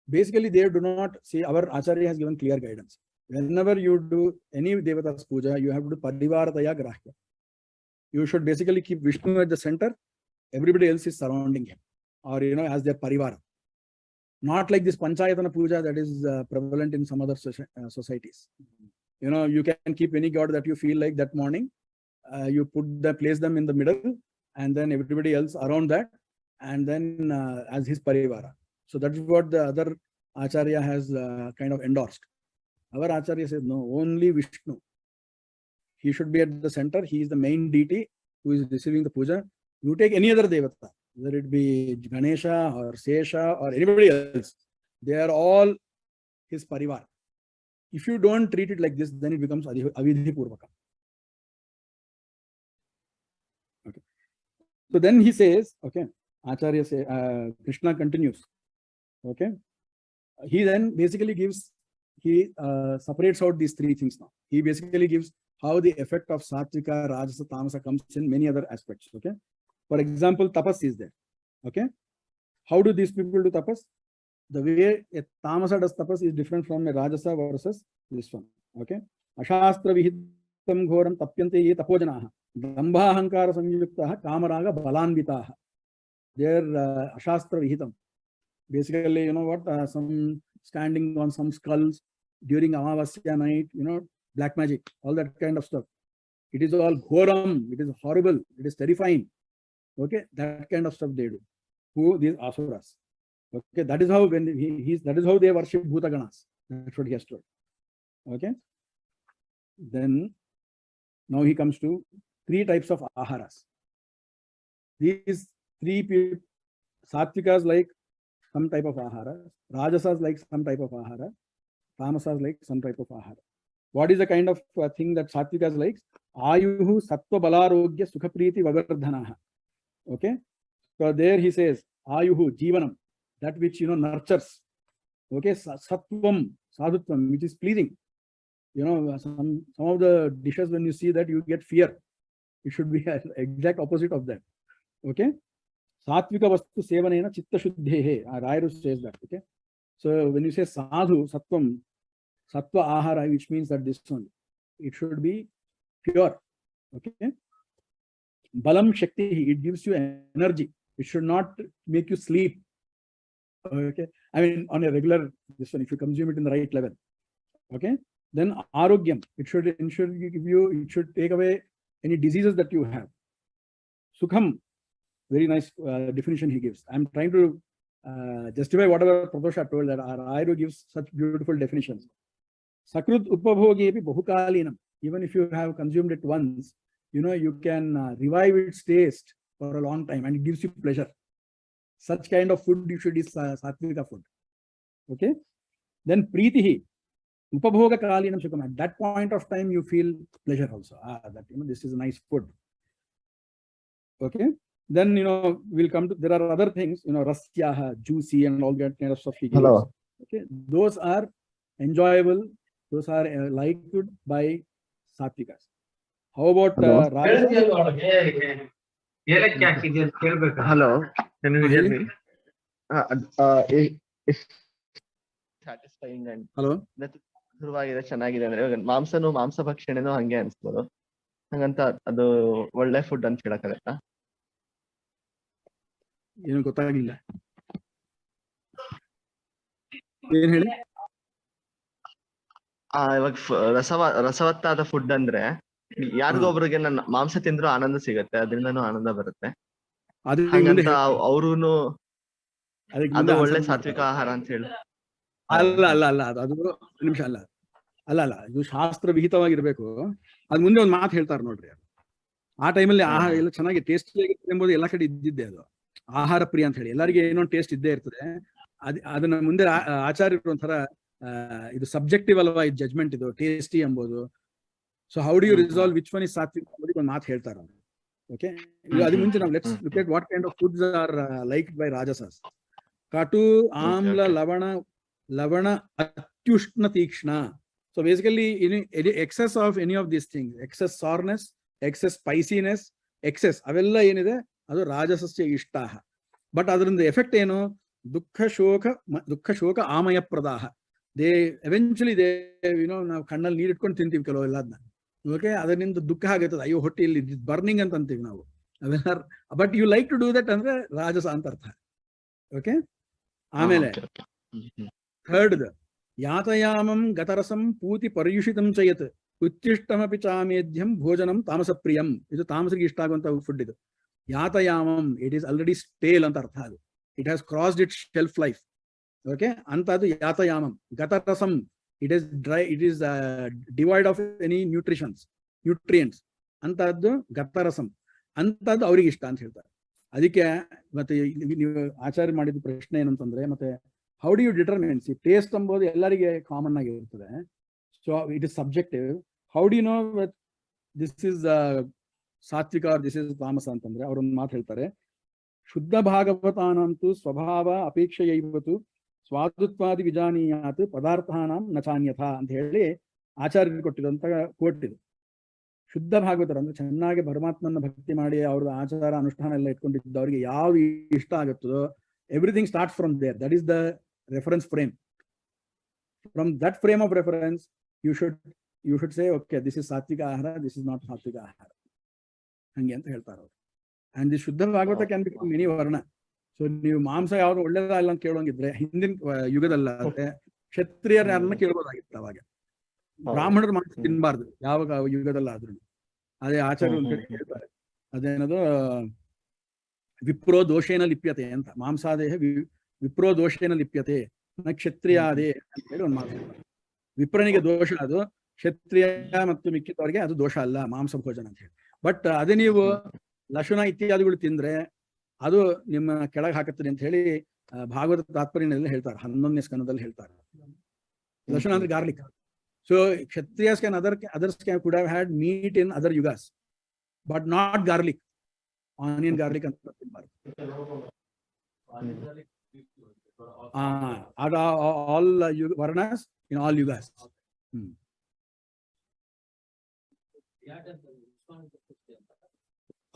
Basically, they do not say, our Acharya has given clear guidance. Whenever you do any Devata's puja, you have to do parityajya grahya. You should basically keep Vishnu at the center, everybody else is surrounding him, or as their parivara. Not like this panchayatana puja that is prevalent in some other societies. You can keep any god that you feel like that morning. You place them in the middle, and then everybody else around that, and then as his parivara. So that's what the other Acharya has kind of endorsed. Our Acharya says, no, only Vishnu. He should be at the center. He is the main deity who is receiving the puja. You take any other devata, whether it be Ganesha or Sesha or anybody else, they are all his parivar. If you don't treat it like this, then it becomes avidhi purvakam. Okay. So then he says, okay, Acharya says, Krishna continues. Okay. He then basically separates out these three things now. He basically gives how the effect of Satvika, Rajasa, Tamasa comes in many other aspects. Okay. For example, tapas is there. Okay. How do these people do tapas? The way a Tamasa does tapas is different from a Rajasa versus this one. Okay. Ashastra vihitam ghoram tapyante ye tapojanaha. Dambha hankara samyuktaha kamaraga balanvitaha. They are ashastra vihitam. Basically, some standing on some skulls during Amavasya night, black magic, all that kind of stuff. It is all ghoram, it is horrible, it is terrifying. Okay, that kind of stuff they do. Who? These asuras. Okay, that is how that is how they worship Bhutaganas. That's what he has told. Okay. Then now he comes to three types of aharas. These three people, Satvikas like some type of ahara, Rajasas like some type of ahara, Tamasas like some type of ahara. What is the kind of thing that Satvikas likes? Ayuhu sattva balarogya sukhapriti vavardhanaha. Okay. So there he says, Ayuhu jivanam, that which nurtures. Okay, sattvam, sadhutvam, which is pleasing. Some of the dishes, when you see that, you get fear. It should be an exact opposite of that. Okay. Satvika vastu sevanena chitta shuddhehe. Rairu says that. Okay. So when you say sadhu, sattvam, sattva ahara, which means that this one, it should be pure. Okay. Balam shakti, it gives you energy. It should not make you sleep. Okay. I mean, on a regular, this one, if you consume it in the right level. Okay. Then arogyam, it should take away any diseases that you have. Sukham, very nice definition he gives. I'm trying to justify whatever Pratosha told, that Ayuru gives such beautiful definitions. Sakrut upabhogepi bahukalinam. Even if you have consumed it once, you can revive its taste for a long time and it gives you pleasure. Such kind of food you should eat, Satvika food. Okay. Then Pritihi, upabhoga kalinam sukam. At that point of time, you feel pleasure also. That this is a nice food. Okay. Then we'll come to, there are other things, rasyaha, juicy, and all that kind of stuff he gives. Hello. Okay, those are enjoyable Those are liked by Satvikas. How about Hello? Rajasa? Hello, can you hear ಹೇಳಿ. me? Satisfying and Hello. ಶುರುವಾಗಿದೆ, ಚೆನ್ನಾಗಿದೆ ಅಂದ್ರೆ ಇವಾಗ ಮಾಂಸ ಭಕ್ಷಣೆನೂ ಹಂಗೆ ಅನ್ಸ್ಬೋದು. ಹಂಗಂತ ಅದು ಒಳ್ಳೆ ಫುಡ್ ಅಂತ ಹೇಳಕ್ಕಾಗತ್ತಾ? ಏನು ಗೊತ್ತಾಗ್ಲಿಲ್ಲ, ಏನ್ ಹೇಳಿ? ಇವಾಗ ರಸವತ್ತಾದ ಫುಡ್ ಅಂದ್ರೆ ಯಾರಿಗೋ ಒಬ್ರಿಗೆ ನನ್ನ ಮಾಂಸ ತಿಂದ್ರು ಆನಂದ ಸಿಗತ್ತೆ, ಅದರಿಂದನೂ ಆನಂದ ಬರುತ್ತೆ. ಹಂಗಂತ ಅವ್ರುನು ಅದು ಒಳ್ಳೆ ಸಾತ್ವಿಕ ಆಹಾರ ಅಂತ ಹೇಳಿ? ಅಲ್ಲ ಅದು ನಿಮಿಷ ಅಲ್ಲ ಇದು ಶಾಸ್ತ್ರ ವಿಹಿತವಾಗಿರ್ಬೇಕು. ಅದ್ ಮುಂದೆ ಒಂದು ಮಾತು ಹೇಳ್ತಾರೆ ನೋಡ್ರಿ. ಆ ಟೈಮಲ್ಲಿ ಆಹಾರ ಎಲ್ಲ ಚೆನ್ನಾಗಿ ಟೇಸ್ಟಿ ಆಗಿರುತ್ತೆ ಎಂಬುದು ಎಲ್ಲ ಕಡೆ ಇದ್ದಿದ್ದೆ. ಅದು ಆಹಾರ ಪ್ರಿಯ ಅಂತ ಹೇಳಿ ಎಲ್ಲರಿಗೆ ಏನೋ ಟೇಸ್ಟ್ ಇದ್ದೇ ಇರ್ತದೆ. ಅದನ್ನ ಮುಂದೆ ಆಚಾರ್ಯರು ಒಂಥರ ಇದು ಸಬ್ಜೆಕ್ಟಿವ್ ಅಲ್ವಾ, ಇದು ಜಜ್ಮೆಂಟ್, ಇದು ಟೇಸ್ಟಿ ಎಂಬುದು. So how do you resolve which one is sattvik ಅನ್ನೋದಕ್ಕೆ ಒಂದು ಮಾತು ಹೇಳ್ತಾರೆ ಅವರು. ಓಕೆ, ಅದು ಮುಂಚೆ ನಾವು let's look at what kind of foods are liked by ರಾಜಸಸ್. ಕಟು, ಆಮ್ಲ, ಲವಣ, ಅತ್ಯುಷ್ಣ, ತೀಕ್ಷ್ಣ. So basically, in excess of any of these things, excess sourness, excess spiciness, excess ಅವೆಲ್ಲ ಏನಿದೆ ಅದು ರಾಜಸಸ್ಯ ಇಷ್ಟ. ಬಟ್ ಅದರಿಂದ ಎಫೆಕ್ಟ್ ಏನು? ದುಃಖ ಶೋಕ ಆಮಯ ಪ್ರದಾಹ. ದೇ ಎವೆಂಚುಲಿ ನಾವು ಕಣ್ಣಲ್ಲಿ ನೀರು ಇಟ್ಕೊಂಡು ತಿಂತೀವಿ ಕೆಲವೆಲ್ಲ ಅದನ್ನ. ಓಕೆ, ಅದರಿಂದ ದುಃಖ ಆಗುತ್ತದೆ, ಅಯ್ಯೋ ಹೊಟ್ಟೆಯಲ್ಲಿ ಬರ್ನಿಂಗ್ ಅಂತ ಅಂತೀವಿ ನಾವು ಅವೆಲ್ಲ. But you like to do that ಅಂದ್ರೆ ರಾಜಸ ಅಂತ ಅರ್ಥ. ಓಕೆ, ಆಮೇಲೆ ಥರ್ಡ್, ಯಾತಯಾಮಂ ಗತರಸಂ ಪೂತಿ ಪರ್ಯುಷಿತಂ ಚಯತ್ ಉಚ್ಚಿಷ್ಟಮಪಿ ಚಾಮೇಧ್ಯಂ ಭೋಜನಂ ತಾಮಸಪ್ರಿಯಂ. ಇದು ತಾಮಸರಿಗೆ ಇಷ್ಟ ಆಗುವಂತ ಫುಡ್ ಇದು. ಯಾತಯಾಮಂ, ಇಟ್ ಈಸ್ ಆಲ್ರೆಡಿ ಸ್ಟೇಲ್ ಅಂತ ಅರ್ಥ. ಅದು it has crossed it shelf life. Okay, ಅಂತದ್ದು ಯಾತಯಾಮಂ. ಗತರಸಂ, it is dry, it is devoid of any nutrients. ಅಂತದ್ದು ಗತರಸಂ, ಅಂತದ್ದು ಅವ್ರಿಗೆ ಇಷ್ಟ ಅಂತ ಹೇಳ್ತಾರೆ. ಅದಕ್ಕೆ ಮತ್ತೆ ನೀವು ಆಚಾರ್ಯ ಮಾಡಿದ ಪ್ರಶ್ನೆ ಏನಂತಂದ್ರೆ, ಮತ್ತೆ how do you determine? Taste ಎಂಬುದು ಎಲ್ಲರಿಗೆ ಕಾಮನ್ ಆಗಿರ್ತದೆ. So it is subjective. How do you know this is ಸಾತ್ವಿಕ ಆರ್ ದಿಸ್ ಇಸ್ ತಾಮಸ ಅಂತಂದ್ರೆ ಅವರೊಂದು ಮಾತು ಹೇಳ್ತಾರೆ. ಶುದ್ಧ ಭಾಗವತಾನಂತೂ ಸ್ವಭಾವ ಅಪೇಕ್ಷೆಯೈವತು ಸ್ವಾದುತ್ವಾದಿ ವಿಜಾನೀಯಾತ್ ಪದಾರ್ಥಾನಾಂ ನಚಾನ್ಯಥ ಅಂತ ಹೇಳಿ ಆಚಾರ್ಯರು ಕೊಟ್ಟಿರುವಂತ ಕೋಟ್ ಇದು. ಶುದ್ಧ ಭಾಗವತರು ಅಂದ್ರೆ ಚೆನ್ನಾಗಿ ಪರಮಾತ್ಮನ ಭಕ್ತಿ ಮಾಡಿ ಅವ್ರದ್ದು ಆಚಾರ ಅನುಷ್ಠಾನ ಎಲ್ಲ ಇಟ್ಕೊಂಡಿದ್ದವರಿಗೆ ಯಾವ್ದು ಇಷ್ಟ ಆಗುತ್ತದೋ, everything starts from there. That is the reference frame. From that frame of reference, you should say, okay, this is satvika ahara, this is not satvika ahara. Hange anta helತಾರೆ ಅವರು. And the Shuddha Bhagavata can become many varna. So ನೀವು ಮಾಂಸ ಯಾವ್ದು ಒಳ್ಳೇದ ಇಲ್ಲ ಅಂತ ಕೇಳೋಂಗಿದ್ರೆ ಹಿಂದಿನ ಯುಗದಲ್ಲಾದ್ರೆ ಕ್ಷತ್ರಿಯರ ಯಾರನ್ನ ಕೇಳ್ಬೋದಾಗಿತ್ತು. ಅವಾಗ ಬ್ರಾಹ್ಮಣರು ಮಾಂಸ ತಿನ್ಬಾರ್ದು ಯಾವಾಗ ಯುಗದಲ್ಲಾದ್ರೂ. ಅದೇ ಆಚಾರ್ಯರು ಅಂತ ಹೇಳ್ತಾರೆ, ಅದೇನದು ವಿಪ್ರೋ ದೋಷೇನ ಲಿಪ್ಯತೆ ಅಂತ. ಮಾಂಸಾದೇಹ ವಿಪ್ರೋ ದೋಷೇನ ಲಿಪ್ಯತೆ ನ ಕ್ಷತ್ರಿಯಾದೇ ಅಂತ ಹೇಳಿ ಒಂದು ಮಾತು. ವಿಪ್ರನಿಗೆ ದೋಷ ಅದು, ಕ್ಷತ್ರಿಯ ಮತ್ತು ಮಿಕ್ಕಿದವರಿಗೆ ಅದು ದೋಷ ಅಲ್ಲ ಮಾಂಸ ಭೋಜನ ಅಂತ ಹೇಳಿ. ಬಟ್ ಅದೇ ನೀವು ಲಶುನ ಇತ್ಯಾದಿಗಳು ತಿಂದ್ರೆ ಅದು ನಿಮ್ಮ ಕೆಳಗೆ ಹಾಕುತ್ತದೆ ಅಂತ ಹೇಳಿ ಭಾಗವತ ತಾತ್ಪರ್ಯದಲ್ಲಿ ಹೇಳ್ತಾರೆ, 11ನೇ ಸ್ಕಂದದಲ್ಲಿ ಹೇಳ್ತಾರೆ. ಲಶುನ ಅಂದ್ರೆ garlic. So Kshatriyas can others could have had meat in other yugas, but not garlic. Onion garlic ಅಂತ ತಿನ್ಬಾರ್ದು. ಆಗ ಆಲ್ ವರ್ಣಸ್ ಇನ್ ಆಲ್ ಯುಗಾಸ್.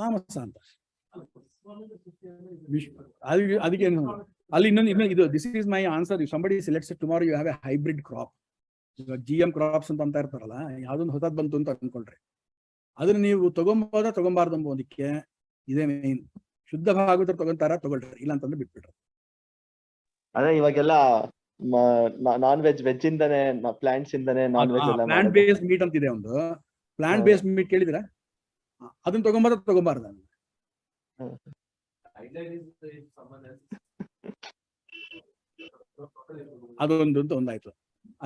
ತಾಮಸ ಅಂತ ಅದಕ್ಕೆ ಅಲ್ಲಿ ಇನ್ನೊಂದು ಇದು this is my answer. If somebody selects tomorrow you have a hybrid crop, GM crops ಅಂತ ಇರ್ತಾರಲ್ಲ, ಯಾವ್ದೊಂದು ಹೊಸದ್ ಬಂತು ಅಂತ ಅನ್ಕೊಂಡ್ರೆ ಅದನ್ನ ನೀವು ತಗೊಂಬಾರ್ದು ಅಂಬೋದಕ್ಕೆ ಇದೇ ಮೇನ್. ಶುದ್ಧ ಭಾಗವತರು ತಗೊಂತಾರ, ತಗೊಳ್ರಿ, ಇಲ್ಲ ಅಂತಂದ್ರೆ ಬಿಟ್ಬಿಟ್ರೆ. ಅದೇ ಇವಾಗೆಲ್ಲ ನಾನ್ ವೆಜ್ ಇಂದಾನೆ, ಪ್ಲಾಂಟ್ಸ್ ಇಂದಾನೆ ನಾನ್ ವೆಜ್ ಎಲ್ಲ ಪ್ಲಾಂಟ್ ಬೇಸ್ಡ್ ಮೀಟ್ ಅಂತಿದೆ ಒಂದು. ಪ್ಲಾಂಟ್ ಬೇಸ್ಡ್ ಮೀಟ್ ಕೇಳಿದ್ರ ಅದನ್ನ ತಗೊಂಬಾರ್ದು. ಅದೊಂದು ಒಂದಾಯ್ತು.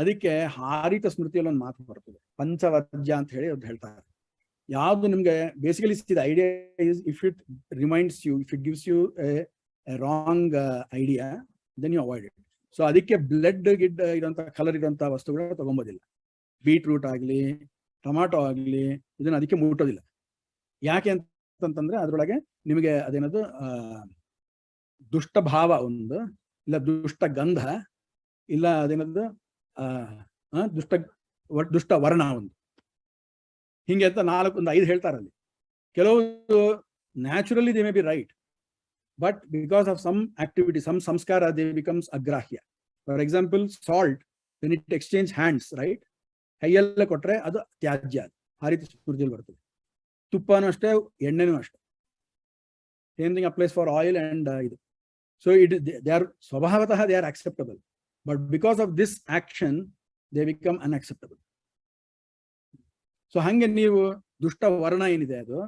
ಅದಕ್ಕೆ ಹಾರಿತ ಸ್ಮೃತಿಯಲ್ಲಿ ಒಂದು ಮಾತು ಬರ್ತದೆ, ಪಂಚವರ್ಜ್ಯ ಅಂತ ಹೇಳಿ ಅದು ಹೇಳ್ತಾರೆ. ಯಾವ್ದು ನಿಮ್ಗೆ basically idea is if it reminds you, if it gives you a wrong idea, then you avoid it. So ಅದಕ್ಕೆ ಬ್ಲಡ್ ಇರುವಂತ ಕಲರ್ ಇರುವಂತಹ ವಸ್ತುಗಳನ್ನ ತಗೊಂಬೋದಿಲ್ಲ. ಬೀಟ್ರೂಟ್ ಆಗ್ಲಿ, ಟೊಮಾಟೊ ಆಗ್ಲಿ, ಇದನ್ನ ಅದಕ್ಕೆ ಮುಟ್ಟೋದಿಲ್ಲ. ಯಾಕೆ ಅಂತಂದ್ರೆ ಅದ್ರೊಳಗೆ ನಿಮಗೆ ಅದೇನದು ದುಷ್ಟ ಭಾವ ಒಂದು, ಇಲ್ಲ ದುಷ್ಟ ಗಂಧ, ಇಲ್ಲ ಅದೇನದು ದುಷ್ಟ ದುಷ್ಟ ವರ್ಣ ಒಂದು, ಹಿಂಗೆ ಅಂತ 4-5 ಹೇಳ್ತಾರಲ್ಲಿ. ಕೆಲವು naturally they may be right, but because of some activity, some samskara, they becomes agrahya. For example, salt, when it exchange hands, right? ಕೈಯೆಲ್ಲ ಕೊಟ್ರೆ ಅದು ತ್ಯಾಜ್ಯ, ಆ ರೀತಿ ಸ್ಮೃತಿಯಲ್ಲಿ ಬರ್ತದೆ. ತುಪ್ಪನೂ ಅಷ್ಟೇ, ಎಣ್ಣೆನೂ ಅಷ್ಟೇ. Same thing applies for oil and ಇದು. So they are ಸ್ವಭಾವತಃ they are acceptable, but because of this action they become unacceptable. So ಹಂಗೆ ನೀವು ದುಷ್ಟ ವರ್ಣ ಏನಿದೆ ಅದು,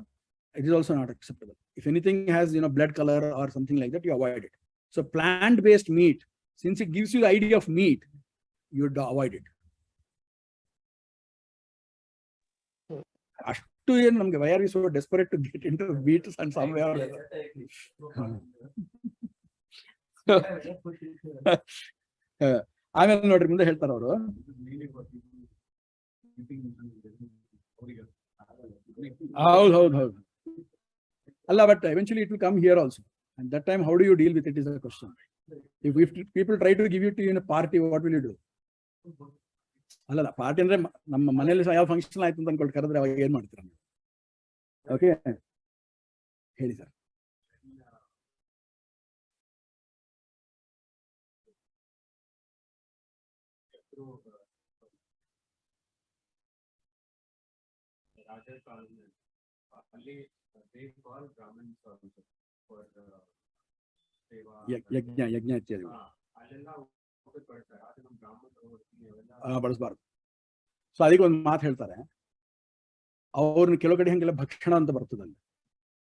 it is also not acceptable. If anything has blood color or something like that, you avoid it. So plant-based meat, since it gives you the idea of meat, you would avoid it. Ashtu yen namge, why are we so desperate to get into meat and somewhere or other? ಆಮೇಲೆ ನೋಡ್ರಿ ಮುಂದೆ ಹೇಳ್ತಾರ ಅವರು, ಹೌದು ಅಲ್ಲ, but eventually it will come here also, and that time how do you deal with it is a question. If people try to give you to in a party, what will you do? ಅಲ್ಲ, party ಅಂದ್ರೆ ನಮ್ಮ ಮನೆಯಲ್ಲಿ ಯಾವ function ಆಯ್ತು ಅಂತ ಅನ್ಕೊಂಡು ಕರೆದ್ರೆ ಅವಾಗ ಏನ್ ಮಾಡ್ತೀರ? ಓಕೆ, ಹೇಳಿ ಸರ್. ಯಜ್ಞ ಇತ್ಯಾದಿ ಬಳಸಬಾರ್ದು. ಸೊ ಅದಕ್ಕೆ ಒಂದು ಮಾತು ಹೇಳ್ತಾರೆ, ಅವ್ರನ್ನ ಕೆಲವು ಕಡೆ ಹಂಗೆಲ್ಲ ಭಕ್ಷಣ ಅಂತ ಬರ್ತದಲ್ಲಿ.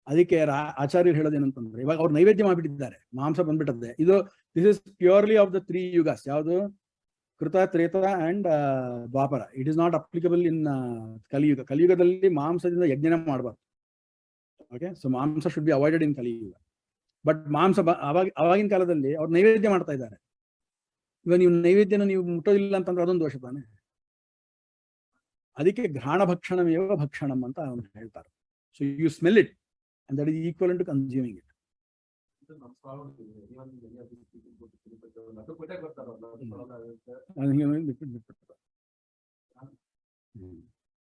ಅದಕ್ಕೆ ಆಚಾರ್ಯರು ಹೇಳೋದೇನಂತಂದ್ರೆ, ಇವಾಗ ಅವ್ರು ನೈವೇದ್ಯ ಮಾಡಿಬಿಟ್ಟಿದ್ದಾರೆ, ಮಾಂಸ ಬಂದ್ಬಿಟ್ಟದೆ. This is purely of the 3 yugas. ಯಾವುದು? Krita, Treta and Dvapara. It is not applicable in Kaliyuga. ಕಲಿಯುಗದಲ್ಲಿ ಮಾಂಸದಿಂದ ಯಜ್ಞ ಮಾಡಬಾರ್ದು. Okay, so mamsa should be avoided in Kaliyuga. But ಮಾಂಸ ಅವಾಗಿನ ಕಾಲದಲ್ಲಿ ಅವ್ರು ನೈವೇದ್ಯ ಮಾಡ್ತಾ ಇದ್ದಾರೆ. ಇವಾಗ ನೀವು ನೈವೇದ್ಯನ ನೀವು ಮುಟ್ಟೋದಿಲ್ಲ ಅಂತಂದ್ರೆ ಅದೊಂದು ದೋಷ ತಾನೆ. ಅದಕ್ಕೆ ಘ್ರಾಣ ಭಕ್ಷಣಮೇವ ಭಕ್ಷಣಂ ಅಂತ ಅವ್ರು ಹೇಳ್ತಾರೆ. So you smell it and that is equal to consuming it.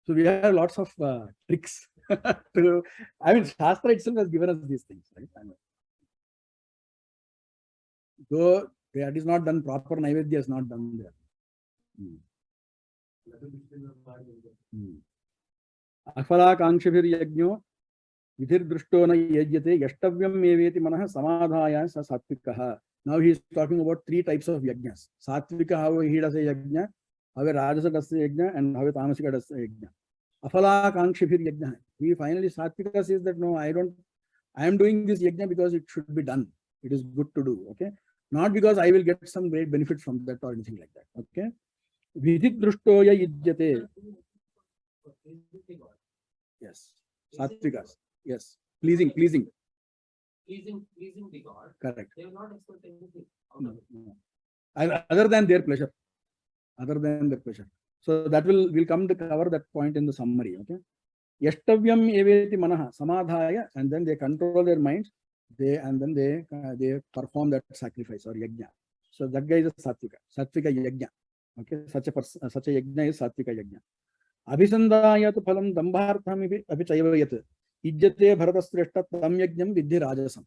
So we have lots of tricks to, I mean, Shastra itself has given us these things, right? Though that is not done, proper naivedya is not done there. Afalakankshabhir yajño vidhir drushto na yajyate yashtavyam eveti manah samadhaya sa satvikaha. Now he is talking about 3 types of yajñas. Satvika, how he does a yajña, how a rajasa does a yajña, and how a tamasika does a yajña. Afalakankshabhir yajña. He finally, Satvika says that no, I am doing this yajña because it should be done. It is good to do, okay? Not because I will get some great benefit from that or anything like that, okay? Vidhit drushtoya yajyate. Yes, Satvikas. Yes, pleasing the God. Correct. They will not expect anything. No. Other than their pleasure. So that will come to cover that point in the summary, okay? Yashtavyam eveti manah samadhaya, and then they control their minds. They perform that sacrifice or yajna. So that guy is a satvika yajna. Okay, such a yajna is satvika yajna. Abhisandayatu phalam dambhartham api chayavayat ijjate bharatasreshta tam yajnam vidhi rajasam.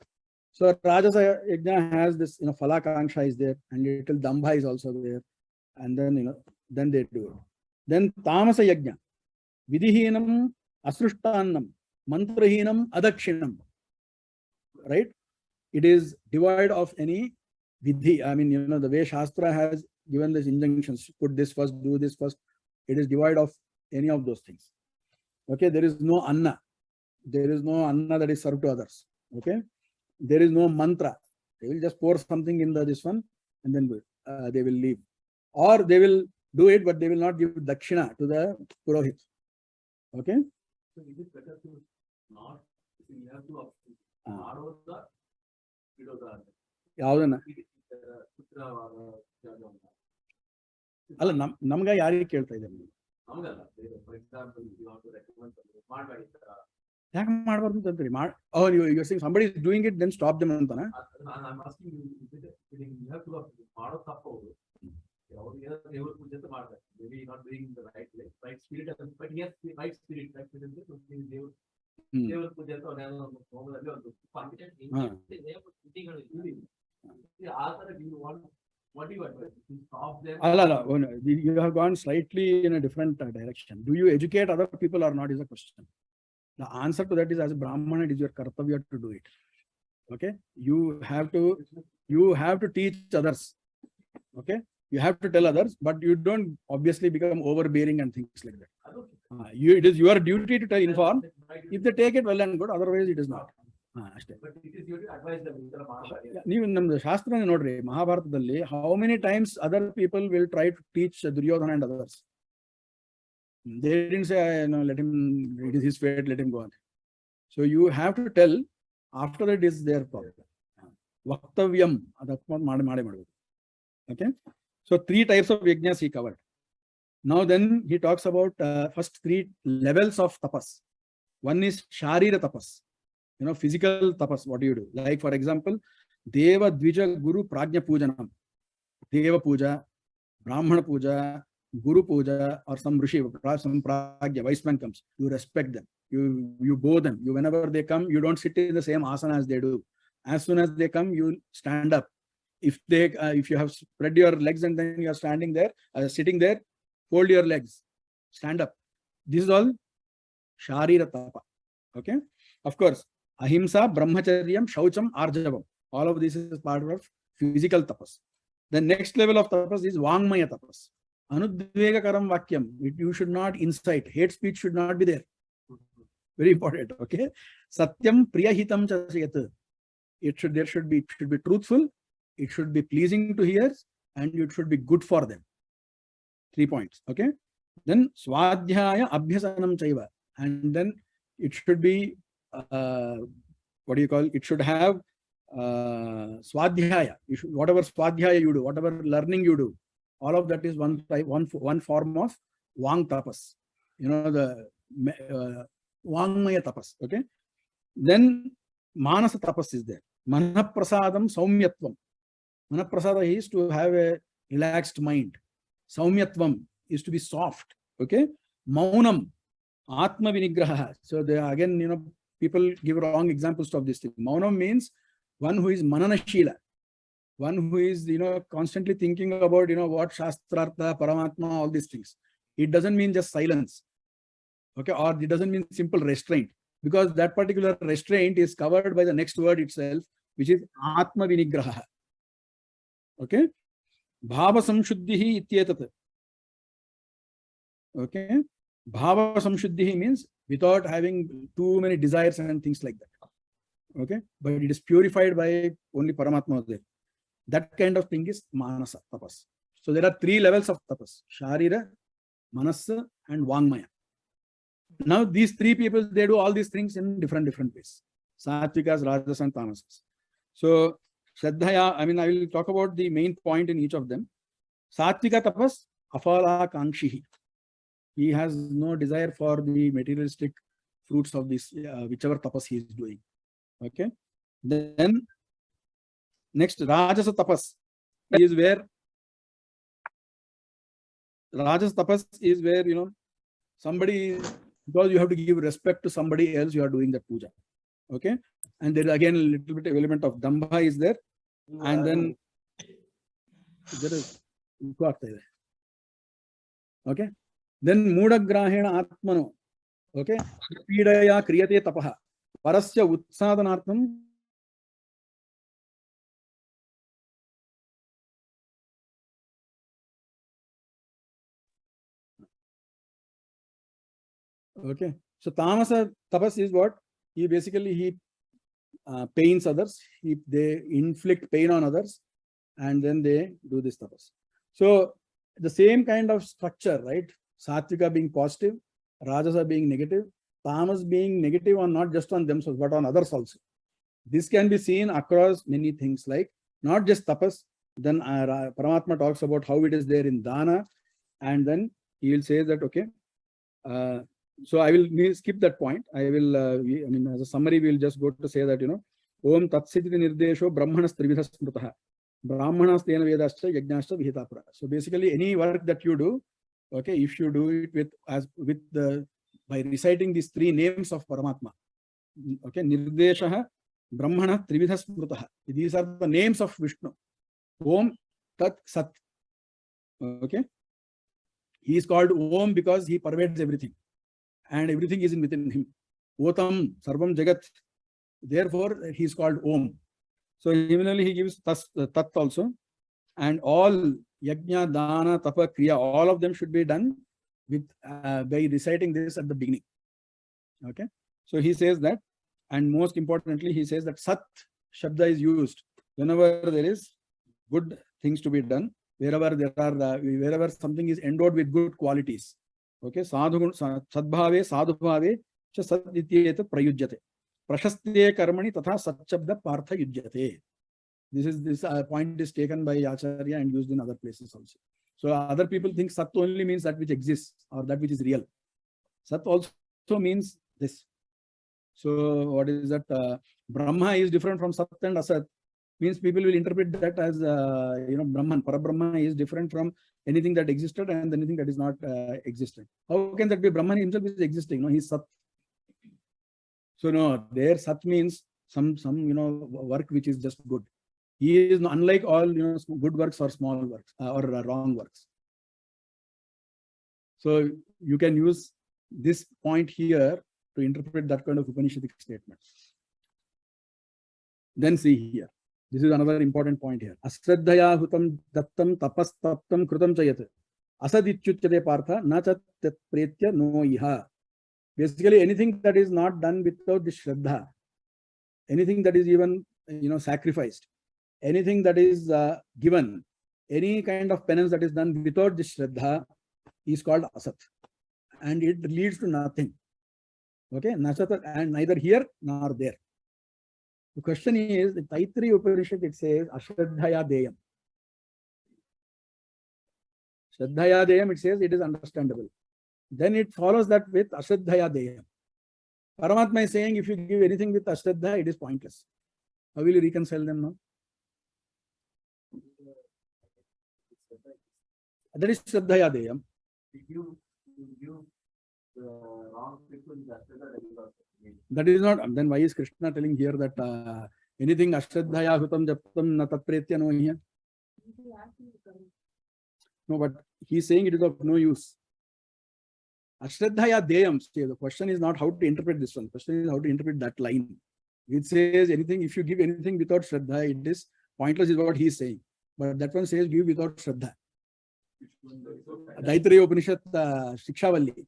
So rajasa yajna has this, phalakanksha is there, and little dambha is also there, and then then they do it. Then tamasa yajna, vidhihinam asrushtanam mantrahinam adakshinam. Right? It is devoid of any vidhi. I mean, the way Shastra has given this injunctions, put this first, do this first, it is devoid of any of those things. Okay, there is no anna. There is no anna that is served to others. Okay, there is no mantra. They will just pour something in this one and then they will leave. Or they will do it, but they will not give dakshina to the purohit. Okay? So is it better to not, you have to ಯಾವುದನ್ನ ಅಲ್ಲ, ನಮ್ಗ ಯಾರಿಗೆ ಕೇಳ್ತಾ ಇದ್ದಾರೆ? ಯಾಕೆ ಮಾಡಬಾರ್ದು ಅಂತೀರಿ? somebody is doing it, then stop them ಅಂತಾನ? ಮಾಡೋ ತಪ್ಪು. ಅವ್ರು ದೇವ್ರ ಪೂಜೆ ಮಾಡ್ತಾರೆ, maybe not doing the right way, right spirit, but yes, the right spirit, right spirit. They will puja or what do you advise? To stop them? You have gone slightly in a different direction. Do you educate other people or not is a question. The answer to that is, as a Brahmana, it is your kartavya to do it. Okay, you have to teach others. Okay, you have to tell others, but you don't obviously become overbearing and things like that. It is your duty to inform. If they take it well and good, otherwise it is not. But it is your advice them. ನೀವು ನಮ್ಮ ಶಾಸ್ತ್ರನೇ ನೋಡ್ರಿ, ಮಹಾಭಾರತದಲ್ಲಿ how many times other people will try to teach Duryodhana and others. They didn't say, let him, it is his fate, let him go on. So you have to tell. After that is their problem. Vaktavyam. Okay. So 3 types of yajnas he covered. Now then he talks about first 3 levels of tapas. One is sharira tapas. Physical tapas. What do you do? Like for example, Deva Dvija Guru Prajna Pujanam. Deva Puja, Brahmana Puja, Guru Puja, or some Rishi, some Prajna, wise man comes. You respect them. You bow them. Whenever they come, you don't sit in the same asana as they do. As soon as they come, you stand up. If you have spread your legs and then you are standing there, sitting there, fold your legs, stand up. This is all sharira tapa. Okay. Of course, ahimsa, brahmacharyam, shaucham, arjavam. All of this is part of physical tapas. The next level of tapas is vangmaya tapas. Anudvega karam vakyam. You should not incite. Hate speech should not be there. Very important. Okay. Satyam priyahitam chasayat. It should be truthful. It should be pleasing to ears, and it should be good for them. 3 points. Okay. Then swadhyaya abhyasanam chaiva. And then it should be it should have swadhyaya. Whatever swadhyaya you do, whatever learning you do, all of that is one form of vang tapas. The vangmaya tapas. Okay. Then manasa tapas is there. Manaprasadam saumyatvam. Manaprasada is to have a relaxed mind. Saumyatvam is to be soft. Okay. Maunam, atma vinigraha. So they again, people give wrong examples of this thing. Maunam means one who is mananashila, one who is constantly thinking about what shastrartha, paramatma, all these things. It doesn't mean just silence. Okay, or it doesn't mean simple restraint, because that particular restraint is covered by the next word itself, which is atma vinigraha. Okay, bhava samshuddhihi ityetat. Okay, bhava samshuddhihi means without having too many desires and things like that. Okay, but it is purified by only Paramatma there. That kind of thing is manasa tapas. So there are 3 levels of tapas: sharira, manasa, and vangmaya. Now these 3 people, they do all these things in different ways: satvikas, rajas, and tamasas. So Shraddhaya, I will talk about the main point in each of them. Satvika tapas, afala kangshihi. He has no desire for the materialistic fruits of this, whichever tapas he is doing. Okay. Then next, Rajasa tapas is where somebody, because you have to give respect to somebody else, you are doing that puja. Okay. And there is again a little bit of element of dambha is there. And then there is okay. Then mudagrahena atmano. Okay. Pidaya kriyate tapaha. Parasya utsadanartham. Okay. So tamasa tapas is what? He pains others. They inflict pain on others, and then they do this tapas. So the same kind of structure, right? Satvika being positive, Rajasa being negative, Tamas being negative on not just on themselves but on others also. This can be seen across many things, like not just tapas. Then Paramatma talks about how it is there in dana, and then he will say that okay. So I will skip that point. I will, as a summary, we will just go to say that, Om Tatsiti Nirdesho Brahmanas Trivitha Smrutaha. Brahmanas Tena Vedascha Yajnascha Vihitapura. So basically, any work that you do, Okay, if you do it by reciting these three names of Paramatma. Okay, Nirdeshaha, Brahmana, Trividha Smrutaha. These are the names of Vishnu. Om, Tat, Sat. Okay, he is called Om because he pervades everything, and everything is within him. Otam, Sarvam Jagat. Therefore, he is called Om. So similarly, he gives Tat also, and all Yajna, Dana, Tapa, Kriya, all of them should be done with by reciting this at the beginning. Okay, so he says that, and most importantly, he says that Sat Shabda is used whenever there is good things to be done, wherever there are wherever something is endowed with good qualities. Okay, Sadhu Sadbhave, Sadhubhave, cha Sadityeta Prayujyate. Prashastye Karmani Tatha Satchabda Partha Yujyate. This point is taken by Acharya and used in other places also. So other people think Sat only means that which exists or that which is real. Sat also means this. So what is that? Brahma is different from Sat and Asat. Means people will interpret that as Brahman. Parabrahma is different from anything that existed and anything that is not existed. How can that be? Brahman himself is existing. No, he's Sat. So no, there Sat means some work which is just good. He is unlike all good works or small works or wrong works. So you can use this point here to interpret that kind of Upanishadic statement. Then see here. This is another important point here. Asraddhaya hutam dattam tapas taptam krutam chayat. Asadityutyate partha na chat pretya no iha. Basically, anything that is not done without the Shraddha, anything that is even sacrificed, anything that is given, any kind of penance that is done without the Shraddha is called Asat. And it leads to nothing. Okay, Nasat, and neither here nor there. The question is, the Taittiriya Upanishad, it says, Ashraddhaya Deyam. Shraddhaya Deyam, it says, it is understandable. Then it follows that with Ashraddhaya Deyam. Paramatma is saying, if you give anything with Ashraddha, it is pointless. How will you reconcile them now? That is Shraddhaya Deyam. That is not, then why is Krishna telling here that anything Ashraddhaya Hutam Japtam na tatpretya no here? No, but he's saying it is of no use. Ashraddhaya Deyam. The question is not how to interpret this one. The question is how to interpret that line. It says anything, if you give anything without Shraddha, it is pointless, is what he is saying. But that one says give without Shraddha. Taittiriya Upanishad Shikshavalli.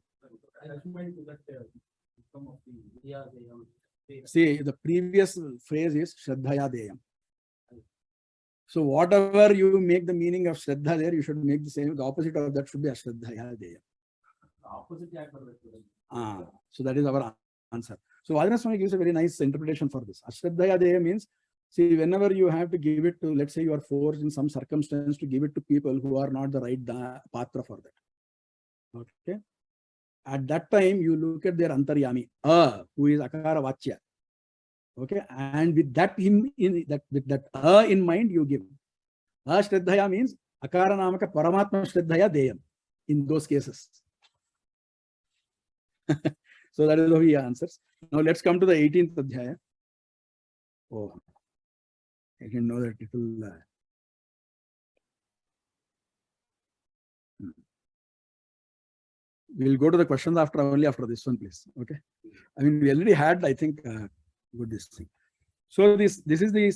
See, the previous phrase is Shraddhaya Deyam. So whatever you make the meaning of Shraddha there, you should make the same. The opposite of that should be Ashraddhaya Deyam. So that is our answer. So Vajra Swami gives a very nice interpretation for this. Ashraddhaya Deyam means, see, whenever you have to give it to, let's say you are forced in some circumstance to give it to people who are not the right patra for that. Okay. At that time, you look at their antaryami, who is akara vachya. Okay, and with that in mind, you give. Shraddhaya means akara namaka paramatma shraddhaya deyam in those cases. So that is how he answers. Now let's come to the 18th adhyaya. Oh, I didn't know that it will. We'll go to the questions only after this one, please. Okay. I mean, we already had, I think, good this thing. So this is the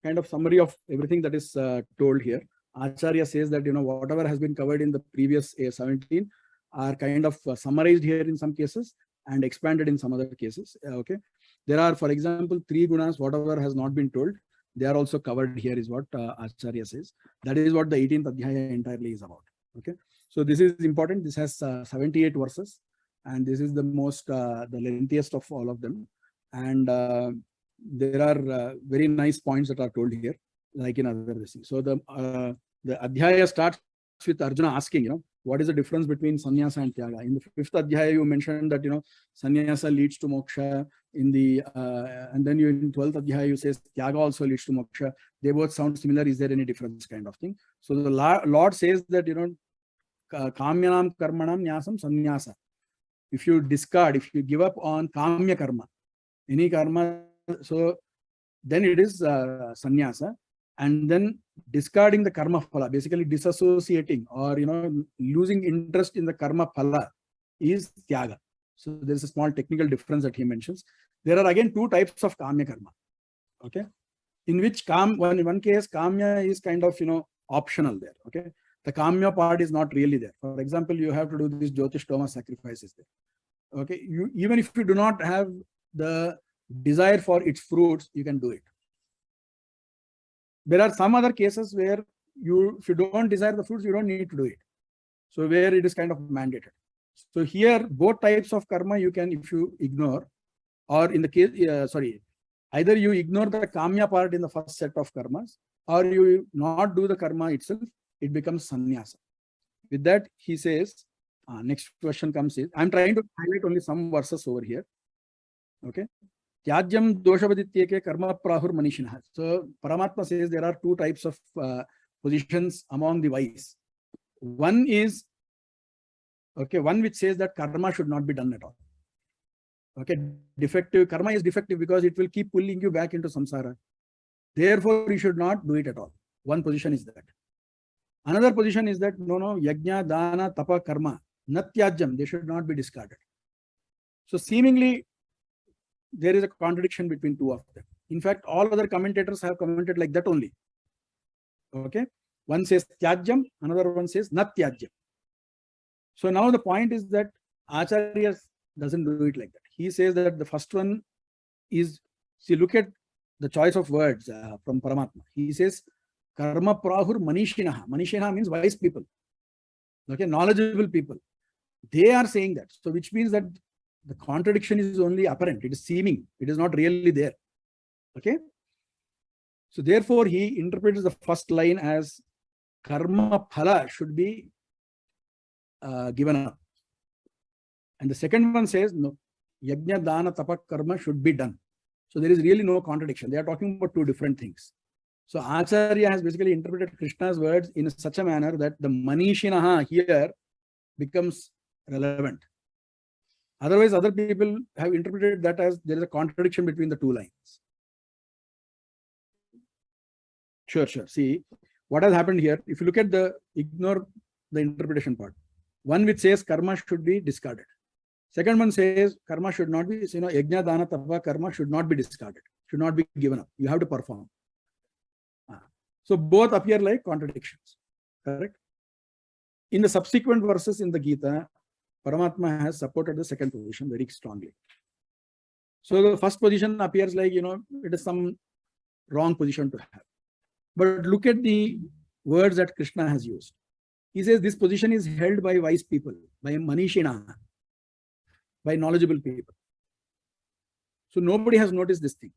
kind of summary of everything that is told here. Acharya says that whatever has been covered in the previous 17 are kind of summarized here in some cases and expanded in some other cases. Okay. There are, for example, 3 gunas, whatever has not been told, they are also covered here, is what Acharya says. That is what the 18th adhyaya entirely is about. Okay. So this is important. This has 78 verses, and this is the most, the lengthiest of all of them. And there are very nice points that are told here, like in other things. So the adhyaya starts with Arjuna asking, what is the difference between sannyasa and tyaaga? In the 5th adhyaya, you mentioned that sannyasa leads to moksha. In the and then in 12th adhyaya, you say tyaaga also leads to moksha. They both sound similar. Is there any difference, kind of thing? So the Lord says that kamyanam karmanam nyasam sannyasa. If you discard, if you give up on kamya karma, any karma, so then it is sannyasa. And then discarding the karma phala, basically disassociating or losing interest in the karma phala is tyaaga. So there is a small technical difference that he mentions. There are again two types of kamya karma. Okay, in which in one case kamya is kind of optional there. Okay, the kamya part is not really there. For example, you have to do this jyotishtoma sacrifices there. Okay, even if you do not have the desire for its fruits, you can do it. There are some other cases where if you don't desire the fruits, you don't need to do it. So where it is kind of mandated. So here, both types of karma you can, if you ignore, or in the case, either you ignore the kamya part in the first set of karmas, or you not do the karma itself, it becomes sannyasa. With that, he says, next question comes is, I'm trying to highlight only some verses over here. Okay. Tyajyam doshavadityeke karma prahur manishinaha. So Paramatma says there are two types of positions among the wise. One is, one which says that karma should not be done at all. Okay, defective karma is defective because it will keep pulling you back into samsara. Therefore, you should not do it at all. One position is that. Another position is that no, yajna, dana, tapa, karma, natyajyam, they should not be discarded. So seemingly, there is a contradiction between two of them. In fact, all other commentators have commented like that only. Okay, one says tyajyam, another one says natyajyam. So now the point is that Acharya doesn't do it like that. He says that the first one is, see, look at the choice of words from Paramatma. He says, karma prahur manishinaha. Manishinaha means wise people. Okay, knowledgeable people. They are saying that. So which means that the contradiction is only apparent. It is seeming. It is not really there. Okay. So therefore, he interprets the first line as karma phala should be given up. And the second one says, no, yajna, dana, tapa, karma should be done. So there is really no contradiction. They are talking about two different things. So Acharya has basically interpreted Krishna's words in such a manner that the manishinaha here becomes relevant. Otherwise, other people have interpreted that as there is a contradiction between the two lines. Sure. See, what has happened here, if you look at ignore the interpretation part. One which says karma should be discarded. Second one says karma should not be, yajna, dana, tapa, karma should not be discarded, should not be given up. You have to perform. So both appear like contradictions, correct? In the subsequent verses in the Gita, Paramatma has supported the second position very strongly. So the first position appears like, it is some wrong position to have. But look at the words that Krishna has used. He says this position is held by wise people, by manishina, by knowledgeable people. So nobody has noticed this thing.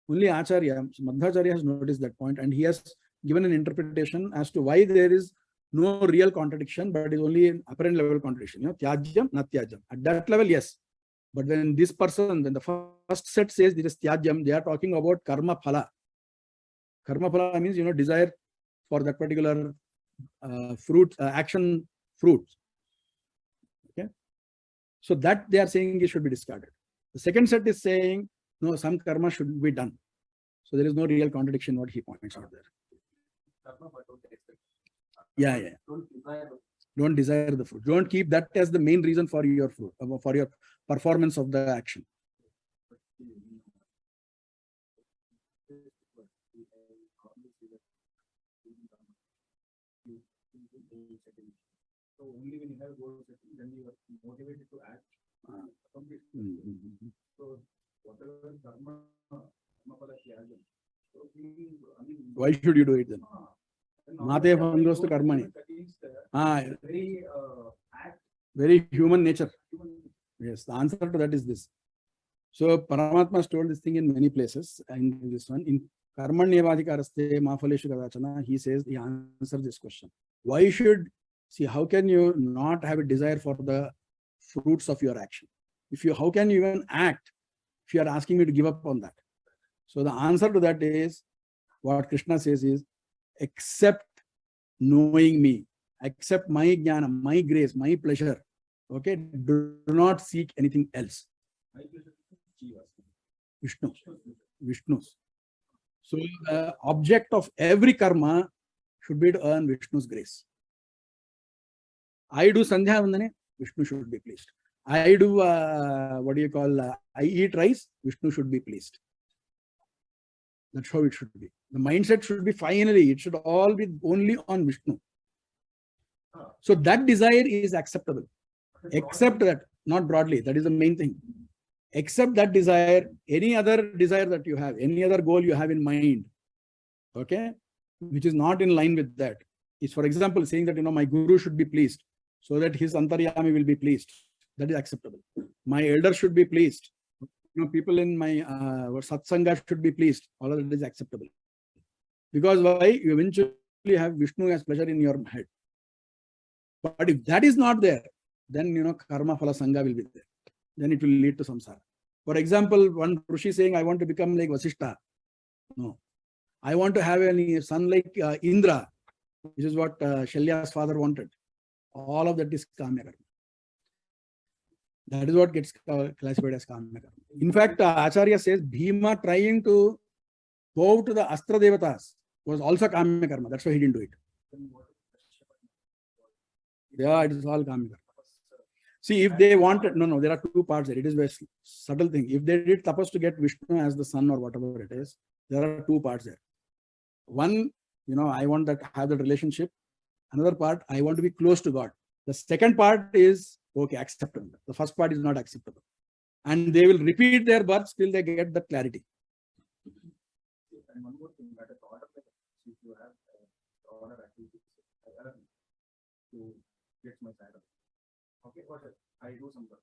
Only Acharya, Madhacharya has noticed that point, and he has given an interpretation as to why there is no real contradiction, but it is only an apparent level contradiction. Tyajyam, natyajyam. At that level, yes. But when this person, when the first set says there is tyajyam, they are talking about karma phala. Karma phala means, desire for that particular action fruits. Okay. So that they are saying it should be discarded. The second set is saying, no, some karma should be done. So there is no real contradiction what he points out there. Yeah. Don't desire the fruit. Don't keep that as the main reason for your fruit, for your performance of the action. So only when you have goal setting, then you are motivated to act. So whatever dharma phala tyaaga. So why should you do it then? Mate Fangostu Karmani. Very human nature. Yes, the answer to that is this. So Paramatma has told this thing in many places, and this one in Karmanyevadhikaraste Mafaleshu Kadachana, he says he answers this question. Why should, see, how can you not have a desire for the fruits of your action? How can you even act if you are asking me to give up on that? So the answer to that is, what Krishna says is, except knowing me accept my jnana, my grace, my pleasure. Okay, do not seek anything else. Vishnu's. So the object of every karma should be to earn Vishnu's grace. I do Sandhya Vandane, Vishnu should be pleased. I do, I eat rice, Vishnu should be pleased. That's how it should be. The mindset should be finally, it should all be only on Vishnu. So that desire is acceptable. Except that, not broadly, that is the main thing. Except that desire, any other desire that you have, any other goal you have in mind, okay, which is not in line with that, is, for example, saying that, my guru should be pleased, so that his antaryami will be pleased. That is acceptable. My elder should be pleased. People in my satsanga should be pleased. All of that is acceptable. Because why? You eventually have Vishnu as pleasure in your head. But if that is not there, then, karma phala sangha will be there. Then it will lead to samsara. For example, one Rishi saying, I want to become like Vasishta. No. I want to have a son like Indra, which is what Shalya's father wanted. All of that is kamya karma. That is what gets classified as kamya karma. In fact, Acharya says Bhima trying to go to the Astra Devatas was also kamya karma. That's why he didn't do it. Yeah, it is all kamya karma. See, if they wanted, no, there are two parts there. It is a very subtle thing. If they did tapas to get Vishnu as the son or whatever it is, there are two parts there. One, I want that, have that relationship. Another part, I want to be close to God. The second part is, okay, acceptable. The first part is not acceptable. And they will repeat their births till they get that clarity. And one more thing, that is order, if you have order activities to get my side of it. Okay, what I do some work.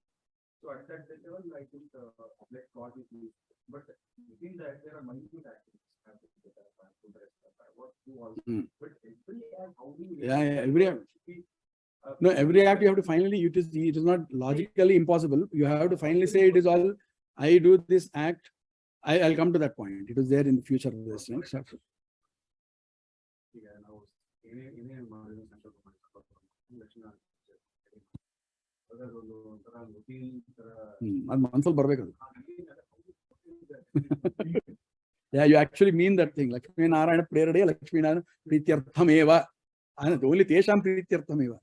So at that level, I think let God be pleased. But within that, there are multiple activities. What do all? But every act, how do you? Every act. No, every act you have to finally, it is not logically impossible. You have to finally say it is all, I do this act. I'll come to that point. It is there in the future of this. Yeah, you actually mean that thing. Lakshmi Narayana prayer day, Lakshmi Narayana prityarthameva. And only tesham prityarthameva.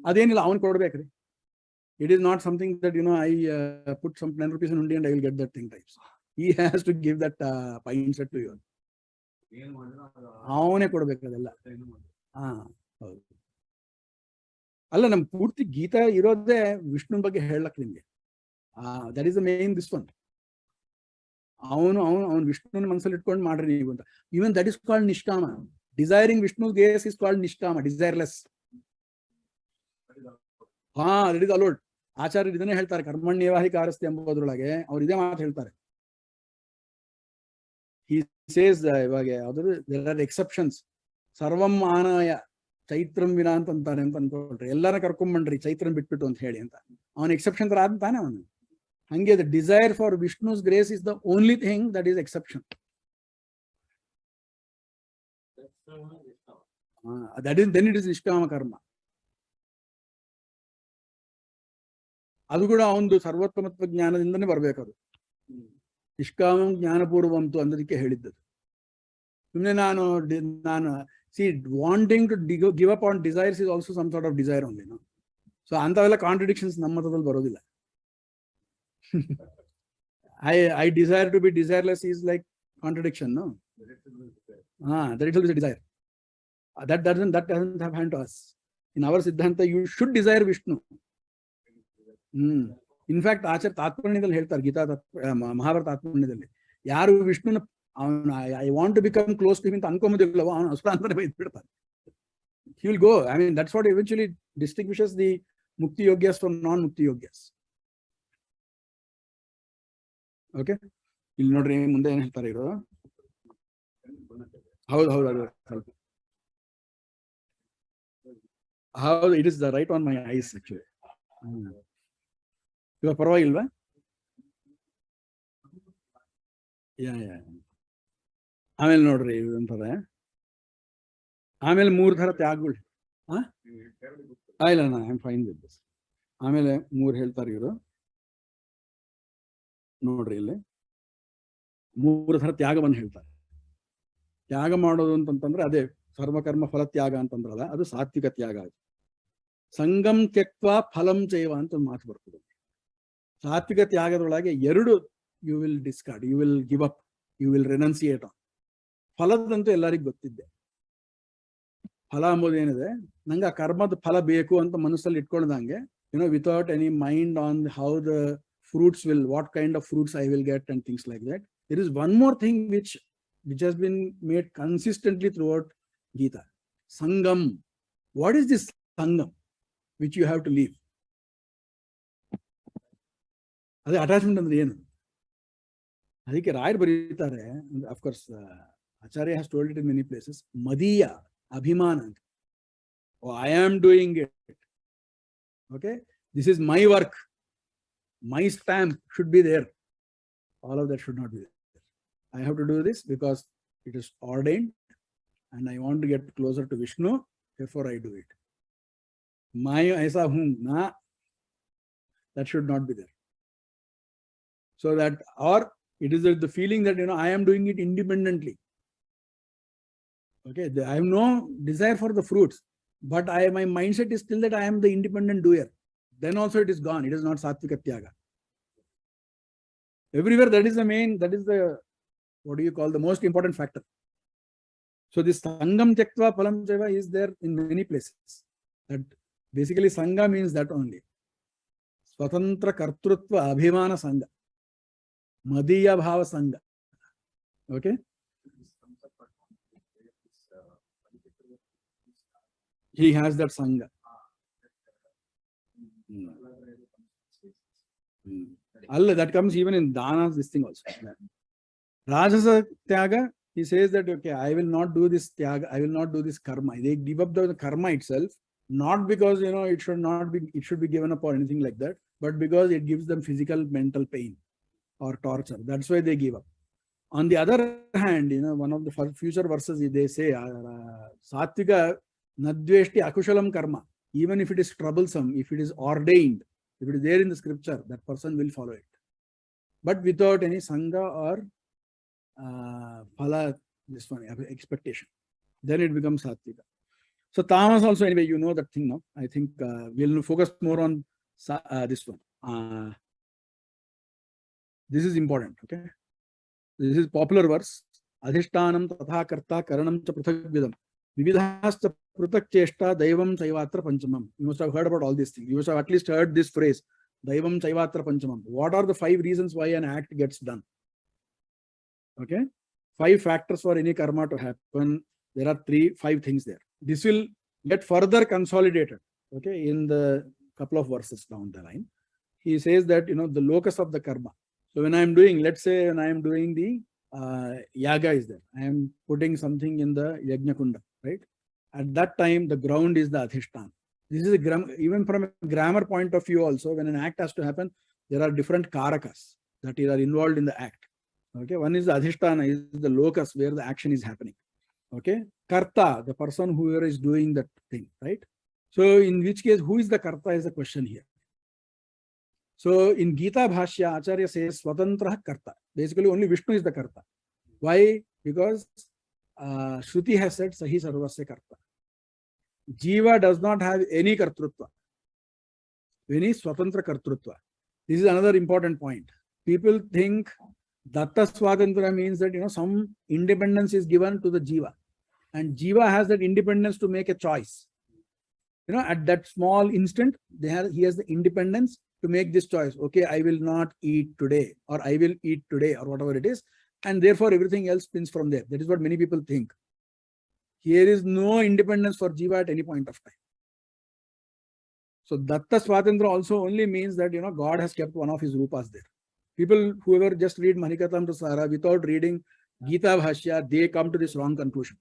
Adenilla avan kodbekri. It is not something that, I put some 10 rupees in undi and I will get that thing types. He has to give that pine set to you. Avane kodbekadella. ಅಲ್ಲ ನಮ್ಮ ಪೂರ್ತಿ ಗೀತಾ ಇರೋದೇ ವಿಷ್ಣು ಬಗ್ಗೆ ಹೇಳಕ್ ನಿಮ್ಗೆ. That is the main this one. ಅವನು ವಿಷ್ಣುನ ಮನಸ್ಸಲ್ಲಿ ಇಟ್ಕೊಂಡು ಮಾಡ್ರಿ ನೀವು ಅಂತ. ಈವನ್ ದಟ್ ಇಸ್ ಕಾಲ್ಡ್ ನಿಷ್ಕಾಮ. ಡಿಸೈರಿಂಗ್ ವಿಷ್ಣು ಗೇಸ್ ಇಸ್ ಕಾಲ್ಡ್ ನಿಷ್ಕಾಮ, ಡಿಸೈರ್ಲೆಸ್. That is allowed. ಆಚಾರ್ಯರು ಇದನ್ನೇ ಹೇಳ್ತಾರೆ, ಕರ್ಮಣ್ಯೇವಾಹಿ ಕಾರಸ್ತಿ ಎಂಬುದರೊಳಗೆ ಅವ್ರು ಇದೇ ಮಾತು ಹೇಳ್ತಾರೆ. He says ಇವಾಗ ಯಾವ್ದು there are exceptions. ಸರ್ವಂ ಆನಾಯ ಚೈತ್ರಂ ವಿನ ಅಂತ ಅಂತಾನೆ ಅಂತ ಅನ್ಕೊಳ್ರಿ. ಎಲ್ಲಾರ ಕರ್ಕೊಂಬಂಡ್ರಿ ಚೈತ್ರನ್ ಬಿಟ್ಬಿಟ್ಟು ಅಂತ ಹೇಳಿ ಅಂತ. ಅವನ ಎಕ್ಸೆಪ್ಷನ್ ತರ ಅಂತಾನೆ ಅವನು. ಹಂಗೆ the desire for Vishnu's grace is the only thing that is exception. then it is ನಿಷ್ಕಾಮ ಕರ್ಮ. ಅದು ಕೂಡ ಒಂದು ಸರ್ವೋತ್ತಮತ್ವ ಜ್ಞಾನದಿಂದನೇ ಬರ್ಬೇಕದು. ನಿಷ್ಕಾಮಂ ಜ್ಞಾನಪೂರ್ವಂತು ಅನ್ನೋದಕ್ಕೆ ಹೇಳಿದ್ದದು. ಸುಮ್ಮನೆ ನಾನು see, wanting to give up on desires is also some sort of desire only, no? So antavella contradictions ನಮ್ಮ ಮತದಲ್ಲಿ ಬರೋದಿಲ್ಲ. I desire to be desireless is like contradiction, no? That itself is a desire. That doesn't have hand to us. In our Siddhanta, you should desire Vishnu. In fact, ಆಚಾರ್ಯ ತಾತ್ಪರ್ಯದಲ್ಲಿ ಹೇಳ್ತಾರೆ, ಗೀತಾ ಮಹಾಭಾರತ ತಾತ್ಪರ್ಯದಲ್ಲಿ, ಯಾರು ವಿಷ್ಣುನ I want to become close to him ಅಂತ ಅನ್ಕೊಂಬೋದಿಲ್ಲವೋ ಅವನು ಅಸುರ ಅಂತಾನೆ ಬೈದ್ಬಿಡ್ತಾನೆ. He will go. I mean, that's what eventually distinguishes the mukti yogyas from non-mukti yogyas. Okay? ಇಲ್ಲಿ ನೋಡ್ರಿ ಮುಂದೆ ಏನ್ ಹೇಳ್ತಾರೆ ಇರೋ. ಹೌದು it is the right on my eyes actually. ಇವಾಗ ಪರವಾಗಿಲ್ವಾ? ಆಮೇಲೆ ನೋಡ್ರಿ ಅಂತಾರೆ, ಆಮೇಲೆ 3 ಥರ ತ್ಯಾಗಗಳು. ಇಲ್ಲ I am fine with this. ಆಮೇಲೆ 3 ಹೇಳ್ತಾರೆ ಇವರು. ನೋಡ್ರಿ ಇಲ್ಲಿ 3 ಥರ ತ್ಯಾಗವನ್ನು ಹೇಳ್ತಾರೆ. ತ್ಯಾಗ ಮಾಡೋದು ಅಂತಂದ್ರೆ ಅದೇ ಸರ್ವಕರ್ಮ ಫಲ ತ್ಯಾಗ ಅಂತಂದ್ರಲ್ಲ, ಅದು ಸಾತ್ವಿಕ ತ್ಯಾಗ. ಸಂಗಂ ತ್ಯಕ್ವಾ ಫಲಂ ಚೈವ ಅಂತ ಒಂದು ಮಾತು ಬರ್ತದೆ. ಸಾತ್ವಿಕ ತ್ಯಾಗದೊಳಗೆ 2 you will discard, you will give up, you will renunciate on. ಫಲದಂತೂ ಎಲ್ಲರಿಗೂ ಗೊತ್ತಿದ್ದೆ. ಫಲ ಅಂಬೋದು ಏನಿದೆ, ನಂಗೆ ಆ ಕರ್ಮದ ಫಲ ಬೇಕು ಅಂತ ಮನಸ್ಸಲ್ಲಿ ಇಟ್ಕೊಂಡಂಗೆ, without any mind on how the fruits will, what kind of fruits I will get and things like that. There is one more thing which has been made consistently throughout Gita. Sangam. What is this Sangam which you have to leave? That's attachment andre ಏನು? ಅದಕ್ಕೆ ರಾಯರು ಬರೀತಾರೆ, of course Acharya has told it in many places, Madiya Abhimana. Oh, I am doing it. Okay, this is my work. My stamp should be there. All of that should not be there. I have to do this because it is ordained and I want to get closer to Vishnu, therefore I do it. My aisa hoon, na, that should not be there. So that, or it is the feeling that I am doing it independently. Okay, I have no desire for the fruits, but my mindset is still that I am the independent doer. Then also it is gone. It is not sattvika tyaaga. Everywhere that is the main, that is the, what do you call, the most important factor. So this sangam tyaktva phalam chaiva is there in many places. That basically sangha means that only. Swatantra kartrutva abhimana sangha. Madiya bhava sangha. Okay. He has that sangha. Allah, that comes even in Dana's this thing also. Rajasa Tyaga, he says that, okay, I will not do this Tyaga, I will not do this karma. They give up the karma itself, not because, it should not be, it should be given up or anything like that, but because it gives them physical, mental pain or torture. That's why they give up. On the other hand, one of the future verses, they say, Satvika nadveshti akushalam karma. Even if it is troublesome, if it is ordained, if it is there in the scripture, that person will follow it. But without any sangha or phala, this one, expectation. Then it becomes sattvika. So tamas also, anyway, you know that thing now. I think we'll focus more on this one. This is important, okay? This is popular verse. Adhishtanam tatha karta karanam cha prathak vidam. Vividhasta pratak cheshta daivam chaivatra panchamam. You must have heard about all these things. You must have at least heard this phrase, daivam chaivatra panchamam. What are the 5 reasons why an act gets done? Okay, 5 factors for any karma to happen. There are 5 things there. This will get further consolidated, okay, in the couple of verses down the line. He says that, the locus of the karma. So when I am doing, let's say when I am doing the yaga is there, I am putting something in the yajna kunda, right? At that time, the ground is the adhishtan. This is even from a grammar point of view also, when an act has to happen, there are different karakas that are involved in the act. Okay, one is the adhisthana, is the locus where the action is happening. Okay, karta, the person who is doing that thing, right? So in which case, who is the karta is the question here. So in Gita Bhashya, Acharya says Swatantra Karta. Basically, only Vishnu is the Karta. Why? Because Shruti has said Sahi Sarvasya Karta. Jiva does not have any Kartrutva, any Swatantra Kartrutva. This is another important point. People think Datta Swatantra means that, some independence is given to the Jiva. And Jiva has that independence to make a choice. At that small instant, he has the independence to make this choice. Okay, I will not eat today, or I will eat today, or whatever it is. And therefore, everything else spins from there. That is what many people think. Here is no independence for Jiva at any point of time. So Datta Swatantra also only means that, God has kept one of his rupas there. People, whoever just read Manikatam Sara without reading Gita Bhashya, they come to this wrong conclusion.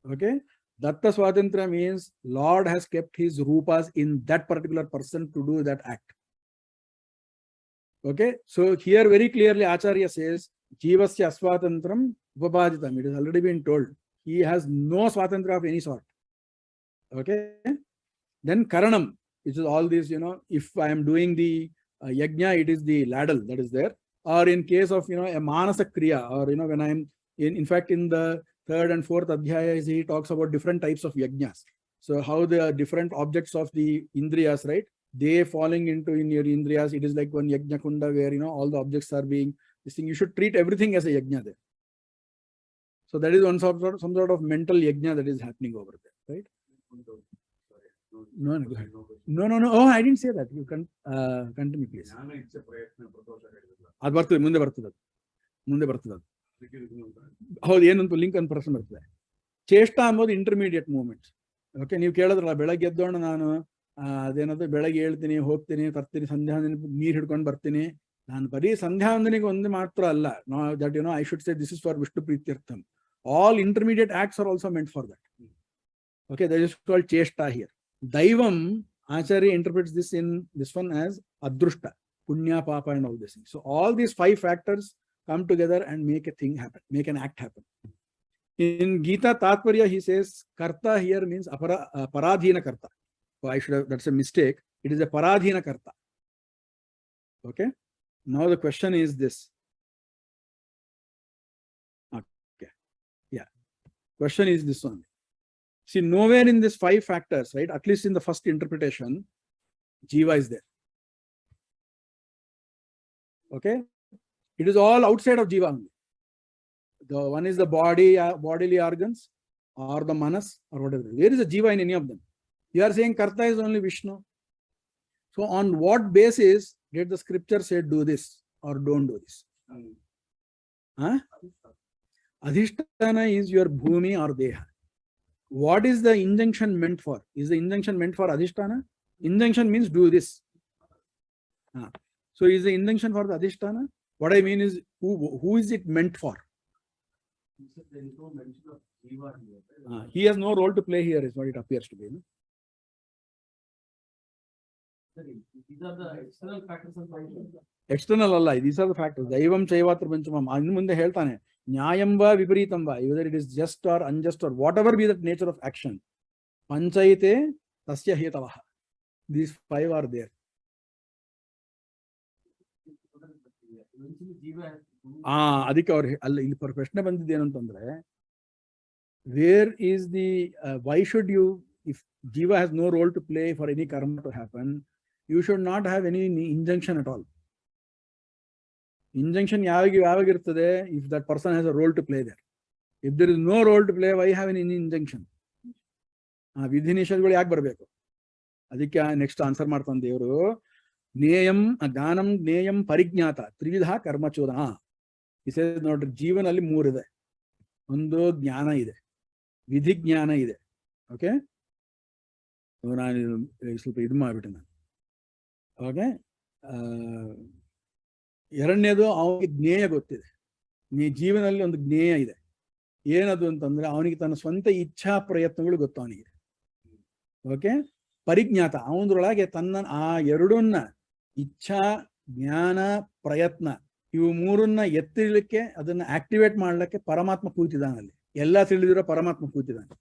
Okay? Datta Swatantra means Lord has kept his rupas in that particular person to do that act. Okay, so here very clearly Acharya says, Jivasya Swatantram Upabhaditam. It has already been told. he has no swatantra of any sort. Okay. Then karanam, which is all this, if I am doing the yajna, it is the ladle that is there. Or in case of, a manasa kriya, or, when I'm in fact, in the 3rd and 4th adhyayas, he talks about different types of yajnas. So how the different objects of the indriyas, right? They falling into in your indriyas, it is like one yajna kunda where, all the objects are being, this thing, you should treat everything as a yajna there. So that is some sort of mental yajna that is happening over there, right? No, go ahead. No. Oh, I didn't say that. You can continue, please. ಅದು ಬರ್ತದೆ, ಮುಂದೆ ಬರ್ತದೆ. ಹೌದು, ಏನಂತ link ಅಂತ ಪ್ರಶ್ನೆ ಬರ್ತದೆ. ಚೇಷ್ಟ ಅಂಬೋದು ಇಂಟರ್ಮೀಡಿಯೇಟ್ ಮೂವ್ಮೆಂಟ್ಸ್. ಓಕೆ, ನೀವು ಕೇಳಿದ್ರಲ್ಲ, ಬೆಳಗ್ಗೆ ಎದ್ದೋಣ ನಾನು ಅದೇನದು ಬೆಳಗ್ಗೆ ಹೇಳ್ತೀನಿ, ಹೋಗ್ತೀನಿ, ತರ್ತೀನಿ, ಸಂಧ್ಯಾ ನೀರು ಹಿಡ್ಕೊಂಡು ಬರ್ತೀನಿ. ನಾನು ಬರೀ ಸಂಧ್ಯಾ ವಂದನೆಗೆ ಒಂದು ಮಾತ್ರ ಅಲ್ಲ. That I should say this is for Vishnu ಪ್ರೀತ್ಯರ್ಥಂ. All intermediate acts are also meant for that. Okay, that is called cheshta here. Daivam, Acharya interprets this in this one as adrushta, punya, papa, and all this thing. So all these 5 factors come together and make a thing happen, make an act happen. In Gita Tatparya, he says karta here means paradhina karta. So I should have, that's a mistake. It is a paradhina karta. Okay. Now the question is this. Question is this one. See, nowhere in this 5 factors, right? At least in the first interpretation, jiva is there. Okay? It is all outside of jiva only. The one is the body, bodily organs, or the manas, or whatever. Where is the jiva in any of them? You are saying karta is only Vishnu. So on what basis did the scripture say do this or don't do this? Huh? Adhisthana is your bhumi or deha. What is the injunction meant for? Is the injunction meant for adhisthana? Injunction means do this. So is the injunction for the adhisthana? What I mean is, who is it meant for? There is no mention of jiva here. He has no role to play here, is what it appears to be. No? These are the external factors of function. External Allah, these are the factors. Daivam chaivatr panchamam. Anu munde heltane. Nyayam va viparitam va. Whether it is just or unjust or whatever be the nature of action. Panchayite tasya hetavaha. These 5 are there. ಅದಕ್ಕೆ ಅವ್ರು ಅಲ್ಲ, ಇಲ್ಲಿ ಪ್ರಶ್ನೆ ಬಂದಿದ್ದು ಏನಂತಂದ್ರೆ, where is the why should you, if jiva has no role to play for any karma to happen, you should not have any injunction at all. Injunction ಯಾವಾಗ ಇರ್ತದೆ, if that person has a role to play there. If there is no role to play, why have any injunction? ವಿಧಿ ನಿಷೇಧಗಳು ಯಾಕೆ ಬರಬೇಕು? ಅದಕ್ಕೆ next answer ಮಾಡ್ತಾನೆ ದೇವರು. ಜ್ಞೇಯಂ ಜ್ಞಾನಂ ಜ್ಞೇಯಂ ಪರಿಜ್ಞಾತ ತ್ರಿವಿಧ ಕರ್ಮಚೋದನ. ನೋಡ್ರಿ, ಜೀವನಲ್ಲಿ 3 ಇದೆ. ಒಂದು ಜ್ಞಾನ ಇದೆ, ವಿಧಿ ಜ್ಞಾನ ಇದೆ. ಓಕೆ, ನಾನು ಸ್ವಲ್ಪ ಇದು ಮಾಡ್ಬಿಟ್ಟೆ ನಾನು. ಓಕೆ, ಎರಡನೇದು ಅವನಿಗೆ ಜ್ಞೇಯ ಗೊತ್ತಿದೆ. ಜೀವನದಲ್ಲಿ ಒಂದು ಜ್ಞೇಯ ಇದೆ. ಏನದು ಅಂತಂದ್ರೆ, ಅವನಿಗೆ ತನ್ನ ಸ್ವಂತ ಇಚ್ಛಾ ಪ್ರಯತ್ನಗಳು ಗೊತ್ತು ಅವನಿಗೆ. ಓಕೆ, ಪರಿಜ್ಞಾತ, ಅವನದ್ರೊಳಗೆ ತನ್ನ ಆ ಎರಡನ್ನ ಇಚ್ಛಾ ಜ್ಞಾನ ಪ್ರಯತ್ನ ಇವು 3ನ್ನ ಎತ್ತಿಡ್ಲಿಕ್ಕೆ, ಅದನ್ನ ಆಕ್ಟಿವೇಟ್ ಮಾಡ್ಲಿಕ್ಕೆ ಪರಮಾತ್ಮ ಕೂತಿದ್ದಾನೆ ಅಲ್ಲಿ. ಎಲ್ಲ ತಿಳಿದಿರೋ ಪರಮಾತ್ಮ ಕೂತಿದ್ದಾನೆ.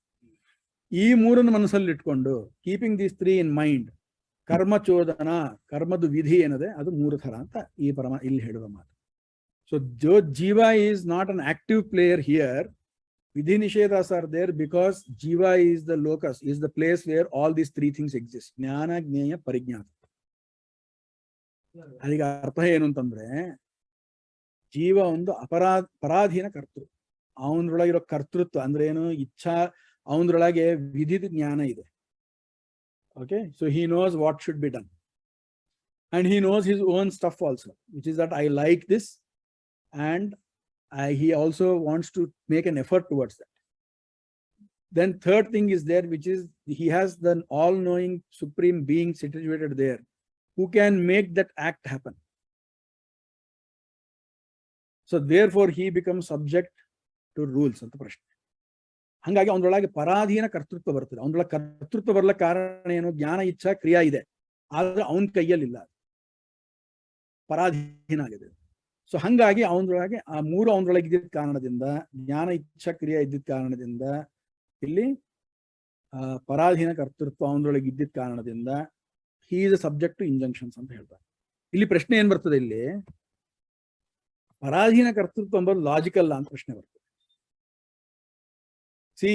ಈ 3ನ್ನ ಮನಸ್ಸಲ್ಲಿ ಇಟ್ಕೊಂಡು, ಕೀಪಿಂಗ್ ದೀಸ್ 3 ಇನ್ ಮೈಂಡ್, ಕರ್ಮಚೋದನ, ಕರ್ಮದ ವಿಧಿ ಏನದೆ ಅದು 3 ಥರ ಅಂತ ಈ ಇಲ್ಲಿ ಹೇಳುವ ಮಾತು. ಸೊ ಜೀವ is not an active player here. Vidhi Nishedhas are there because jiva is the locus, is the place where all these 3 things exist. Jnana, Jnaya, Parignata. ಅದಕ್ಕೆ ಅರ್ಥ ಏನು ಅಂತಂದ್ರೆ, ಜೀವ ಒಂದು ಪರಾಧೀನ ಕರ್ತೃ. ಅವನೊಳಗಿರೋ ಕರ್ತೃತ್ವ ಅಂದ್ರೆ ಏನು, ಇಚ್ಛಾ, ಅವನೊಳಗೆ ವಿಧಿದ ಜ್ಞಾನ ಇದೆ. Okay, so he knows what should be done. And he knows his own stuff also, which is that I like this, and he also wants to make an effort towards that. Then third thing is there, which is he has the all-knowing supreme being situated there, who can make that act happen. So therefore he becomes subject to rules ಅಂತ ಪ್ರಶ್ನೆ. ಹಾಗಾಗಿ ಅವನೊಳಗೆ ಪರಾಧೀನ ಕರ್ತೃತ್ವ ಬರ್ತದೆ. ಅವನೊಳಗೆ ಕರ್ತೃತ್ವ ಬರ್ಲಿಕ್ಕೆ ಕಾರಣ ಏನು, ಜ್ಞಾನ ಇಚ್ಛಾ ಕ್ರಿಯಾ ಇದೆ, ಆದ್ರೆ ಅವನ ಕೈಯಲ್ಲಿಲ್ಲ, ಪರಾಧೀನ ಆಗಿದೆ. ಸೊ ಹಂಗಾಗಿ ಅವನೊಳಗೆ ಆ ಮೂರು ಅವನೊಳಗೆ ಇದ್ದಿದ್ದ ಕಾರಣದಿಂದ, ಜ್ಞಾನ ಇಚ್ಛಾ ಕ್ರಿಯೆ ಇದ್ದಿದ್ದ ಕಾರಣದಿಂದ, ಇಲ್ಲಿ ಪರಾಧೀನ ಕರ್ತೃತ್ವ ಅವನೊಳಗೆ ಇದ್ದಿದ್ದ ಕಾರಣದಿಂದ he is a subject to injunctions ಅಂತ ಹೇಳ್ತಾರೆ. ಇಲ್ಲಿ ಪ್ರಶ್ನೆ ಏನ್ ಬರ್ತದೆ, ಇಲ್ಲಿ ಪರಾಧೀನ ಕರ್ತೃತ್ವ ಎಂಬುದು ಲಾಜಿಕಲ್ ಅಂತ ಪ್ರಶ್ನೆ ಬರ್ತದೆ. See,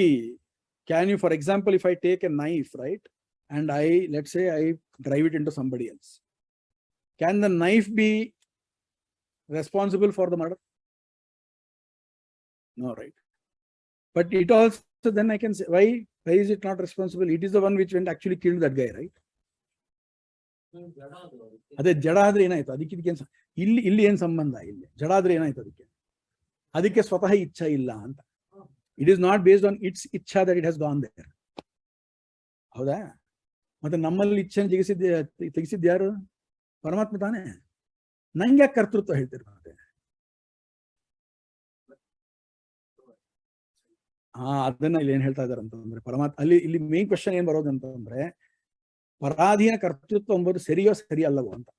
can you, for example, if I take a knife, right, and let's say I drive it into somebody else, can the knife be responsible for the murder? No, right? But it also, then I can say, why is it not responsible? It is the one which went actually killed that guy, right? ಅದೇ ಜಡ ಆದ್ರೆ ಏನಾಯ್ತು, ಅದಕ್ಕೆ ಇಲ್ಲಿ ಏನ್ ಸಂಬಂಧ, ಇಲ್ಲಿ ಜಡ ಆದ್ರೆ ಏನಾಯ್ತು, ಅದಕ್ಕೆ ಸ್ವತಃ ಇಚ್ಛಾ ಇಲ್ಲ ಅಂತ. It is not based on it's iccha that it has gone there. ಹೌದಾ? ಮತ್ತೆ ನಮ್ಮಲ್ಲಿ ಇಚ್ಛೆನ ತೆಗಿಸಿದ್ ಯಾರು? ಪರಮಾತ್ಮ ತಾನೇ. ನಂಗೆ ಯಾಕೆ ಕರ್ತೃತ್ವ ಹೇಳ್ತೀರಿ? ಮತ್ತೆ ಅದನ್ನ ಇಲ್ಲಿ ಏನ್ ಹೇಳ್ತಾ ಇದಾರೆ ಅಂತಂದ್ರೆ, ಪರಮಾತ್ಮ ಅಲ್ಲಿ ಇಲ್ಲಿ ಮೇನ್ ಕ್ವಶನ್ ಏನ್ ಬರೋದು ಅಂತಂದ್ರೆ, ಪರಾಧೀನ ಕರ್ತೃತ್ವ ಎಂಬುದು ಸರಿಯೋ ಸರಿ ಅಲ್ಲವೋ ಅಂತ.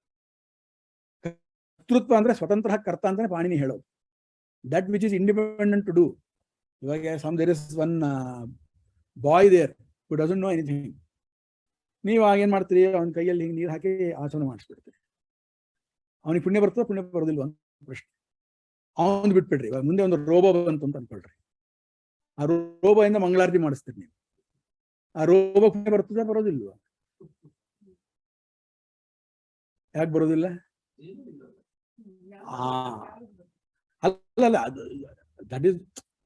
ಕರ್ತೃತ್ವ ಅಂದ್ರೆ ಸ್ವತಂತ್ರ ಕರ್ತ ಅಂತಾನೆ ಪಾಣಿನಿ ಹೇಳೋದು. That which is independent to do. ಇವಾಗ there is one boy there who doesn't know anything. ನೀವು ಏನ್ ಮಾಡ್ತೀರಿ, ಅವನ ಕೈಯಲ್ಲಿ ಹಿಂಗೆ ನೀರು ಹಾಕಿ ಆಚರಣೆ ಮಾಡಿಸ್ಬಿಡ್ತೀರಿ. ಅವನಿಗೆ ಪುಣ್ಯ ಬರ್ತದ, ಪುಣ್ಯ ಬರೋದಿಲ್ವ ಅಂತ ಪ್ರಶ್ನೆ. ಅವನು ಬಿಟ್ಬಿಡ್ರಿ. ಇವಾಗ ಮುಂದೆ ಒಂದು ರೋಬೋ ಬಂತು ಅಂತ ಅನ್ಕೊಳ್ರಿ. ಆ ರೋಬೋಯಿಂದ ಮಂಗಳಾರತಿ ಮಾಡಿಸ್ತೀರಿ ನೀವು. ಆ ರೋಬೋ ಪುಣ್ಯ ಬರ್ತದ, ಬರೋದಿಲ್ವ? ಯಾಕೆ ಬರೋದಿಲ್ಲ? ಅಲ್ಲ, that is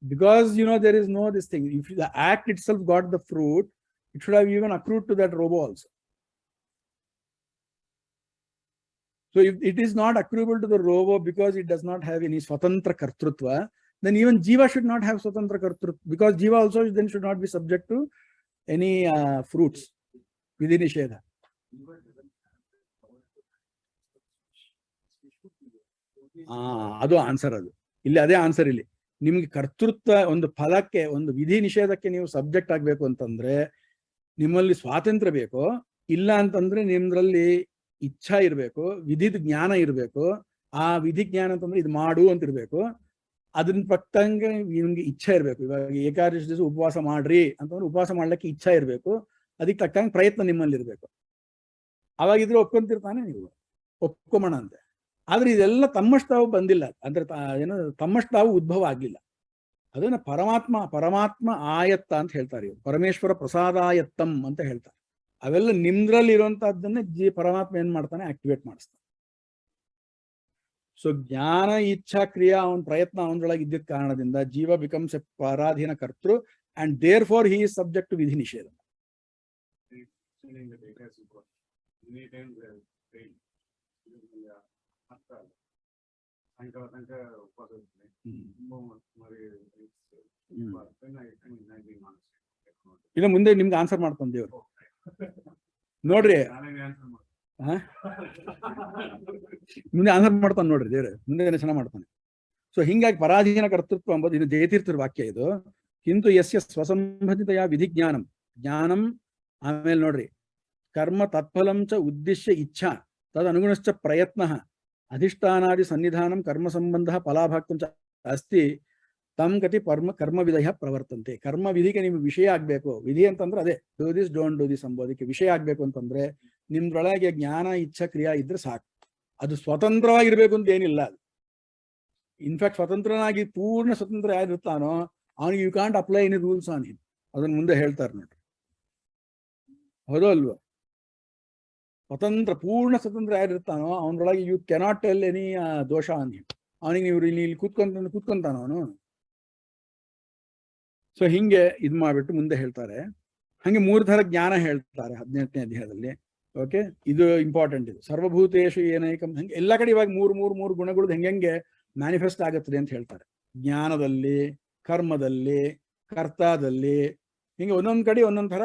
because there is no this thing. If the act itself got the fruit, it should have even accrued to that robo also. So if it is not accruable to the robo because it does not have any swatantra kartrutva, then even jiva should not have swatantra kartrutva, because jiva also then should not be subject to any fruits vidhi nishedha. ಅದು answer. ಅದು ಇಲ್ಲಿ ಅದೇ answer. ಇಲ್ಲಿ ನಿಮ್ಗೆ ಕರ್ತೃತ್ವ, ಒಂದು ಫಲಕ್ಕೆ, ಒಂದು ವಿಧಿ ನಿಷೇಧಕ್ಕೆ ನೀವು ಸಬ್ಜೆಕ್ಟ್ ಆಗ್ಬೇಕು ಅಂತಂದ್ರೆ ನಿಮ್ಮಲ್ಲಿ ಸ್ವಾತಂತ್ರ್ಯ ಬೇಕು. ಇಲ್ಲ ಅಂತಂದ್ರೆ ನಿಮ್ದ್ರಲ್ಲಿ ಇಚ್ಛಾ ಇರ್ಬೇಕು, ವಿಧಿದ ಜ್ಞಾನ ಇರ್ಬೇಕು. ಆ ವಿಧಿ ಜ್ಞಾನ ಅಂತಂದ್ರೆ ಇದು ಮಾಡು ಅಂತ ಇರ್ಬೇಕು. ಅದನ್ನ ಪಕ್ಕಂಗೆ ನಿಮ್ಗೆ ಇಚ್ಛಾ ಇರ್ಬೇಕು. ಇವಾಗ ಏಕಾದಶಿ ದಿವಸ ಉಪವಾಸ ಮಾಡ್ರಿ ಅಂತಂದ್ರೆ ಉಪವಾಸ ಮಾಡ್ಲಿಕ್ಕೆ ಇಚ್ಛಾ ಇರ್ಬೇಕು. ಅದಕ್ಕೆ ತಕ್ಕಂಗೆ ಪ್ರಯತ್ನ ನಿಮ್ಮಲ್ಲಿ ಇರ್ಬೇಕು. ಅವಾಗಿದ್ರೆ ಒಪ್ಕೊಂತಿರ್ತಾನೆ, ನೀವು ಒಪ್ಕೊಂಬೋಣ ಅಂತೆ. ಆದ್ರೆ ಇದೆಲ್ಲ ತಮ್ಮಷ್ಟಾವು ಬಂದಿಲ್ಲ, ಅಂದ್ರೆ ತಮ್ಮಷ್ಟಾವು ಉದ್ಭವ ಆಗ್ಲಿಲ್ಲ. ಅದನ್ನ ಪರಮಾತ್ಮ ಆಯತ್ತ ಅಂತ ಹೇಳ್ತಾರೆ. ಪರಮೇಶ್ವರ ಪ್ರಸಾದಾಯತ್ತಂ ಅಂತ ಹೇಳ್ತಾರೆ. ಅವೆಲ್ಲ ನಿಮ್ದ್ರಲ್ಲಿ ಇರುವಂತಹದ್ದನ್ನೇ ಪರಮಾತ್ಮ ಏನ್ ಮಾಡ್ತಾನೆ, ಆಕ್ಟಿವೇಟ್ ಮಾಡಿಸ್ತಾನೆ. ಸೊ ಜ್ಞಾನ ಇಚ್ಛಾ ಕ್ರಿಯಾ ಅವನ ಪ್ರಯತ್ನ ಅವನೊಳಗೆ ಇದ್ದಿದ್ದ ಕಾರಣದಿಂದ ಜೀವ ಬಿಕಮ್ಸ್ ಎ ಪರಾಧೀನ ಕರ್ತೃ, and therefore he is subject to ವಿಧಿ ನಿಷೇಧ. ಇನ್ನು ಮುಂದೆ ನಿಮ್ಗೆ ಆನ್ಸರ್ ಮಾಡ್ತಾನೆ ದೇವ್ರು, ನೋಡ್ರಿ. ಮುಂದೆ ಆನ್ಸರ್ ಮಾಡ್ತಾನೆ ನೋಡ್ರಿ ದೇವ್ರು, ಮುಂದೆ ಚೆನ್ನಾಗಿ ಮಾಡ್ತಾನೆ. ಸೊ ಹಿಂಗಾಗಿ ಪರಾಧೀನ ಕರ್ತೃತ್ವ ಎಂಬುದು ಇದು ಜಯತೀರ್ಥರ ವಾಕ್ಯ. ಇದು ಕಿಂತು ಯಸ್ಯ ಸ್ವಸಂಬಂಧಿತೆಯ ವಿಧಿಜ್ಞಾನಂ ಜ್ಞಾನಂ, ಆಮೇಲೆ ನೋಡ್ರಿ, ಕರ್ಮ ತತ್ಫಲಂ ಚ ಉದ್ದೇಶ್ಯ ಇಚ್ಛಾ ತದನುಗುಣಶ್ಚ ಪ್ರಯತ್ನ ಅಧಿಷ್ಠಾನಾದಿ ಸನ್ನಿಧಾನಂ ಕರ್ಮ ಸಂಬಂಧ ಫಲಾಭಾಕ್ತಂ ಚ ಅಸ್ತಿ ತಮ್ ಗತಿ ಕರ್ಮ ವಿಧಯ ಪ್ರವರ್ತಂತೆ. ಕರ್ಮ ವಿಧಿಗೆ ನಿಮ್ಗೆ ವಿಷಯ ಆಗ್ಬೇಕು. ವಿಧಿ ಅಂತಂದ್ರೆ ಅದೇ do this don't do this ಅಂಬೋದಕ್ಕೆ ವಿಷಯ ಆಗ್ಬೇಕು ಅಂತಂದ್ರೆ ನಿಮ್ದ್ರೊಳಗೆ ಜ್ಞಾನ ಇಚ್ಛಾ ಕ್ರಿಯಾ ಇದ್ರೆ ಸಾಕು. ಅದು ಸ್ವತಂತ್ರವಾಗಿರ್ಬೇಕು ಅಂತ ಏನಿಲ್ಲ. ಅದು ಇನ್ಫ್ಯಾಕ್ಟ್ ಸ್ವತಂತ್ರನಾಗಿ ಪೂರ್ಣ ಸ್ವತಂತ್ರ ಯಾರಿರ್ತಾನೋ ಅವನಿಗೆ you can't apply any rules on him. ಅದನ್ನ ಮುಂದೆ ಹೇಳ್ತಾರೆ ನೋಡ್ರಿ, ಹೌದೋ ಅಲ್ವಾ? ಪೂರ್ಣ ಸ್ವತಂತ್ರ ಯಾರಿರ್ತಾನೋ ಅವನೊಳಗೆ ಯು ಕೆನಾಟ್ ಟೆಲ್ ಎನಿ ದೋಷ ಆನ್ ಹಿಮ್. ಅವನಿಗೆ ನೀವು ಇಲ್ಲಿ ಕೂತ್ಕೊಂತಾನ ಅವನು. ಸೊ ಹಿಂಗೆ ಇದ್ ಮಾಡ್ಬಿಟ್ಟು ಮುಂದೆ ಹೇಳ್ತಾರೆ. ಹಂಗೆ 3 ಥರ ಜ್ಞಾನ ಹೇಳ್ತಾರೆ 18ನೇ ಅಧ್ಯಾಯದಲ್ಲಿ. ಓಕೆ, ಇದು ಇಂಪಾರ್ಟೆಂಟ್. ಇದು ಸರ್ವಭೂತೇಶು ಏನೈಕಂ, ಹಂಗೆ ಎಲ್ಲ ಕಡೆ ಇವಾಗ ಮೂರು ಗುಣಗಳು ಹೆಂಗೆ ಮ್ಯಾನಿಫೆಸ್ಟ್ ಆಗುತ್ತದೆ ಅಂತ ಹೇಳ್ತಾರೆ. ಜ್ಞಾನದಲ್ಲಿ, ಕರ್ಮದಲ್ಲಿ, ಕರ್ತಾದಲ್ಲಿ, ಹಿಂಗೆ ಒಂದೊಂದ್ ಕಡೆ ಒಂದೊಂದ್ ಥರ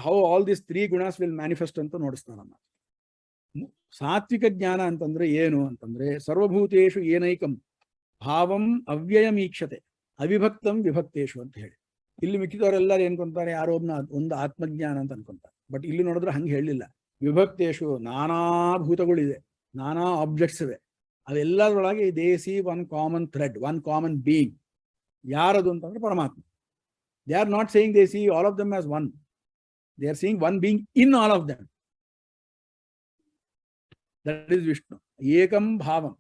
how all this 3 gunas will manifest ಅಂತ ನೋಡಿಸ್ತಾರಮ್ಮ. ಸಾತ್ವಿಕ ಜ್ಞಾನ ಅಂತಂದ್ರೆ ಏನು ಅಂತಂದ್ರೆ ಸರ್ವಭೂತೇಶು ಏನೈಕಂ ಭಾವಂ ಅವ್ಯಯಮೀಕ್ಷತೆ ಅವಿಭಕ್ತಂ ವಿಭಕ್ತೇಶು ಅಂತ ಹೇಳಿ. ಇಲ್ಲಿ ಮಿಕ್ಕಿದವರೆಲ್ಲರೂ ಏನ್ಕೊಂತಾರೆ, ಯಾರೋ ಒಂದು ಆತ್ಮಜ್ಞಾನ ಅಂತ ಅನ್ಕೊಂತಾರೆ. ಬಟ್ ಇಲ್ಲಿ ನೋಡಿದ್ರೆ ಹಂಗೆ ಹೇಳಿಲ್ಲ. ವಿಭಕ್ತೇಶು ನಾನಾ ಭೂತಗಳಿದೆ, ನಾನಾ ಆಬ್ಜೆಕ್ಟ್ಸ್ ಇವೆ. ಅವೆಲ್ಲದರೊಳಗೆ they see one common thread, one common being. ಯಾರದು ಅಂತಂದ್ರೆ ಪರಮಾತ್ಮ. They are not saying they see all of them as one. They are seeing one being in all of them. That is Vishnu ಏಕಂ ಭಾವಂ.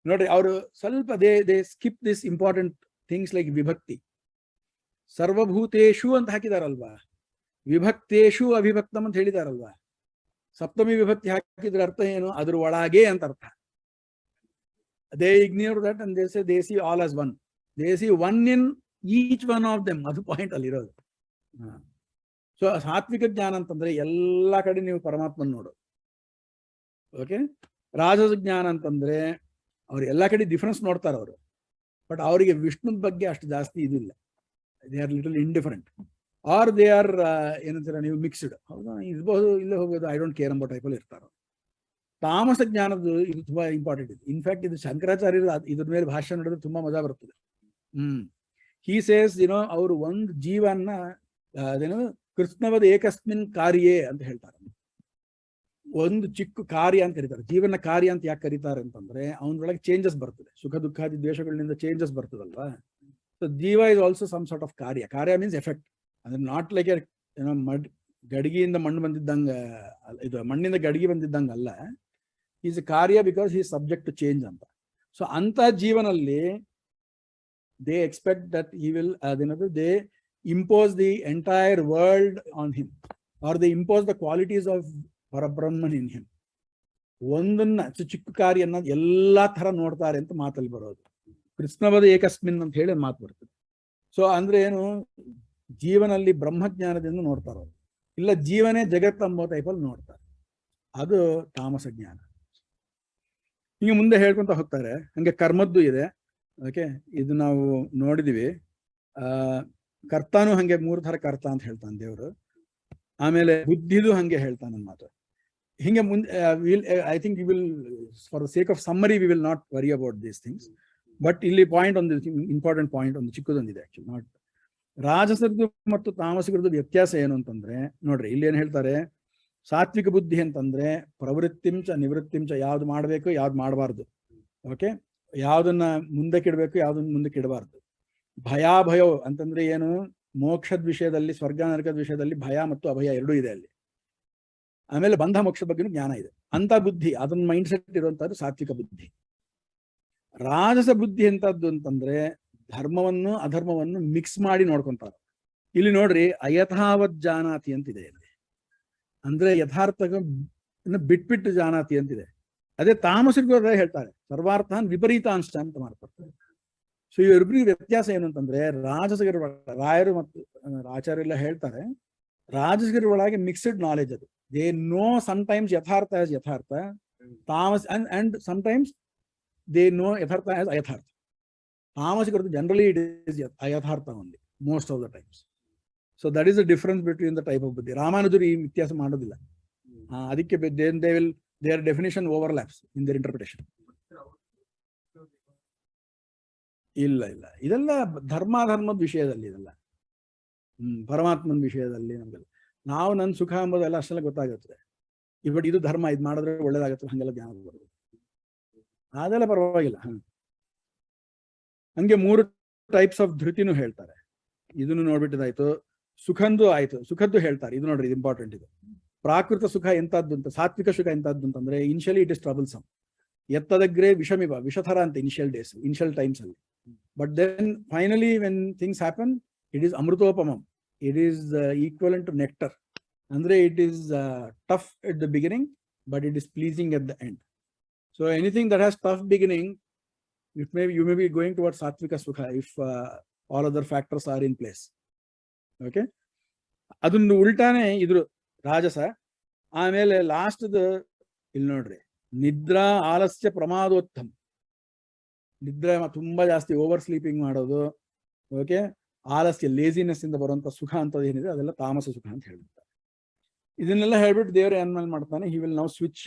ನೋಡ್ರಿ, ಅವರು ಸ್ವಲ್ಪ they skip this important things like vibhakti. ಸರ್ವಭೂತೇಶು ಅಂತ ಹಾಕಿದಾರಲ್ವಾ, ವಿಭಕ್ತೇಶು ಅವಿಭಕ್ತಂ ಅಂತ ಹೇಳಿದಾರಲ್ವಾ. ಸಪ್ತಮಿ ವಿಭಕ್ತಿ ಹಾಕಿದ್ರ ಅರ್ಥ ಏನು? ಅದ್ರ ಒಳಗೆ ಅಂತ ಅರ್ಥ. They ignore that and they see all as one. They see one in each one of them. ಅದು ಪಾಯಿಂಟ್ ಅಲ್ಲಿ ಇರೋದು. ಸೊ ಸಾತ್ವಿಕ ಜ್ಞಾನ ಅಂತಂದ್ರೆ ಎಲ್ಲಾ ಕಡೆ ನೀವು ಪರಮಾತ್ಮನ್ ನೋಡು. ಓಕೆ. ರಾಜಸ ಜ್ಞಾನ ಅಂತಂದ್ರೆ ಅವ್ರು ಎಲ್ಲಾ ಕಡೆ ಡಿಫರೆನ್ಸ್ ನೋಡ್ತಾರೆ ಅವರು, ಬಟ್ ಅವರಿಗೆ ವಿಷ್ಣುದ ಬಗ್ಗೆ ಅಷ್ಟು ಜಾಸ್ತಿ ಇದಿಲ್ಲ. They are little indifferent or they are ಏನಂತೀರ ನೀವು ಮಿಕ್ಸ್ಡ್. ಹೌದಾ, ಇರ್ಬೋದು, ಇಲ್ಲೇ ಹೋಗೋದು, ಐ ಡೋಂಟ್ ಕೇರ್ ಎಂಬ ಟೈಪಲ್ಲಿ ಇರ್ತಾರೆ. ತಾಮಸ ಜ್ಞಾನದ್ದು ಇದು ತುಂಬಾ ಇಂಪಾರ್ಟೆಂಟ್ ಇದೆ. ಇನ್ಫ್ಯಾಕ್ಟ್ ಇದು ಶಂಕರಾಚಾರ್ಯರು ಇದ್ರ ಮೇಲೆ ಭಾಷಣ ನಡೆದ್ರೆ ತುಂಬಾ ಮಜಾ ಬರ್ತದೆ. ಹಿ ಸೇಸ್ ಅವರು ಒಂದು ಜೀವನ್ನ ಅದೇನು ಕೃಷ್ಣವದ ಏಕಸ್ಮಿನ್ ಕಾರ್ಯೇ ಅಂತ ಹೇಳ್ತಾರೆ. ಒಂದು ಚಿಕ್ಕ ಕಾರ್ಯ ಅಂತ ಕರೀತಾರೆ. ಜೀವನ ಕಾರ್ಯ ಅಂತ ಯಾಕೆ ಕರೀತಾರೆ ಅಂತಂದ್ರೆ ಅವನೊಳಗೆ ಚೇಂಜಸ್ ಬರ್ತದೆ, ಸುಖ ದುಃಖಾದಿ ದ್ವೇಷಗಳಿಂದ ಚೇಂಜಸ್ ಬರ್ತದಲ್ವಾ. So jiva is also some sort of karya. Karya means effect. ಅಂದ್ರೆ ನಾಟ್ ಲೈಕ್ ಗಡಿಗೆಯಿಂದ ಮಣ್ಣು ಬಂದಿದ್ದಂಗ, ಇದು ಮಣ್ಣಿಂದ ಗಡಿಗೆ ಬಂದಿದ್ದಂಗ ಅಲ್ಲ. Is a karya because he subject to change ಅಂತ. ಸೊ ಅಂತ ಜೀವನಲ್ಲಿ they expect that he will they impose the entire world on him, or they impose the qualities of Parabrahman in him. ಒಂದನ್ನ ಚಿಕ್ಕ ಕಾರ್ಯನ್ನ ಎಲ್ಲಾ ತರ ನೋಡ್ತಾರೆ ಅಂತ ಮಾತಲ್ಲಿ ಬರೋದು. ಕೃಷ್ಣವದ ಏಕಸ್ಮಿನ್ ಅಂತ ಹೇಳಿ ಮಾತು ಬರ್ತದೆ. ಸೊ ಅಂದ್ರೆ ಏನು, ಜೀವನಲ್ಲಿ ಬ್ರಹ್ಮಜ್ಞಾನದಿಂದ ನೋಡ್ತಾರೆ ಅವರು, ಇಲ್ಲ ಜೀವನೇ ಜಗತ್ ಎಂಬ ಟೈಪಲ್ಲಿ ನೋಡ್ತಾರೆ. ಅದು ತಾಮಸ ಜ್ಞಾನ. ಹಿಂಗೆ ಮುಂದೆ ಹೇಳ್ಕೊಂತ ಹೋಗ್ತಾರೆ. ಹಂಗೆ ಕರ್ಮದ್ದು ಇದೆ. ಓಕೆ, ಇದು ನಾವು ನೋಡಿದೀವಿ. ಕರ್ತಾನು ಹಂಗೆ 3 ಥರ ಕರ್ತ ಅಂತ ಹೇಳ್ತಾನೆ ದೇವರು. ಆಮೇಲೆ ಬುದ್ಧಿದು ಹಂಗೆ ಹೇಳ್ತಾನೆ ಮಾತು. ಹಿಂಗೆ ಮುಂದೆ I think you will, for the sake of summary we will not worry about these things. But ಇಲ್ಲಿ ಪಾಯಿಂಟ್ ಒಂದು ಇಂಪಾರ್ಟೆಂಟ್ ಪಾಯಿಂಟ್ ಒಂದು ಚಿಕ್ಕದೊಂದಿದೆ ಆಕ್ಚುಲಿ. ನಾಟ್ ರಾಜಸರದ್ದು ಮತ್ತು ತಾಮಸಿಕರದ್ದು ವ್ಯತ್ಯಾಸ ಏನು ಅಂತಂದ್ರೆ, ನೋಡ್ರಿ ಇಲ್ಲಿ ಏನ್ ಹೇಳ್ತಾರೆ, ಸಾತ್ವಿಕ ಬುದ್ಧಿ ಅಂತಂದ್ರೆ ಪ್ರವೃತ್ತಿಂಚ ನಿವೃತ್ತಿಂಚ, ಯಾವ್ದು ಮಾಡ್ಬೇಕು ಯಾವ್ದು ಮಾಡಬಾರ್ದು. ಓಕೆ, ಯಾವ್ದನ್ನ ಮುಂದಕ್ಕೆ ಇಡಬೇಕು ಯಾವ್ದನ್ನ ಮುಂದಕ್ಕೆ ಇಡಬಾರ್ದು. ಭಯಾಭಯ ಅಂತಂದ್ರೆ ಏನು, ಮೋಕ್ಷದ ವಿಷಯದಲ್ಲಿ, ಸ್ವರ್ಗ ನರಕದ ವಿಷಯದಲ್ಲಿ ಭಯ ಮತ್ತು ಅಭಯ ಎರಡೂ ಇದೆ ಅಲ್ಲಿ. ಆಮೇಲೆ ಬಂಧ ಮೋಕ್ಷದ ಬಗ್ಗೆನೂ ಜ್ಞಾನ ಇದೆ. ಅಂತ ಬುದ್ಧಿ, ಅದನ್ನ ಮೈಂಡ್ ಸೆಟ್ ಇರುವಂತದ್ದು ಸಾತ್ವಿಕ ಬುದ್ಧಿ. ರಾಜಸ ಬುದ್ಧಿ ಎಂತದ್ದು ಅಂತಂದ್ರೆ ಧರ್ಮವನ್ನು ಅಧರ್ಮವನ್ನು ಮಿಕ್ಸ್ ಮಾಡಿ ನೋಡ್ಕೊಂತಾರೆ. ಇಲ್ಲಿ ನೋಡ್ರಿ, ಅಯಥಾವತ್ ಜಾನಾತಿ ಅಂತಿದೆ ಇಲ್ಲಿ. ಅಂದ್ರೆ ಯಥಾರ್ಥ ಬಿಟ್ಬಿಟ್ಟು ಜಾನಾತಿ ಅಂತಿದೆ. ಅದೇ ತಾಮಸಿಕರು ಅದೇ ಹೇಳ್ತಾರೆ, ಸರ್ವಾರ್ಥಾನ್ ವಿಪರೀತಾಂಶ ಅಂತ ಮಾಡ್ಕೊಡ್ತಾರೆ. ಸೊ ಇವರಿಬ್ಬರಿಗೆ ವ್ಯತ್ಯಾಸ ಏನು ಅಂತಂದ್ರೆ, ರಾಜಸಿಗರ ರಾಯರು ಮತ್ತು ಆಚಾರ್ಯರೆಲ್ಲ ಹೇಳ್ತಾರೆ, ರಾಜಸಿಗರ ಒಳಗೆ ಮಿಕ್ಸ್ಡ್ ನಾಲೆಜ್ ಅದು. ದೇ ನೋ ಸಮ್ಟೈಮ್ಸ್ ಯಥಾರ್ಥ ಆಸ್ ಯಥಾರ್ಥ, ತಾಮಸ್ ಅಂಡ್ ಸಮ್ಟೈಮ್ಸ್ ದೇ ನೋ ಯಥಾರ್ಥ ಆಸ್ ಅಯಥಾರ್ಥ. ತಾಮಸಿಕರದ್ದು ಜನರಲಿ ಇಟ್ ಇಸ್ ಅಯಥಾರ್ಥ only most of the times. So that is the difference between the type of ಬುದ್ಧಿ. ರಾಮಾನುಜರು ಈ ವ್ಯತ್ಯಾಸ ಮಾಡೋದಿಲ್ಲ. ಅದಕ್ಕೆ their definition overlaps in their interpretation. ಇಲ್ಲ ಇಲ್ಲ, ಇದೆಲ್ಲ ಧರ್ಮಾಧರ್ಮದ ವಿಷಯದಲ್ಲಿ, ಇದೆಲ್ಲ ಪರಮಾತ್ಮನ ವಿಷಯದಲ್ಲಿ ನಮ್ಗೆಲ್ಲ ನಾವು ನನ್ನ ಸುಖ ಎಂಬುದೆಲ್ಲ ಅಷ್ಟೆಲ್ಲ ಗೊತ್ತಾಗುತ್ತದೆ. ಬಟ್ ಇದು ಧರ್ಮ, ಇದು ಮಾಡಿದ್ರೆ ಒಳ್ಳೇದಾಗುತ್ತೆ, ಹಂಗೆಲ್ಲ ಜ್ಞಾನ ಬರೋದು ಅದೆಲ್ಲ ಪರವಾಗಿಲ್ಲ. ಹಂಗೆ 3 ಟೈಪ್ಸ್ ಆಫ್ ಧೃತಿನೂ ಹೇಳ್ತಾರೆ. ಇದನ್ನು ನೋಡ್ಬಿಟ್ಟಿದಾಯ್ತು. ಸುಖಂದು ಆಯ್ತು, ಸುಖದ್ದು ಹೇಳ್ತಾರೆ. ಇದು ನೋಡ್ರಿ, ಇದು ಇಂಪಾರ್ಟೆಂಟ್. ಇದು ಪ್ರಾಕೃತ ಸುಖ ಎಂತದ್ದು ಅಂತ, ಸಾತ್ವಿಕ ಸುಖ ಎಂತದ್ದು ಅಂತಂದ್ರೆ ಇನಿಷಿಯಲಿ ಇಟ್ ಇಸ್ ಟ್ರಬಲ್ಸಮ್. ಎತ್ತದಗ್ರೆ ವಿಷಮಿವ, ವಿಷಥರ ಅಂತ ಇನಿಷಿಯಲ್ ಡೇಸ್, ಇನಿಷಿಯಲ್ ಟೈಮ್ಸ್ ಅಲ್ಲಿ. But then finally when things happen, it is ಅಮೃತೋಪಮಂ, it is equivalent to nectar. ಅಂದ್ರೆ it is tough at the beginning, but it is pleasing at the end. So anything that has tough beginning, you may be going towards satvika sukha if all other factors are in place. Okay, ಅದೊಂದು ಉಲ್ಟಾನೆ ಇದ್ರು ರಾಜಸ. ಆಮೇಲೆ last ಇಲ್ಲಿ ನೋಡ್ರಿ, ನಿದ್ರಾ ಆಲಸ್ಯ ಪ್ರಮಾದೋತ್ತಮ. ನಿದ್ರೆ ತುಂಬಾ ಜಾಸ್ತಿ ಓವರ್ ಸ್ಲೀಪಿಂಗ್ ಮಾಡೋದು, ಓಕೆ, ಆಲಸ್ಯ ಲೇಸಿನೆಸ್ ಇಂದ ಬರುವಂತ ಸುಖ ಅಂತದ್ದು ಏನಿದೆ ಅದೆಲ್ಲ ತಾಮಸ ಸುಖ ಅಂತ ಹೇಳ್ಬಿಡ್ತಾರೆ. ಇದನ್ನೆಲ್ಲ ಹೇಳ್ಬಿಟ್ಟು ದೇವರು ಏನ್ ಮಾಡ್ತಾನೆ, he will now switch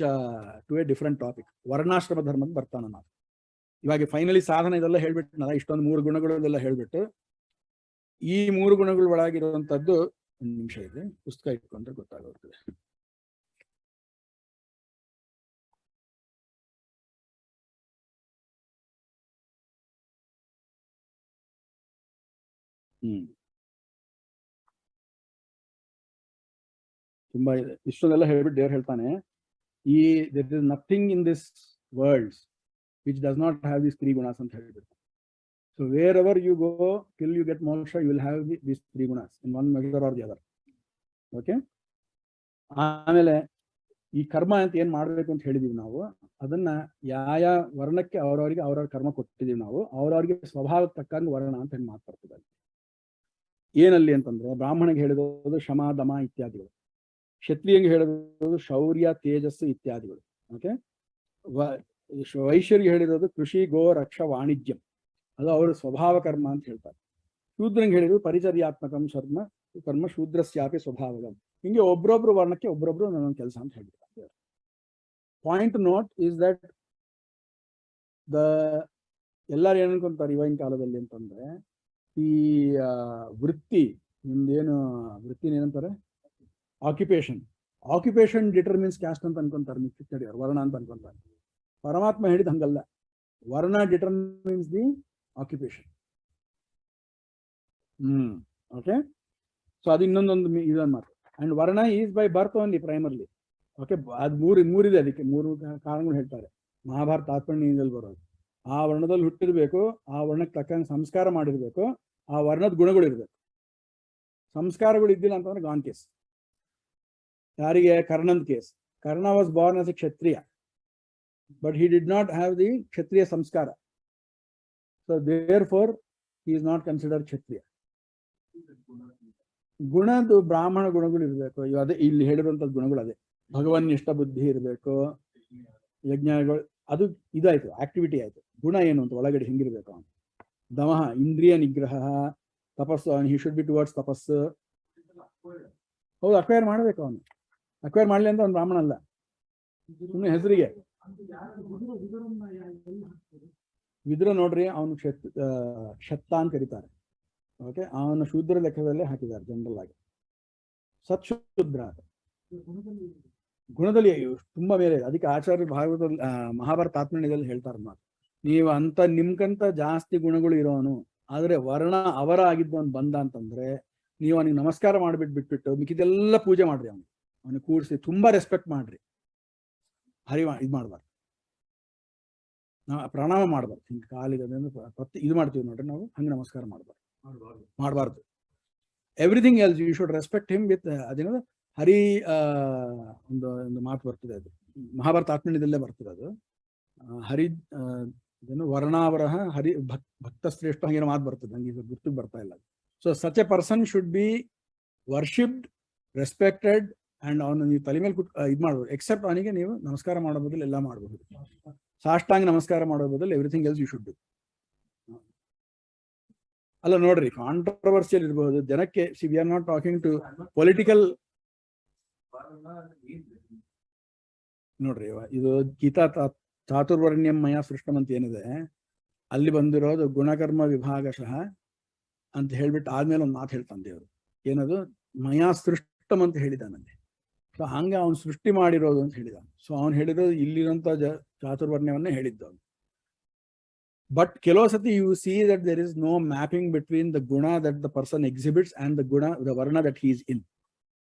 to a different topic. ವರ್ಣಾಶ್ರಮ ಧರ್ಮದ ಬರ್ತಾನೆ ನಾವು. ಇವಾಗ ಫೈನಲಿ ಸಾಧನ ಇದೆಲ್ಲ ಹೇಳ್ಬಿಟ್ಟು ಇಷ್ಟೊಂದು 3 ಗುಣಗಳೆಲ್ಲ ಹೇಳ್ಬಿಟ್ಟು, ಈ 3 ಗುಣಗಳ ಒಳಗಿರುವಂತದ್ದು, ಒಂದು ನಿಮಿಷ ಇದೆ, ಪುಸ್ತಕ ಇಟ್ಕೊಂಡ್ರೆ ಗೊತ್ತಾಗುತ್ತೆ. ತುಂಬಾ ಇದೆ. ಇಷ್ಟೊಂದೆಲ್ಲ ಹೇಳ್ಬಿಟ್ಟು ದೇವ್ರು ಹೇಳ್ತಾನೆ, ಈ there is nothing in this world which does not have these three gunas ಅಂತ ಹೇಳ್ಬಿಟ್ಟು. So wherever you go, till you get moksha, you will have these three gunas in one measure or the other. Okay. ಆಮೇಲೆ ಈ ಕರ್ಮ ಅಂತ ಏನ್ ಮಾಡ್ಬೇಕು ಅಂತ ಹೇಳಿದೀವಿ ನಾವು, ಅದನ್ನ ಯಾವ ವರ್ಣಕ್ಕೆ ಅವ್ರವ್ರಿಗೆ ಅವ್ರವ್ರ ಕರ್ಮ ಕೊಟ್ಟಿದೀವಿ ನಾವು, ಅವ್ರವ್ರಿಗೆ ಸ್ವಭಾವಕ್ಕೆ ತಕ್ಕಂಗೆ ವರ್ಣ ಅಂತ ಹೇಳಿ ಮಾತಾಡ್ತಿದ್ದಾರೆ. ಏನಲ್ಲಿ ಅಂತಂದ್ರೆ ಬ್ರಾಹ್ಮಣಿಗೆ ಹೇಳಿರೋದು ಶಮ ದಮ ಇತ್ಯಾದಿಗಳು, ಕ್ಷತ್ರಿಯಂಗೆ ಹೇಳಿರೋದು ಶೌರ್ಯ ತೇಜಸ್ಸು ಇತ್ಯಾದಿಗಳು. ಓಕೆ. ವೈಶ್ಯರಿಗೆ ಹೇಳಿರೋದು ಕೃಷಿ ಗೋ ರಕ್ಷ ವಾಣಿಜ್ಯಂ, ಅದು ಅವರ ಸ್ವಭಾವ ಕರ್ಮ ಅಂತ ಹೇಳ್ತಾರೆ. ಶೂದ್ರಂಗೆ ಹೇಳಿರೋದು ಪರಿಚರ್ಯಾತ್ಮಕಂ ಕರ್ಮ ಶೂದ್ರಸ್ಯಾಪಿ ಸ್ವಭಾವಗಂ. ಹಿಂಗೆ ಒಬ್ರೊಬ್ರು ವರ್ಣಕ್ಕೆ ಒಬ್ರೊಬ್ರು ಒಂದೊಂದು ಕೆಲಸ ಅಂತ ಹೇಳ್ತಾರೆ. ಪಾಯಿಂಟ್ ನೋಟ್ ಈಸ್ ದಟ್ ಎಲ್ಲಾರು ಏನ್ ಅನ್ಕೊಂತಾರೆ ಇವಾಗಿನ ಕಾಲದಲ್ಲಿ ಅಂತಂದ್ರೆ, ಈ ವೃತ್ತಿ ನಿಮ್ದೇನು ವೃತ್ತಿ ಏನಂತಾರೆ, ಆಕ್ಯುಪೇಷನ್ ಡಿಟರ್ಮಿನ್ಸ್ ಕ್ಯಾಸ್ಟ್ ಅಂತ ಅನ್ಕೊಂತಾರೆ, ಮಿಕ್ಕಿದವರು ವರ್ಣ ಅಂತ ಅನ್ಕೊಂತಾರೆ. ಪರಮಾತ್ಮ ಹೇಳಿದ ಹಂಗಲ್ಲ, ವರ್ಣ determines the occupation. Okay. So ಅದು ಇನ್ನೊಂದೊಂದು ಇದನ್ನ ಮಾತು. ಅಂಡ್ ವರ್ಣ is by birth only primarily. Okay. ಅದು ಮೂರಿದೆ, ಅದಕ್ಕೆ ಮೂರು ಕಾರಣಗಳು ಹೇಳ್ತಾರೆ. ಮಹಾಭಾರತ ತಾತ್ಪರ್ಯದಲ್ಲಿ ಬರೋದು, ಆ ವರ್ಣದಲ್ಲಿ ಹುಟ್ಟಿರ್ಬೇಕು, ಆ ವರ್ಣಕ್ಕೆ ತಕ್ಕಂಗೆ ಸಂಸ್ಕಾರ ಮಾಡಿರ್ಬೇಕು, ಆ ವರ್ಣದ ಗುಣಗಳು ಇರ್ಬೇಕು. ಸಂಸ್ಕಾರಗಳು ಇದ್ದಿಲ್ಲ ಅಂತಂದ್ರೆ ಗಾನ್ ಕೇಸ್. ಯಾರಿಗೆ? ಕರ್ಣನ್ case. Karna was born as a kshatriya, but he did not have the kshatriya ಸಂಸ್ಕಾರ. So therefore he is not considered kshatriya. ಗುಣದ್ದು ಬ್ರಾಹ್ಮಣ ಗುಣಗಳು ಇರಬೇಕು. ಅದೇ ಇಲ್ಲಿ ಹೇಳಿರುವಂತದ್ದು ಗುಣಗಳು ಅದೇ. ಭಗವನ್ ಇಷ್ಟ ಬುದ್ಧಿ ಇರಬೇಕು, ಯಜ್ಞಗಳು, ಅದು ಇದಾಯ್ತು, ಆಕ್ಟಿವಿಟಿ ಆಯ್ತು. ಗುಣ ಏನು ಅಂತ ಒಳಗಡೆ ಹೆಂಗಿರ್ಬೇಕು ಅವನು. ದಮಃ ಇಂದ್ರಿಯ ನಿಗ್ರಹ, ತಪಸ್ಸು, ಹಿ ಶುಡ್ ಬಿ ಟುವರ್ಡ್ಸ್ ತಪಸ್ಸು. ಹೌದು, ಅಕ್ವೈರ್ ಮಾಡ್ಬೇಕು ಅವನು. ಅಕ್ವೈರ್ ಮಾಡ್ಲಿ ಅಂತ ಅವ್ನು ಬ್ರಾಹ್ಮಣ ಅಲ್ಲ, ಸುಮ್ಮನೆ ಹೆಸರಿಗೆ. ವಿದುರ ನೋಡ್ರಿ, ಅವನು ಕ್ಷತ್ತ ಅಂತ ಕರೀತಾರೆ. ಓಕೆ. ಅವನ ಶೂದ್ರ ಲೆಕ್ಕದಲ್ಲೇ ಹಾಕಿದ್ದಾರೆ ಜನರಲ್ ಆಗಿ. ಸತ್ಶೂದ್ರ ಗುಣದಲ್ಲಿ ತುಂಬಾ ಬೇರೆ. ಅದಕ್ಕೆ ಆಚಾರ್ಯ ಭಾಗವತದಲ್ಲಿ ಮಹಾಭಾರತ ತಾತ್ಪರ್ಯದಲ್ಲಿ ಹೇಳ್ತಾರೆ ಮಾತು, ನೀವು ಅಂತ ನಿಮ್ಗಂತ ಜಾಸ್ತಿ ಗುಣಗಳು ಇರೋನು, ಆದ್ರೆ ವರ್ಣ ಅವರ ಆಗಿದ್ದವನು ಬಂದ ಅಂತಂದ್ರೆ ನೀವು ಅವನಿಗೆ ನಮಸ್ಕಾರ ಬಿಟ್ಬಿಟ್ಟು ಮಿಕ್ಕಿದೆಲ್ಲ ಪೂಜೆ ಮಾಡ್ರಿ, ಅವನಿಗೆ ಕೂಡಿಸಿ ತುಂಬಾ ರೆಸ್ಪೆಕ್ಟ್ ಮಾಡ್ರಿ. ಇದು ಮಾಡ್ಬಾರ್ದು, ನಾವು ಪ್ರಣಾಮ ಮಾಡ್ಬಾರ್ದು. ಹಿಂಗೆ ಕಾಲಿಗೆ ಇದು ಮಾಡ್ತೀವಿ ನೋಡ್ರಿ ನಾವು, ಹಂಗೆ ನಮಸ್ಕಾರ ಮಾಡಬಾರ್ದು. Everything else you should respect him with ಅದೇನೋ ಹರಿ ಒಂದು ಮಾತು ಬರ್ತದೆ, ಅದು ಮಹಾಭಾರತ ತಾತ್ಪರ್ಯದಲ್ಲೇ ಬರ್ತದೆ. ಅದು ಹರಿ ಇದೇನು ವರ್ಣಾವರಹ ಹರಿ ಭಕ್ತ ಶ್ರೇಷ್ಠ ಹಂಗೇನೋ ಮಾತು ಬರ್ತದೆ, ನಂಗೆ ಇದು ಗುರ್ತಿಗೆ ಬರ್ತಾ ಇಲ್ಲ. So such A person should be worshipped, respected, and ಅವನು ನೀವು ತಲೆ ಮೇಲೆ ಇದು ಮಾಡ್ಬೋದು. ಎಕ್ಸೆಪ್ಟ್ ಅವನಿಗೆ ನೀವು ನಮಸ್ಕಾರ ಮಾಡೋ ಬದಲು ಎಲ್ಲ ಮಾಡಬಹುದು. ಸಾಷ್ಟಾಂಗ ನಮಸ್ಕಾರ ಮಾಡೋ ಬದಲು everything else you should do. ಅಲ್ಲ ನೋಡ್ರಿ, ಕಾಂಟ್ರವರ್ಸಿಯಲ್ ಇರಬಹುದು ಜನಕ್ಕೆ. See we are not talking to political. ನೋಡ್ರಿ, ಇದು ಗೀತಾ ಚಾತುರ್ವರ್ಣ್ಯಂ ಮಯಾ ಸೃಷ್ಟಂ ಅಂತ ಏನಿದೆ, ಅಲ್ಲಿ ಬಂದಿರೋದು ಗುಣಕರ್ಮ ವಿಭಾಗಶಃ ಅಂತ ಹೇಳ್ಬಿಟ್ಟು ಆದ್ಮೇಲೆ ಒಂದು ಮಾತು ಹೇಳ್ತಾನೆ ದೇವರು. ಏನದು? ಮಯಾ ಸೃಷ್ಟಂ ಅಂತ ಹೇಳಿದಾನಲ್ಲಿ. ಸೊ ಹಂಗ ಅವನು ಸೃಷ್ಟಿ ಮಾಡಿರೋದು ಅಂತ ಹೇಳಿದ. ಸೊ ಅವನು ಹೇಳಿರೋದು ಇಲ್ಲಿರುವಂತ ಚಾತುರ್ವರ್ಣ್ಯವನ್ನೇ ಹೇಳಿದ್ದು ಅವನು. But ಕೆಲವು ಸತಿ you see that there is no mapping between the guna that the person exhibits and the varna that he is in.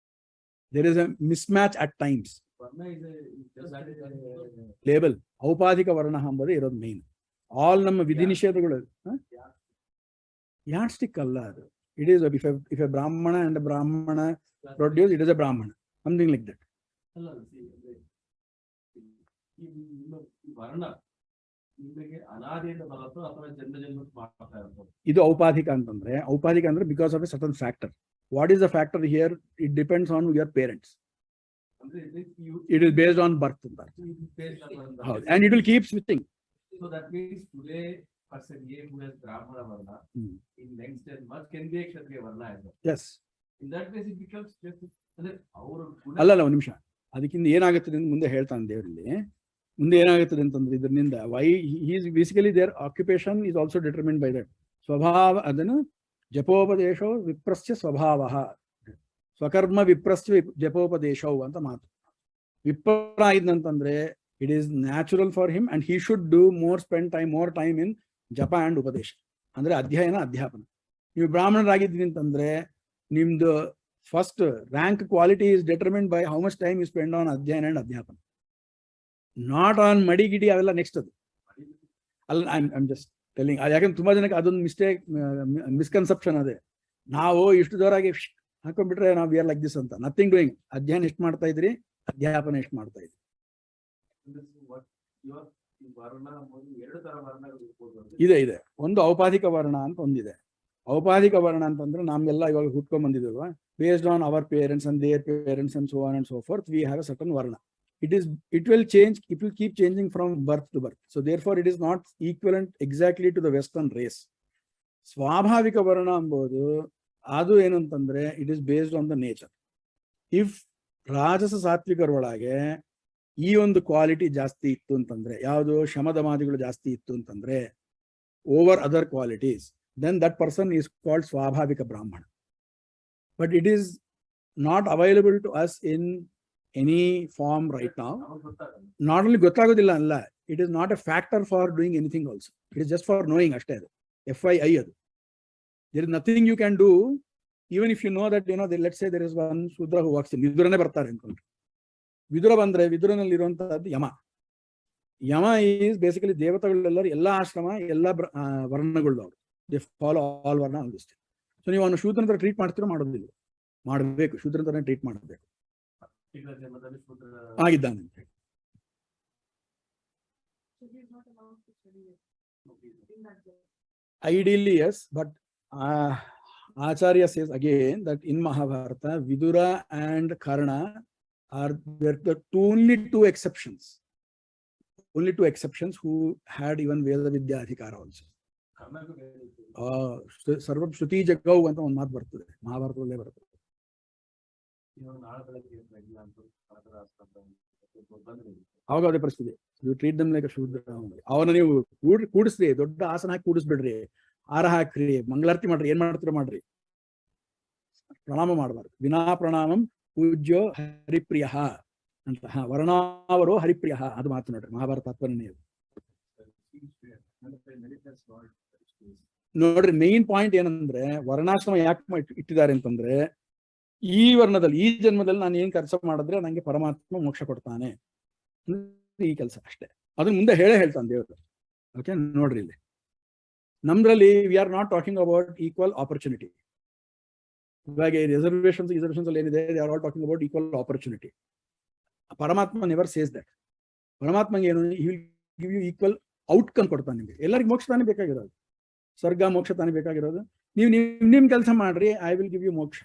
There is a mismatch at times. Label ಔಪಾಧಿಕ ವರ್ಣ ಎಂಬುದು ಇರೋದು ಮೇನ್. ಆಲ್ ನಮ್ಮ ವಿಧಿ ನಿಷೇಧಗಳು ಯಾಡ್ stick ಅಲ್ಲ ಅದು. It is if a brahmana and a brahmana produce, it is a brahmana, something like that. ಇದು ಔಪಾಧಿಕ ಅಂತಂದ್ರೆ, ಔಪಾಧಿಕ ಅಂದ್ರೆ because of a certain factor. What is the factor here? It depends on your parents. It is based on birth ಅಂತ. ಹೌದು, and it will keep switching. So that means today person A who has Brahmana Varna, in next 10 months can be a Kshatriya Varna as well. Yes. In that case it becomes just ಅಲ್ಲ ಒಂದು ನಿಮಿಷ, ಅದಕ್ಕಿಂತ ಏನಾಗುತ್ತದೆ ಅಂತ ಮುಂದೆ ಹೇಳ್ತಾನೆ ದೇವರಲ್ಲಿ. ಮುಂದೆ ಏನಾಗುತ್ತದೆ ಅಂತಂದ್ರೆ ಇದರಿಂದ why is basically their occupation is also determined by that ಸ್ವಭಾವ. ಅದನ್ನು ಜಪೋಪದೇಶೋ ವಿಪ್ರಸ್ಯ ಸ್ವಭಾವ, ಸ್ವಕರ್ಮ ವಿಪ್ರಸ್ಯ ಜಪೋಪದೇಶವು ಅಂತ ಮಾತು. ವಿಪ್ರ ಇದ್ನಂತಂದ್ರೆ it is natural for him and he should do more, spend more time in japa and upadesha. ಅಂದ್ರೆ ಅಧ್ಯಯನ ಅಧ್ಯಾಪನ. ನೀವು ಬ್ರಾಹ್ಮಣರಾಗಿದ್ರಿ ಅಂತಂದ್ರೆ ನಿಮ್ದು first rank quality is determined by how much time you spend on ಅಧ್ಯಯನ ಅಂಡ್ ಅಧ್ಯಾಪನ, ನಾಟ್ ಆನ್ ಮಡಿ ಗಿಡಿ ಅವೆಲ್ಲ ನೆಕ್ಸ್ಟ್ ಅದು ಅಲ್ಲ. I'm just telling. ಯಾಕಂದ್ರೆ ತುಂಬಾ ಜನಕ್ಕೆ ಅದೊಂದು ಮಿಸ್ಟೇಕ್, ಮಿಸ್ಕನ್ಸೆಪ್ಷನ್ ಅದೇ. ನಾವು ಇಷ್ಟು ಜೋರಾಗಿ ಹಾಕೊಂಡ್ಬಿಟ್ರೆ ನಾವು ವಿ ಆರ್ ಲೈಕ್ ದಿಸ್ ಅಂತ. Nothing doing. ಅಧ್ಯಯನ ಎಷ್ಟು ಮಾಡ್ತಾ ಇದ್ರಿ, ಅಧ್ಯಾಪನ ಎಷ್ಟು ಮಾಡ್ತಾ ಇದ್ರಿ. ಇದೆ ಇದೆ. ಒಂದು ಔಪಾಧಿಕ ವರ್ಣ ಅಂತ ಒಂದಿದೆ. ಔಪಾಧಿಕ ವರ್ಣ ಅಂತಂದ್ರೆ ನಮ್ಗೆಲ್ಲ ಇವಾಗ ಹುಟ್ಕೊಂಡ್ ಬಂದಿದ್ವಲ್ವಾ, based on our parents and their parents and so on and so forth, we have a certain ವರ್ಣ. It will change, it will keep changing from birth to birth. So therefore it is not equivalent exactly to the western race. Swabhavika varna ambodu adu enu antandre it is based on the nature. If rajasa satvika ಒಳಗೆ ಈ ಒಂದು quality ಜಾಸ್ತಿ ಇತ್ತು ಅಂತಂದ್ರೆ, ಯಾವುದು ಶಮದಮಾದಿಗಳು ಜಾಸ್ತಿ ಇತ್ತು ಅಂತಂದ್ರೆ over other qualities, then that person is called swabhavika brahmana. But it is not available to us in any form right now. Not only gottagodilla alla, it is not a factor for doing anything also. It is just for knowing ashte adu. FYI adu. There is nothing you can do, even if you know that, you know, let's say there is one Shudra who works in Vidurane bartare ankondu. Vidura bandre Viduranalli iruvanthaddu Yama. Yama is basically devatagallellaru ella ashrama ella varnagullu. They follow all varna on this. So ನೀವು ಅವನು ಶೂದ್ರ ಅಂತ treat ಮಾಡ್ತಿರೋ ಮಾಡೋದಿಲ್ಲ, ಮಾಡಬೇಕು. ಶೂದ್ರ ಅಂತಾನೆ treat ಮಾಡಬೇಕು. ಆಗಿದ್ದಾನೆ ಅಂತ ಹೇಳಿ. Ideally yes, but Acharya says again that in Mahabharata Vidura and Karna are the only two exceptions. Only two exceptions who had even Veda Vidya Adhikara also. Sarva Shruti Jagau anta ಒಂದು ಮಾತು ಬರ್ತದೆ, ಮಹಾಭಾರತದಲ್ಲೇ ಬರ್ತದೆ. ಅವಾಗ ಅದೇ ಪರಿಸ್ಥಿತಿ. You treat them like a shudra. ಅವನ ನೀವು ಕೂಡಿಸ್ರಿ, ದೊಡ್ಡ ಆಸನ ಹಾಕಿ ಕೂಡಿಸ್ಬಿಡ್ರಿ, ಹಾರ ಹಾಕ್ರಿ, ಮಂಗಳಾರತಿ ಮಾಡ್ರಿ, ಏನ್ ಮಾಡ್ತೀರ ಮಾಡ್ರಿ, ಪ್ರಣಾಮ ಮಾಡಬಾರ್ದು. ವಿನಾ ಪ್ರಣಾಮಂ ಪೂಜ್ಯೋ ಹರಿಪ್ರಿಯ ಅಂತ. ವರ್ಣಾವರೋ ಹರಿಪ್ರಿಯ, ಅದು ಮಾತು ನೋಡ್ರಿ, ಮಹಾಭಾರತ ತಾತ್ಪರ್ಯನೇ ಅದು. ನೋಡ್ರಿ, ಮೇನ್ ಪಾಯಿಂಟ್ ಏನಂದ್ರೆ ವರ್ಣಾಶ್ರಮ ಯಾಕೆ ಇಟ್ಟಿದ್ದಾರೆ ಅಂತಂದ್ರೆ, ಈ ವರ್ಣದಲ್ಲಿ ಈ ಜನ್ಮದಲ್ಲಿ ನಾನು ಏನ್ ಕೆಲಸ ಮಾಡಿದ್ರೆ ನಂಗೆ ಪರಮಾತ್ಮ ಮೋಕ್ಷ ಕೊಡ್ತಾನೆ, ಈ ಕೆಲಸ ಅಷ್ಟೇ. ಅದನ್ನ ಮುಂದೆ ಹೇಳ್ತಾನೆ ದೇವರು. ಓಕೆ, ನೋಡ್ರಿ ಇಲ್ಲಿ ನಮ್ದ್ರಲ್ಲಿ we are not talking about equal opportunity. ಇವಾಗ ರಿಸರ್ವೇಷನ್ಸ್ ಅಲ್ಲಿ ಏನಿದೆ, they are all talking about equal opportunity. ಪರಮಾತ್ಮ ನೆವರ್ ಸೇಸ್ ದಟ್. ಪರಮಾತ್ಮಗೆ ಏನು, he will give you equal outcome ಕೊಡ್ತಾನೆ. ನಿಮಗೆ ಎಲ್ಲರಿಗೂ ಮೋಕ್ಷ ತಾನೇ ಬೇಕಾಗಿರೋದು, ಸ್ವರ್ಗ ಮೋಕ್ಷ ತಾನೇ ಬೇಕಾಗಿರೋದು. ನೀವು ನಿಮ್ ಕೆಲಸ ಮಾಡ್ರಿ, ಐ ವಿಲ್ ಗಿವ್ ಯು ಮೋಕ್ಷ.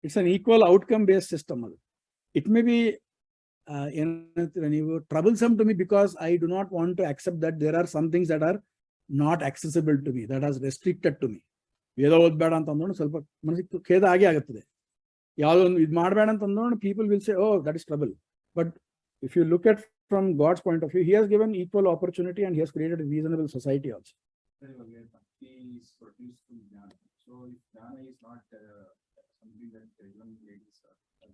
It's an equal outcome based system. It may be troublesome to me because I do not want to accept that there are some things that are not accessible to me, that are restricted to me. ವೇದ ಓದ್ಬೇಡ ಅಂತ ಅಂದ್ಕೊಂಡು ಸ್ವಲ್ಪ ಮನಸ್ಸಿಗೆ ಖೇದ ಆಗೇ ಆಗುತ್ತದೆ. ಯಾವುದೊಂದು ಇದು ಮಾಡಬೇಡ ಅಂತ ಅಂದ್ಕೊಂಡು people will say, oh that is trouble. But if you look at from God's point of view, he has given equal opportunity and he has created a reasonable society also.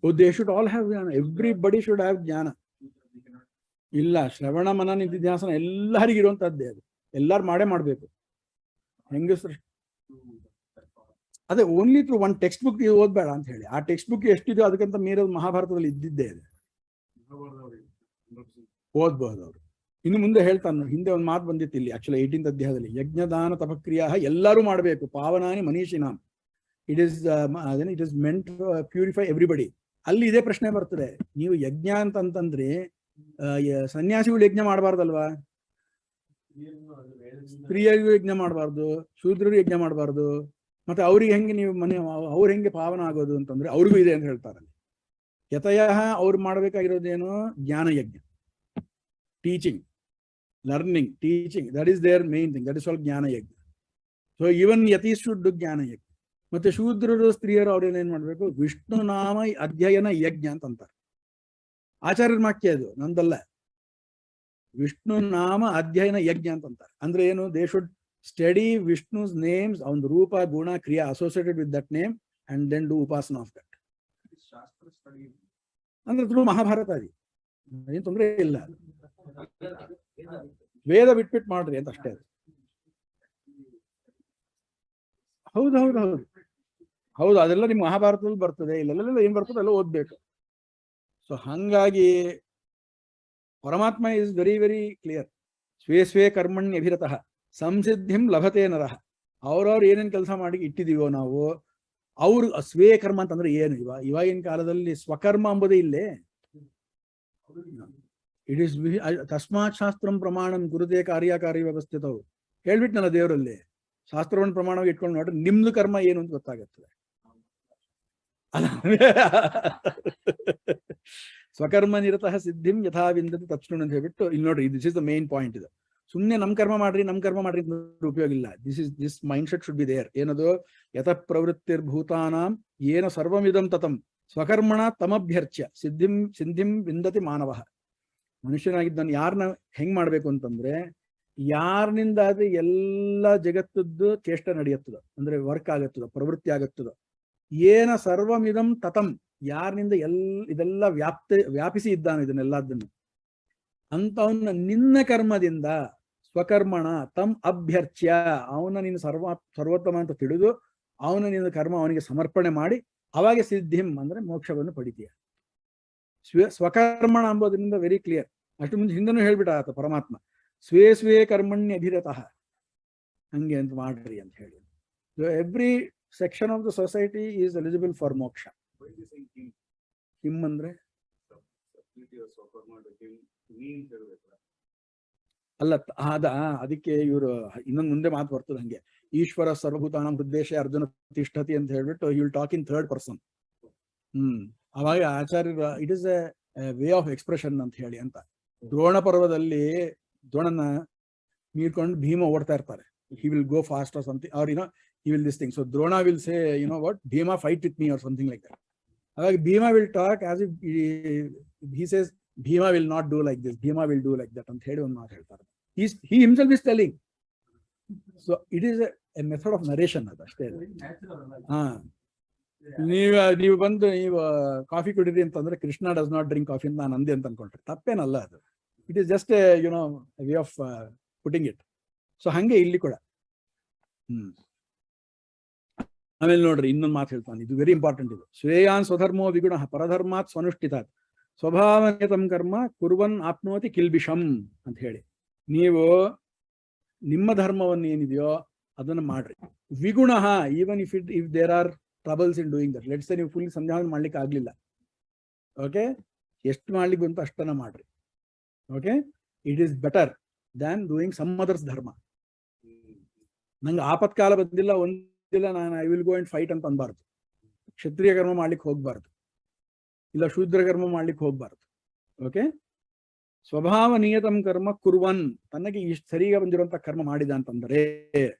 Oh, they should all have jnana. Everybody should have jnana. ಇಲ್ಲ, ಶ್ರವಣ ಮನನ ನಿಧಿಧ್ಯಾಸನ ಎಲ್ಲರಿಗೂ ಇರುವಂತದ್ದೇ. ಅದು ಎಲ್ಲಾರು ಮಾಡಬೇಕು. ಹೆಂಗಸ್ರು ಅದೇ only through one text book ಓದ್ಬೇಡ ಅಂತ ಹೇಳಿ. ಆ ಟೆಕ್ಸ್ಟ್ ಬುಕ್ ಎಷ್ಟಿದೆ ಅದಕ್ಕಿಂತ ಮೀರೋದು ಮಹಾಭಾರತದಲ್ಲಿ ಇದ್ದಿದ್ದೇ ಇದೆ, ಓದ್ಬಹುದು ಅವರು. ಇನ್ನು ಮುಂದೆ ಹೇಳ್ತಾನೆ, ಹಿಂದೆ ಒಂದು ಮಾತು ಬಂದಿತ್ತು ಇಲ್ಲಿ ಆಕ್ಚುಲಿ 18th ಅಧ್ಯಾಯದಲ್ಲಿ, ಯಜ್ಞದಾನ ತಪಕ್ರಿಯಾ ಎಲ್ಲರೂ ಮಾಡಬೇಕು, ಪಾವನಾನಿ ಮನೀಷಿನಾಂ. It is meant to purify everybody. ಅಲ್ಲಿ ಇದೇ ಪ್ರಶ್ನೆ ಬರ್ತದೆ, ನೀವು ಯಜ್ಞ ಅಂತಂತಂದ್ರೆ ಸನ್ಯಾಸಿಗಳು ಯಜ್ಞ ಮಾಡಬಾರ್ದಲ್ವಾ? ಸ್ತ್ರೀಯರಿಗೂ ಯಜ್ಞ ಮಾಡಬಾರ್ದು, ಶೂದ್ರರು ಯಜ್ಞ ಮಾಡಬಾರ್ದು, ಮತ್ತೆ ಅವ್ರಿಗೆ ಹೆಂಗೆ ನೀವು ಅವ್ರು ಹೆಂಗೆ ಪಾವನ ಆಗೋದು ಅಂತಂದ್ರೆ ಅವ್ರಿಗೂ ಇದೆ ಅಂತ ಹೇಳ್ತಾರೆ. ಯತಯ ಅವ್ರು ಮಾಡಬೇಕಾಗಿರೋದೇನು, ಜ್ಞಾನ ಯಜ್ಞ, teaching, learning, teaching, that is their main thing, that is all ಜ್ಞಾನ ಯಜ್ಞ. So even Yatish should do ಜ್ಞಾನ ಯಜ್ಞ. ಮತ್ತೆ ಶೂದ್ರರು ಸ್ತ್ರೀಯರು ಅವ್ರೇನೇನ್ ಮಾಡ್ಬೇಕು, ವಿಷ್ಣು ನಾಮ ಅಧ್ಯಯನ ಯಜ್ಞ ಅಂತ ಅಂತಾರೆ. ಆಚಾರ್ಯರ ವಾಕ್ಯ ಅದು, ನಂದಲ್ಲ. ವಿಷ್ಣು ನಾಮ ಅಧ್ಯಯನ ಯಜ್ಞ ಅಂತ ಅಂತಾರೆ. ಅಂದ್ರೆ ಏನು, they should study Vishnu's names, ಅವನ ರೂಪ ಗುಣ ಕ್ರಿಯಾ associated with that name and then do ಉಪಾಸನ ಆಫ್ ದಟ್. ಅಂದ್ರೆ ಥ್ರೂ ಮಹಾಭಾರತ ಅದು, ಏನ್ ತೊಂದರೆ ಇಲ್ಲ. ವೇದ ಬಿಟ್ಬಿಟ್ಟು ಮಾಡ್ರಿ ಅಂತ ಅಷ್ಟೇ ಅದು. ಹೌದು ಹೌದು ಹೌದು ಹೌದು, ಅದೆಲ್ಲ ನಿಮ್ಮ ಮಹಾಭಾರತದಲ್ಲಿ ಬರ್ತದೆ, ಇಲ್ಲೆಲ್ಲ ಏನ್ ಬರ್ತದೆ ಎಲ್ಲ ಓದ್ಬೇಕು. ಸೊ ಹಂಗಾಗಿ ಪರಮಾತ್ಮ ಇಸ್ ವೆರಿ ವೆರಿ ಕ್ಲಿಯರ್. ಸ್ವೇ ಸ್ವೇ ಕರ್ಮಣ್ಯಭಿರತಃ ಸಂಸಿದ್ಧಿಂ ಲಭತೆ ನರಃ. ಅವ್ರವ್ರು ಏನೇನ್ ಕೆಲಸ ಮಾಡಿ ಇಟ್ಟಿದೀವೋ ನಾವು, ಅವ್ರು ಸ್ವೇ ಕರ್ಮ ಅಂತಂದ್ರೆ ಏನು? ಇವಾಗಿನ ಕಾಲದಲ್ಲಿ ಸ್ವಕರ್ಮ ಅಂಬುದೇ ಇಲ್ಲೇ. ಇಟ್ ಇಸ್ ತಸ್ಮಾತ್ ಶಾಸ್ತ್ರಂ ಪ್ರಮಾಣಂ ಗುರುದೇ ಕಾರ್ಯಕಾರಿ ವ್ಯವಸ್ಥಿತವು ಹೇಳ್ಬಿಟ್ನಲ್ಲ ದೇವರಲ್ಲಿ. ಶಾಸ್ತ್ರವನ್ನು ಪ್ರಮಾಣವಾಗಿ ಇಟ್ಕೊಂಡು ನೋಡ್ರಿ ನಿಮ್ದು ಕರ್ಮ ಏನು ಅಂತ ಗೊತ್ತಾಗುತ್ತದೆ. ಸ್ವಕರ್ಮ ನಿರತಃ ಸಿದ್ಧಿಂ ಯಥಾ ವಿಂದತಿ ತತ್ಕ್ಷಣ ಅಂತ ಹೇಳ್ಬಿಟ್ಟು ಇಲ್ಲಿ ನೋಡ್ರಿ, this is the main point. ಇದು ಸುಮ್ಮನೆ ನಮ್ ಕರ್ಮ ಮಾಡ್ರಿ ಅಂತ ಉಪಯೋಗ ಇಲ್ಲ. This mind set should be there. ಏನದು? ಯತಃ ಪ್ರವೃತ್ತಿರ್ಭೂತಾನಾಂ ಏನ ಸರ್ವಮಿದಂ ತತಂ ಸ್ವಕರ್ಮಣ ತಮಭ್ಯರ್ಚ್ಯ ಸಿದ್ಧಿಂ ವಿಂದತಿ ಮಾನವ. ಮನುಷ್ಯನಾಗಿದ್ದಾನೆ ಯಾರನ್ನ ಹೆಂಗ್ ಮಾಡ್ಬೇಕು ಅಂತಂದ್ರೆ, ಯಾರನಿಂದ ಅದು ಎಲ್ಲ ಜಗತ್ತದ್ದು ಚೇಷ್ಟ ನಡೆಯುತ್ತದ, ಅಂದ್ರೆ ವರ್ಕ್ ಆಗತ್ತದ, ಪ್ರವೃತ್ತಿ ಆಗತ್ತದ. ಏನ ಸರ್ವಮಿದಂ ತತಂ, ಯಾರನಿಂದ ಇದೆಲ್ಲ ವ್ಯಾಪಿಸಿ ಇದ್ದಾನೆ ಇದನ್ನೆಲ್ಲದನ್ನು, ಅಂತವನ್ನ ನಿನ್ನ ಕರ್ಮದಿಂದ ಸ್ವಕರ್ಮಣ ತಮ್ ಅಭ್ಯರ್ಚ್ಯ, ಅವನ ನೀನು ಸರ್ವೋತ್ತಮ ಅಂತ ತಿಳಿದು ಅವನ ನಿನ್ನ ಕರ್ಮ ಅವನಿಗೆ ಸಮರ್ಪಣೆ ಮಾಡಿ ಅವಾಗ ಸಿದ್ಧಿಂ ಅಂದ್ರೆ ಮೋಕ್ಷವನ್ನು ಪಡಿತೀಯ. ಸ್ವಕರ್ಮಣ ಅಂಬೋದ್ರಿಂದ ವೆರಿ ಕ್ಲಿಯರ್. ಅಷ್ಟು ಮುಂದೆ ಹಿಂದನೂ ಹೇಳ್ಬಿಟ್ಟ ಆತ ಪರಮಾತ್ಮ, ಸ್ವೇ ಸ್ವೇ ಕರ್ಮಣ್ಯ ಅಭಿರತಃ, ಹಂಗೆ ಅಂತ ಮಾಡ್ರಿ ಅಂತ ಹೇಳಿ. Every section of the society is eligible for ಮೋಕ್ಷ. ಹಿಮ್ ಅಂದ್ರೆ ಅಲ್ಲ, ಅದಕ್ಕೆ ಇವರು ಇನ್ನೊಂದು ಮುಂದೆ ಮಾತು ಬರ್ತದೆ ಹಂಗೆ, ಈಶ್ವರ ಸರ್ವಭೂತಾನಾಂ ಹೃದ್ದೇಶ ಅರ್ಜುನ ತಿಷ್ಠತಿ ಅಂತ ಹೇಳ್ಬಿಟ್ಟು you will talk in third person. ಅವಾಗ ಆಚಾರ್ಯರು it is a way of expression ಅಂತ ಹೇಳಿ ಅಂತ. ದ್ರೋಣ ಪರ್ವದಲ್ಲಿ ದ್ರೋಣನ ಮೀರ್ಕೊಂಡು ಭೀಮ ಓಡ್ತಾ ಇರ್ತಾರೆ. he will go fast or something, or he will this thing. So Drona will say, what, Bhima, fight with me or something like that. Like Bhima will talk as if he says Bhima will not do like this, Bhima will do like that. And he himself is telling. So it is a method of narration. ನೀವು ಬಂದು coffee ಕುಡಿರಿ ಅಂತಂದ್ರೆ Krishna does not drink coffee ಅಂತ ನಾನು ಅಂದೆ ಅಂತ ಅನ್ಕೊಂಡ್ರೆ ತಪ್ಪೇನಲ್ಲ ಅದು. It is just way of putting it. So ಹಂಗೆ ಇಲ್ಲಿ ಕೂಡ ಆಮೇಲೆ ನೋಡ್ರಿ ಇನ್ನೊಂದು ಮಾತು ಹೇಳ್ತಾನೆ, ಇದು ವೆರಿ ಇಂಪಾರ್ಟೆಂಟ್. ಇದು ಶ್ರೇಯಾನ್ ಸ್ವಧರ್ಮೋ ವಿಗುಣ ಪರಧರ್ಮಾತ್ ಸ್ವನುಷ್ಠಿತಾತ್ ಸ್ವಭಾವನಿಯತಂ ಕರ್ಮ ಕುರ್ವನ್ ಆಪ್ನೋತಿ ಕಿಲ್ಬಿಷಂ ಅಂತ ಹೇಳಿ, ನೀವು ನಿಮ್ಮ ಧರ್ಮವನ್ನು ಏನಿದೆಯೋ ಅದನ್ನು ಮಾಡ್ರಿ. ವಿಗುಣ, even if there are troubles in doing that. Let's say ನೀವು ಫುಲ್ ಸಂಧ್ಯಾವನ ಮಾಡ್ಲಿಕ್ಕೆ ಆಗ್ಲಿಲ್ಲ, ಓಕೆ, ಎಷ್ಟು ಮಾಡ್ಲಿಕ್ಕೆ ಬಂತು ಅಷ್ಟನ್ನ ಮಾಡ್ರಿ. Okay, it is better than doing some others dharma. ನಂಗೆ ಆಪತ್ಕಾಲ ಬಂದಿಲ್ಲ, ಒಂದಿಲ್ಲ, ನಾನು I will go and fight ಅಂತ ಅನ್ಬಾರ್ದು. ಕ್ಷತ್ರಿಯ ಕರ್ಮ ಮಾಡ್ಲಿಕ್ಕೆ ಹೋಗ್ಬಾರ್ದು, ಇಲ್ಲ ಶೂದ್ರ ಕರ್ಮ ಮಾಡ್ಲಿಕ್ಕೆ ಹೋಗ್ಬಾರ್ದು. ಓಕೆ, ಸ್ವಭಾವ ನಿಯತಂ ಕರ್ಮ ಕುರ್ವನ್, ತನಗೆ ಇಷ್ಟು ಸರಿಯಾಗಿ ಬಂದಿರುವಂತ ಕರ್ಮ ಮಾಡಿದ ಅಂತಂದರೆ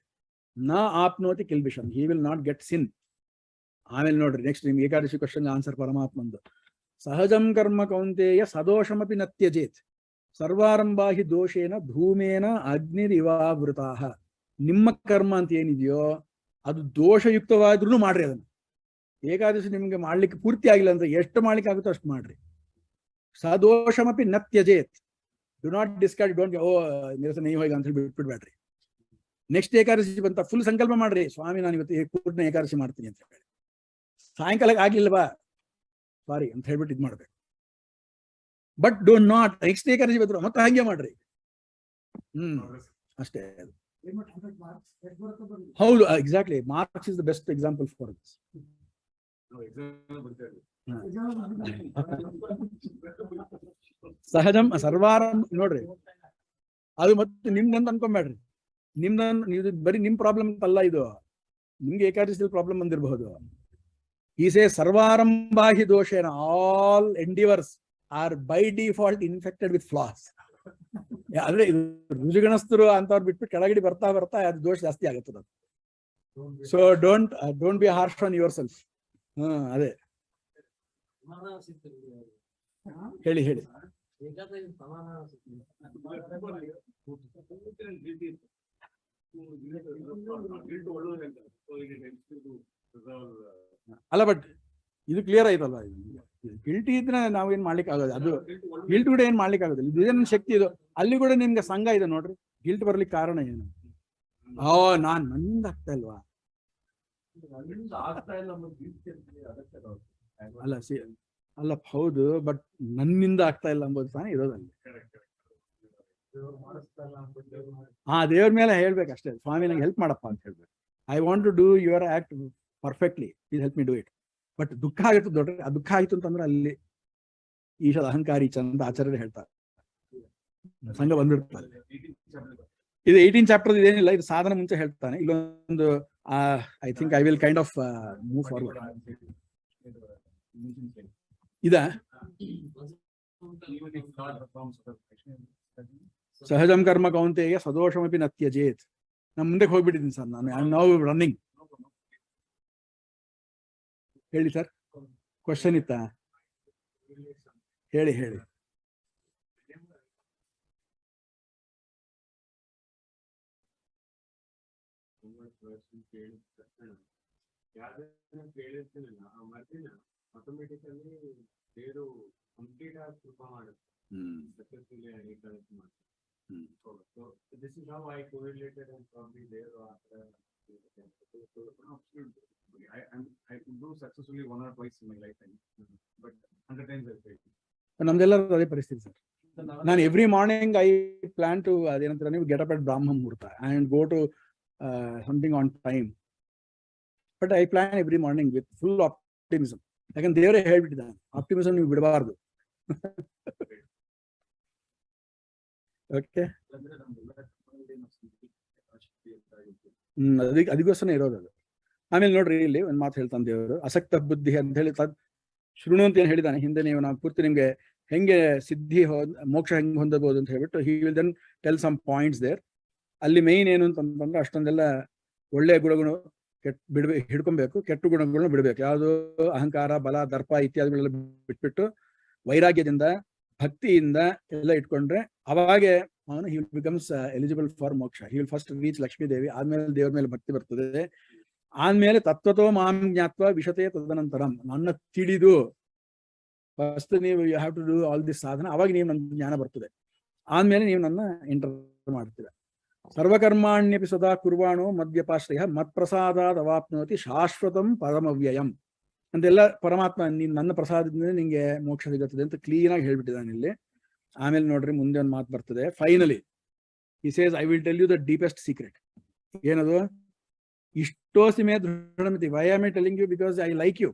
ನ ಆಪ್ನೋತಿ ಕಿಲ್ಬಿಷಂ, ಹಿ ವಿಲ್ ನಾಟ್ ಗೆಟ್ ಸಿನ್. ಆಮೇಲೆ ನೋಡ್ರಿ ನೆಕ್ಸ್ಟ್ ನಿಮ್ಗೆ ಏಕಾದಶಿ ಕ್ವಶನ್ ಆನ್ಸರ್ ಪರಮಾತ್ಮಂದು. ಸಹಜಂ ಕರ್ಮ ಕೌಂತೆಯ ಸದೋಷಮಪಿ ನ ತ್ಯಜೇತ್ ಸರ್ವಾರಂಭಾ ಹಿ ದೋಷೇನ ಧೂಮೇನ ಅಗ್ನಿರಿವಾವೃತಾ. ನಿಮ್ಮ ಕರ್ಮ ಅಂತ ಏನಿದೆಯೋ ಅದು ದೋಷಯುಕ್ತವಾದ್ರೂ ಮಾಡ್ರಿ ಅದನ್ನು. ಏಕಾದಶಿ ನಿಮ್ಗೆ ಮಾಡ್ಲಿಕ್ಕೆ ಪೂರ್ತಿ ಆಗಿಲ್ಲ ಅಂದ್ರೆ ಎಷ್ಟು ಮಾಡ್ಲಿಕ್ಕೆ ಆಗುತ್ತೋ ಅಷ್ಟು ಮಾಡ್ರಿ. ಸದೋಷಮಪಿ ನ ತ್ಯಜೇತ್, ಡು ನಾಟ್ ಡಿಸ್ಕಾರ್ಡ್, ಡೋಂಟ್ ನಿರಸ ನೈ ಹೋಗಿ ಅಂತ ಹೇಳಿ ಬಿಟ್ಬಿಡ್ಬೇಡ್ರಿ. ನೆಕ್ಸ್ಟ್ ಏಕಾದಶಿ ಬಂತ ಫುಲ್ ಸಂಕಲ್ಪ ಮಾಡ್ರಿ, ಸ್ವಾಮಿ ನಾನು ಇವತ್ತು ಪೂರ್ಣ ಏಕಾದಶಿ ಮಾಡ್ತೀನಿ ಅಂತ ಹೇಳಿ. ಸಾಯಂಕಾಲಕ್ಕೆ ಆಗ್ಲಿಲ್ವಾ ಸಾರಿ ಅಂತ ಹೇಳ್ಬಿಟ್ಟು ಇದ್ ಮಾಡ್ಬೇಕು. But do not next Ekadashi ಬಂದ್ರು ಮತ್ತೆ ಹಾಗೆ ಮಾಡ್ರಿ. ಅಷ್ಟೇ. ಹೌದು, exactly. Marx is the best example for this. ಸಹಜಂ ಸರ್ವಾರಂಭ ನೋಡ್ರಿ, ಅದು ಮತ್ತೆ ನಿಮ್ದಂತ ಅನ್ಕೊಂಬೇಡ್ರಿ. ನೀವು ಬರೀ ನಿಮ್ ಪ್ರಾಬ್ಲಮ್ ಅಂತಲ್ಲ ಇದು, ನಿಮ್ಗೆ ಏಕಾದಶಿ ಪ್ರಾಬ್ಲಮ್ ಬಂದಿರಬಹುದು. ಈ ಸೇ ಸರ್ವಾರಂಭಾಹಿ ದೋಷೇನ, all endeavours are by default infected with flaws. ಅಂದ್ರೆ ಇದು ರುಜುಗಣಸ್ಥರು ಅಂತವ್ರು ಬಿಟ್ಬಿಟ್ಟು ಕೆಳಗಡೆ ಬರ್ತಾ ಬರ್ತಾ ಅದು ದೋಷ ಜಾಸ್ತಿ ಆಗುತ್ತದೆ. So don't be harsh on your self. ಅದೇ ಹೇಳಿ ಹೇಳಿ. ಅಲ್ಲ ಬಟ್ ಇದು ಕ್ಲಿಯರ್ ಆಯ್ತಲ್ಲ, ಗಿಲ್ಟಿ ಇದ್ರೆ ನಾವೇನ್ ಮಾಡ್ಲಿಕ್ಕೆ ಆಗೋದು, ಅದು ಗಿಲ್ಟ್ ಕೂಡ ಏನ್ ಮಾಡ್ಲಿಕ್ಕೆ ಆಗೋದಿಲ್ಲ. ಇದು ನನ್ನ ಶಕ್ತಿ. ಇದು ಅಲ್ಲಿ ಕೂಡ ನಿಮ್ಗೆ ಸಂಘ ಇದೆ ನೋಡ್ರಿ. ಗಿಲ್ಟ್ ಬರ್ಲಿಕ್ಕೆ ಕಾರಣ ಏನು? ನನ್ನಿಂದ ಆಗ್ತಾ ಇಲ್ವಾ, ನನ್ನಿಂದ ಆಗ್ತಾ ಇಲ್ಲ ಅನ್ನೋ ರೀತಿಯಲ್ಲಿ ಅದಕ್ಕೆ ನಾವು ಅಲ್ಲ ಅಲ್ಲ ಹೌದು, ಬಟ್ ನನ್ನಿಂದ ಆಗ್ತಾ ಇಲ್ಲ ಅಂಬೋದು ತಾನೇ ಇರೋದಲ್ಲಿ. ದೇವ್ರು ಮಾಡಿಸ್ತಾ ಇಲ್ಲ ಅಂದ್ಬಿಟ್ಟು ದೇವ್ರ ಮೇಲೆ ಹೇಳ್ಬೇಕು ಅಷ್ಟೇ, ಸ್ವಾಮಿ ನಂಗೆ ಹೆಲ್ಪ್ ಮಾಡಪ್ಪ ಅಂತ ಹೇಳ್ಬೇಕು. I want to do your act perfectly, please help me do it. But ದುಃಖ ಆಗಿತ್ತು ದೊಡ್ಡ, ಆ ದುಃಖ ಆಯ್ತು ಅಂತಂದ್ರೆ ಅಲ್ಲಿ ಈಶದ ಅಹಂಕಾರಿ ಚಂದ ಆಚಾರ್ಯರು ಹೇಳ್ತಾರೆ, ಸಂಘ ಬಂದ್ಬಿಡ್ತಾರೆ. ಇದು 18 ಚಾಪ್ಟರ್ ಇದೇನಿಲ್ಲ, ಇದು ಸಾಧನ ಮುಂಚೆ ಹೇಳ್ತಾನೆ. ಇಲ್ಲೊಂದು I think I will kind of move forward. ಇದ ಸಹಜಂ ಕರ್ಮ ಕೌಂತೆಯ ಸದೋಷಮಪಿ ನ ತ್ಯಜೇತ್. ನಾನು ಮುಂದಕ್ಕೆ ಹೋಗ್ಬಿಟ್ಟಿದ್ದೀನಿ ಸರ್, ನಾನು ಐ ಆಮ್ ನೌ ರನ್ನಿಂಗ್. ಹೇಳಿ ಸರ್, ಕ್ವಶನ್ ಇತ್ತಾ? ಹೇಳಿ. ಕೇಳಿರ್ತೀನಿಲ್ಲ ಆ ಮರ್ದಿನ ಆಟೋಮೆಟಿಕಲಿ ದೇವರು ಕಂಪ್ಲೀಟ್ ಆಗಿ ಕೃಪಾ ಮಾಡುತ್ತೆ, ಸಕ್ಸಸ್ಫುಲಿ ರೀಕನೆಕ್ಟ್ ಮಾಡ್ತಾರೆ. So this is how I correlated and probably there I could do successfully 1 or 2 in my lifetime, but 100 times I failed. ನಮ್ದೆಲ್ಲರೂ ಅದೇ ಪರಿಸ್ಥಿತಿ ಸರ್. ನಾನು every morning I plan to ಅದೇನಂತಾರೆ ನೀವು ಗೆಟ್ ಅಪ್ ಅಟ್ ಬ್ರಾಹ್ಮ ಮುಹೂರ್ತ and go to something on time, but I plan every morning with full optimism. ಯಾಕಂದ್ರೆ ದೇವರೇ ಹೇಳ್ಬಿಟ್ಟಿದ್ದಾನೆ, ಆಪ್ಟಿಮಿಸಮ್ ನೀವು ಬಿಡಬಾರ್ದು. ಓಕೆ, ಅದಕ್ಕೋಸ್ಕರ ಇರೋದು ಅದು. ಆಮೇಲೆ ನೋಡ್ರಿ, ಇಲ್ಲಿ ಒಂದು ಮಾತು ಹೇಳ್ತಾನೆ ದೇವರು, ಅಸಕ್ತ ಬುದ್ಧಿ ಅಂತ ಹೇಳಿ ಶೃಣು ಅಂತ ಏನ್ ಹೇಳಿದಾನೆ ಹಿಂದೆ. ನೀವು ನಾವು ಪೂರ್ತಿ ನಿಮ್ಗೆ ಹೆಂಗೆ ಸಿದ್ಧಿ ಮೋಕ್ಷ ಹೆಂಗೆ ಹೊಂದಬಹುದು ಅಂತ ಹೇಳ್ಬಿಟ್ಟು he will then tell some points there. ಅಲ್ಲಿ ಮೈನ್ ಏನು ಅಂತಂದ್ರೆ ಅಷ್ಟೊಂದೆಲ್ಲ ಒಳ್ಳೆಯ ಗುಣಗಳು ಹಿಡ್ಕೊಬೇಕು, ಕೆಟ್ಟ ಗುಣಗಳನ್ನ ಬಿಡ್ಬೇಕು. ಯಾವುದು ಅಹಂಕಾರ, ಬಲ, ದರ್ಪ ಇತ್ಯಾದಿಗಳೆಲ್ಲ ಬಿಟ್ಬಿಟ್ಟು ವೈರಾಗ್ಯದಿಂದ ಭಕ್ತಿಯಿಂದ ಎಲ್ಲ ಇಟ್ಕೊಂಡ್ರೆ ಅವಾಗೆ ಅವನು he will becomes eligible for ಮೋಕ್ಷ. He will first reach Lakshmi Devi, ಆದ್ಮೇಲೆ ದೇವ್ರ ಮೇಲೆ ಭಕ್ತಿ ಬರ್ತದೆ. ಆದ್ಮೇಲೆ ತತ್ವತೋ ಮಾಂ ಜ್ಞಾತ್ವ ವಿಶತೆ ತದನಂತರಂ, ನನ್ನ ತಿಳಿದು ಫಸ್ಟ್ ನೀವು you have to do all this sadhana, ಅವಾಗ ನೀವು ನನ್ನ ಜ್ಞಾನ ಬರ್ತದೆ. ಆದ್ಮೇಲೆ ನೀವು ನನ್ನ ಎಂಟರ್ ಮಾಡ್ತೀರ. ಸರ್ವಕರ್ಮಾಣ್ಯಪಿ ಸದಾ ಕುರ್ವಾಣೋ ಮದ್ಯಪಾಶ್ರಯ ಮತ್ಪ್ರಸಾದಾದ್ ಅವಾಪ್ನೋತಿ ಶಾಶ್ವತಂ ಪರಮವ್ಯಯಂ ಅಂತೆಲ್ಲ ಪರಮಾತ್ಮ ನೀನ್ ನನ್ನ ಪ್ರಸಾದದಿಂದ ನಿಂಗೆ ಮೋಕ್ಷ ಸಿಗುತ್ತದೆ ಅಂತ ಕ್ಲೀನ್ ಆಗಿ ಹೇಳ್ಬಿಟ್ಟಿದ್ದಾನೆ ಇಲ್ಲಿ. ಆಮೇಲೆ ನೋಡ್ರಿ ಮುಂದೆ ಒಂದು ಮಾತು ಬರ್ತದೆ. Finally he says I will tell you the deepest secret. ಏನದು? ಇಷ್ಟೋಸಿ ಮೇ ದೃಢಮಿತಿ why am I telling you because I like you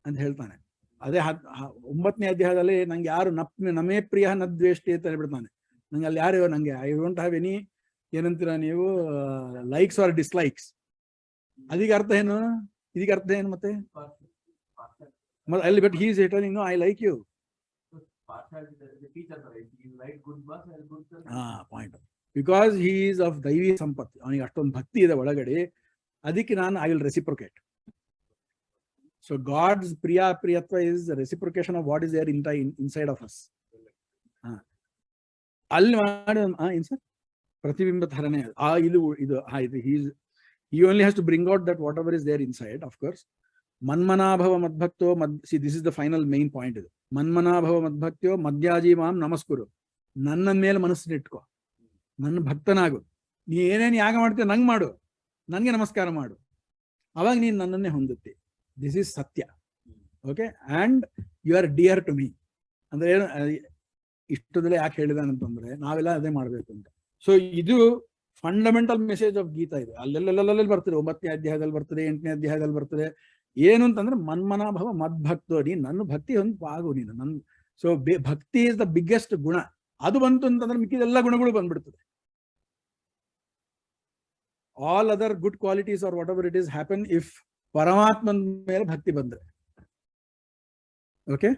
ಅಂತ ಹೇಳ್ತಾನೆ. ಅದೇ 9ನೇ ಅಧ್ಯಾಯದಲ್ಲಿ ನಂಗೆ ಯಾರು ನಮೇ ಪ್ರಿಯ ನ ದ್ವೇಷ್ಟಿ ಅಂತ ಹೇಳ್ಬಿಡ್ತಾನೆ. ನಂಗೆ ಅಲ್ಲಿ ಯಾರು ನಂಗೆ ಐ ಡೋಂಟ್ ಹ್ಯಾವ್ ಎನಿ ಏನಂತೀರ ನೀವು ಲೈಕ್ಸ್ ಆರ್ ಡಿಸ್ಲೈಕ್ಸ್. ಅದಕ್ಕೆ ಅರ್ಥ ಏನು? ಇದಕ್ಕೆ ಅರ್ಥ ಏನು ಮತ್ತೆ ಅಲ್ಲಿ? But he is telling no I like you. Point. Because he is of ದೈವಿ ಸಂಪತ್ತು, ಅವನಿಗೆ ಅಷ್ಟೊಂದು ಭಕ್ತಿ ಇದೆ ಒಳಗಡೆ. ಅದಕ್ಕೆ ನಾನು I will reciprocate. So god's ಪ್ರಿಯತ್ವ is reciprocation of what is there inside of us. ಅಲ್ಲಿ ಮಾಡಿ ಏನ್ ಸರ್ ಪ್ರತಿಬಿಂಬ ಧಾರಣೆ ಇದು he only has to bring out that whatever is there inside. Of course, ಮನ್ಮನಾಭವ ಮದ್ಭಕ್ತೋ this is the final main point. ಇದು ಮನ್ಮನಾಭವ ಮದ್ಭಕ್ತೋ ಮದ್ಯಾಜಿ ಮಾಂ ನಮಸ್ಕುರು. ನನ್ನ ಮೇಲೆ ಮನಸ್ಸನ್ನ ಇಟ್ಕೋ, ನನ್ನ ಭಕ್ತನಾಗು. ನೀ ಏನೇನು ಯಾಗ ಮಾಡ್ತೀಯ ನಂಗೆ ಮಾಡು, ನನ್ಗೆ ನಮಸ್ಕಾರ ಮಾಡು, ಅವಾಗ ನೀನು ನನ್ನನ್ನೇ ಹೊಂದುತ್ತೆ. This is satya. Okay, and you are dear to me ಅಂದ್ರೆ ಏನು? ಇಷ್ಟದಲ್ಲೇ ಯಾಕೆ ಹೇಳಿದಾನಂತಂದ್ರೆ ನಾವೆಲ್ಲ ಅದೇ ಮಾಡ್ಬೇಕು ಅಂತ. ಸೊ ಇದು ಫಂಡಮೆಂಟಲ್ ಮೆಸೇಜ್ ಆಫ್ ಗೀತಾ ಇದೆ. ಅಲ್ಲೆಲ್ಲ ಬರ್ತದೆ, 9ನೇ ಅಧ್ಯಾಯದಲ್ಲಿ ಬರ್ತದೆ, 8ನೇ ಅಧ್ಯಾಯದಲ್ಲಿ ಬರ್ತದೆ. ಏನು ಅಂತಂದ್ರೆ ಮನ್ಮನಾಭವ ಮದ್ಭಕ್ತೋ, ನೀನು ನನ್ನ ಭಕ್ತಿ ಒಂದು ಆಗು ನೀನು ನನ್ನ. ಸೊ ಭಕ್ತಿ ಇಸ್ ದ ಬಿಗ್ಗೆಸ್ಟ್ ಗುಣ. ಅದು ಬಂತು ಅಂತಂದ್ರೆ ಮಿಕ್ಕಿದೆಲ್ಲ ಗುಣಗಳು ಬಂದ್ಬಿಡ್ತದೆ. All other good qualities are whatever it is happen if ಪರಮಾತ್ಮನ ಮೇಲೆ ಭಕ್ತಿ ಬಂದ್ರೆ. ಓಕೆ,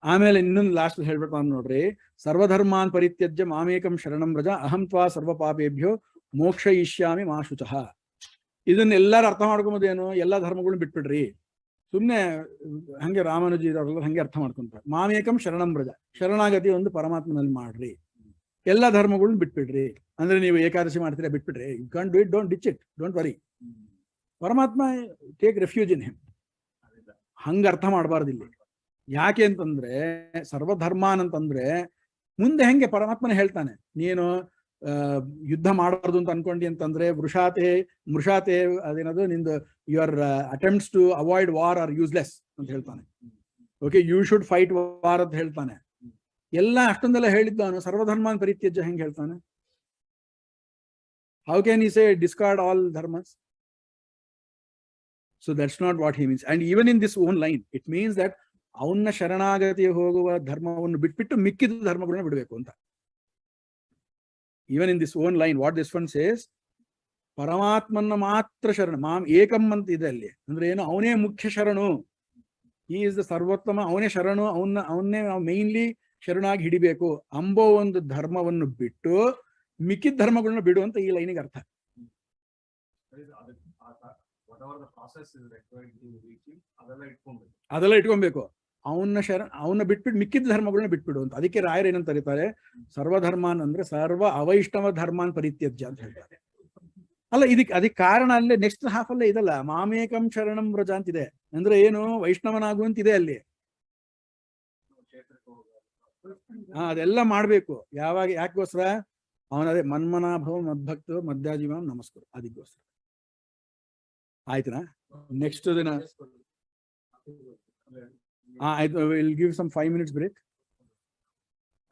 ಆಮೇಲೆ ಇನ್ನೊಂದು ಲಾಸ್ಟ್ ಹೇಳ್ಬಿಟ್ಟು ನೋಡ್ರಿ, ಸರ್ವಧರ್ಮಾನ್ ಪರಿತ್ಯಜ್ಯ ಮಾಮೇಕಂ ಶರಣಂ ವ್ರಜ ಅಹಂ ತ್ವಾ ಸರ್ವ ಪಾಪೇಭ್ಯೋ ಮೋಕ್ಷಯಿಷ್ಯಾಮಿ ಮಾ ಶುಚಃ. ಇದನ್ನೆಲ್ಲರೂ ಅರ್ಥ ಮಾಡ್ಕೊಂಬೋದೇನು? ಎಲ್ಲಾ ಧರ್ಮಗಳನ್ನ ಬಿಟ್ಬಿಡ್ರಿ. ಸುಮ್ನೆ ಹಂಗೆ ರಾಮಾನುಜಿ ಅವರೆಲ್ಲ ಹಂಗೆ ಅರ್ಥ ಮಾಡ್ಕೊಂತಾರೆ. ಮಾಮೇಕಂ ಶರಣಂ ವ್ರಜ, ಶರಣಾಗತಿ ಒಂದು ಪರಮಾತ್ಮನಲ್ಲಿ ಮಾಡ್ರಿ, ಎಲ್ಲಾ ಧರ್ಮಗಳನ್ನ ಬಿಟ್ಬಿಡ್ರಿ. ಅಂದ್ರೆ ನೀವು ಏಕಾದಶಿ ಮಾಡ್ತೀರಾ ಬಿಟ್ಬಿಡ್ರಿ, you can do it, don't ditch it, don't worry. ಪರಮಾತ್ಮ ಟೇಕ್ ರೆಫ್ಯೂಜ್ ಇನ್ ಹಿಮ್. ಹಂಗ ಅರ್ಥ ಮಾಡಬಾರ್ದು ಇಲ್ಲಿ. ಯಾಕೆ ಅಂತಂದ್ರೆ ಸರ್ವಧರ್ಮಾನ್ ಅಂತಂದ್ರೆ ಮುಂದೆ ಹೆಂಗೆ ಪರಮಾತ್ಮನ ಹೇಳ್ತಾನೆ, ನೀನು ಯುದ್ಧ ಮಾಡಬಾರ್ದು ಅಂತ ಅನ್ಕೊಂಡಿ ಅಂತಂದ್ರೆ ಮೃಷಾತೆ ಅದೇನದು ನಿಂದು your attempts to avoid war are useless ಅಂತ ಹೇಳ್ತಾನೆ. Okay, you should fight war ಅಂತ ಹೇಳ್ತಾನೆ. ಎಲ್ಲ ಅಷ್ಟೊಂದೆಲ್ಲ ಹೇಳಿದ್ದಾನು, ಸರ್ವಧರ್ಮಾನ್ ಪರಿತ್ಯಜ್ಯ ಹೆಂಗೆ ಹೇಳ್ತಾನೆ? How can he say discard all dharmas? So that's not what he means. And even in this own line, it means that ಅವನ್ನ ಶರಣಾಗತಿ ಹೋಗುವ ಧರ್ಮವನ್ನು ಬಿಟ್ಬಿಟ್ಟು ಮಿಕ್ಕಿದ ಧರ್ಮಗಳನ್ನ ಬಿಡಬೇಕು ಅಂತ. Even in this own line, what this one says, ಪರಮಾತ್ಮನ ಮಾತ್ರ ಶರಣ, ಮಾಂ ಏಕಂ ಅಂತ ಇದೆ ಅಲ್ಲಿ. ಅಂದ್ರೆ ಏನು? ಅವನೇ ಮುಖ್ಯ ಶರಣು, he is the ಸರ್ವೋತ್ತಮ, ಅವನೇ ಶರಣು, ಅವನ್ನೇ ನಾವು ಮೇನ್ಲಿ ಶರಣಾಗಿ ಹಿಡಿಬೇಕು ಅಂಬೋ ಒಂದು ಧರ್ಮವನ್ನು ಬಿಟ್ಟು ಮಿಕ್ಕಿದ ಧರ್ಮಗಳನ್ನ ಬಿಡು ಅಂತ ಈ ಲೈನಿಗೆ ಅರ್ಥ. ಅದೆಲ್ಲ ಇಟ್ಕೊಬೇಕು. ಅವನ್ನ ಬಿಟ್ಬಿಟ್ಟು ಮಿಕ್ಕಿದ ಧರ್ಮಗಳನ್ನ ಬಿಟ್ಬಿಡು ಅಂತ. ಅದಕ್ಕೆ ರಾಯರು ಏನಂತ ಕರೀತಾರೆ, ಸರ್ವಧರ್ಮಾನ್ ಅಂದ್ರೆ ಸರ್ವ ಅವೈಷ್ಣವ ಧರ್ಮಾನ್ ಪರಿತ್ಯಜ್ಯ ಅಂತ ಹೇಳ್ತಾರೆ. ಅಲ್ಲ, ಅದಕ್ಕೆ ಕಾರಣ ಅಲ್ಲೇ ನೆಕ್ಸ್ಟ್ ಹಾಫ್ ಅಲ್ಲೇ ಇದಲ್ಲ, ಮಾಮೇಕಂ ಶರಣಂ ವ್ರಜ ಅಂತಿದೆ. ಅಂದ್ರೆ ಏನು? ವೈಷ್ಣವನಾಗುವಂತಿದೆ ಅಲ್ಲಿ. ಅದೆಲ್ಲ ಮಾಡ್ಬೇಕು. ಯಾವಾಗ? ಯಾಕೋಸ್ಕರ? ಅವನದೇ ಮನ್ಮನಾಭವ ಮದ್ಭಕ್ತ ಮಧ್ಯಾಜೀವಾಂ ನಮಸ್ಕಾರ, ಅದಕ್ಕೋಸ್ಕರ. ಆಯ್ತನಾ? ನೆಕ್ಸ್ಟ್ ದಿನ ಆಯ್ತು, will give some 5 minutes break.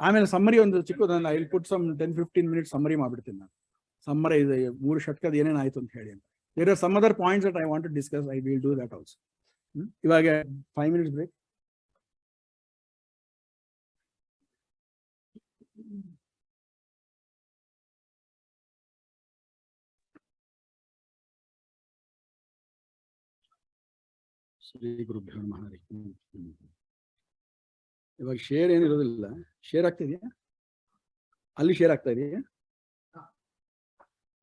ಆಮೇಲೆ ಸಮ್ಮರಿ ಒಂದು ಚಿಕ್ಕದು, I will put some 10-15 minutes summary ಮಾಡ್ಬಿಡ್ತೀನಿ ನಾನು. ಸಮ್ಮರಿ ಇದೆ 3 ಷಟ್ಕದ ಏನೇನಾಯ್ತು ಅಂತ ಹೇಳಿ ಅಂತ. There are some other points that I want to discuss. I will do that also. ಇವಾಗ 5 minutes ಬ್ರೇಕ್. ಶ್ರೀ ಗುರುಭ್ಯೋ ನಮಃ. ಇವಾಗ ಶೇರ್ ಏನಿರೋದಿಲ್ಲ. ಶೇರ್ ಆಗ್ತಾ ಇದೆಯಾ? ಅಲ್ಲಿ ಶೇರ್ ಆಗ್ತಾ ಇದೆಯಾ?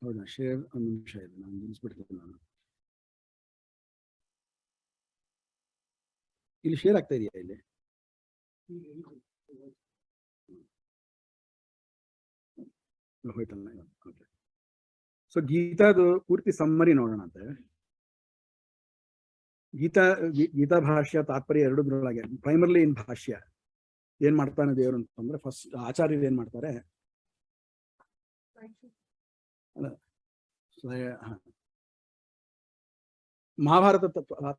ಹೌದಾ? ಶೇರ್ ಒಂದು ನಿಮಿಷ ಇದೆ, ನಾನು ನಿಲ್ಲಿಸ್ಬಿಡ್ತೀನಿ. ನಾನು ಇಲ್ಲಿ ಶೇರ್ ಆಗ್ತಾ ಇದೆಯಾ? ಇಲ್ಲಿ ಹೋಯ್ತಲ್ಲ. ಓಕೆ, ಸೊ ಗೀತಾದು ಪೂರ್ತಿ ಸಮ್ಮರಿ ನೋಡೋಣ ಅಂತ. ಗೀತಾ ಭಾಷ್ಯ ತಾತ್ಪರ್ಯ ಎರಡರೊಳಗೆ ಪ್ರೈಮರ್ಲಿ ಇನ್ ಭಾಷ್ಯ ಏನ್ ಮಾಡ್ತಾನೆ ದೇವರು ಅಂತಂದ್ರೆ, ಫಸ್ಟ್ ಆಚಾರ್ಯರು ಏನ್ ಮಾಡ್ತಾರೆ, ಮಹಾಭಾರತ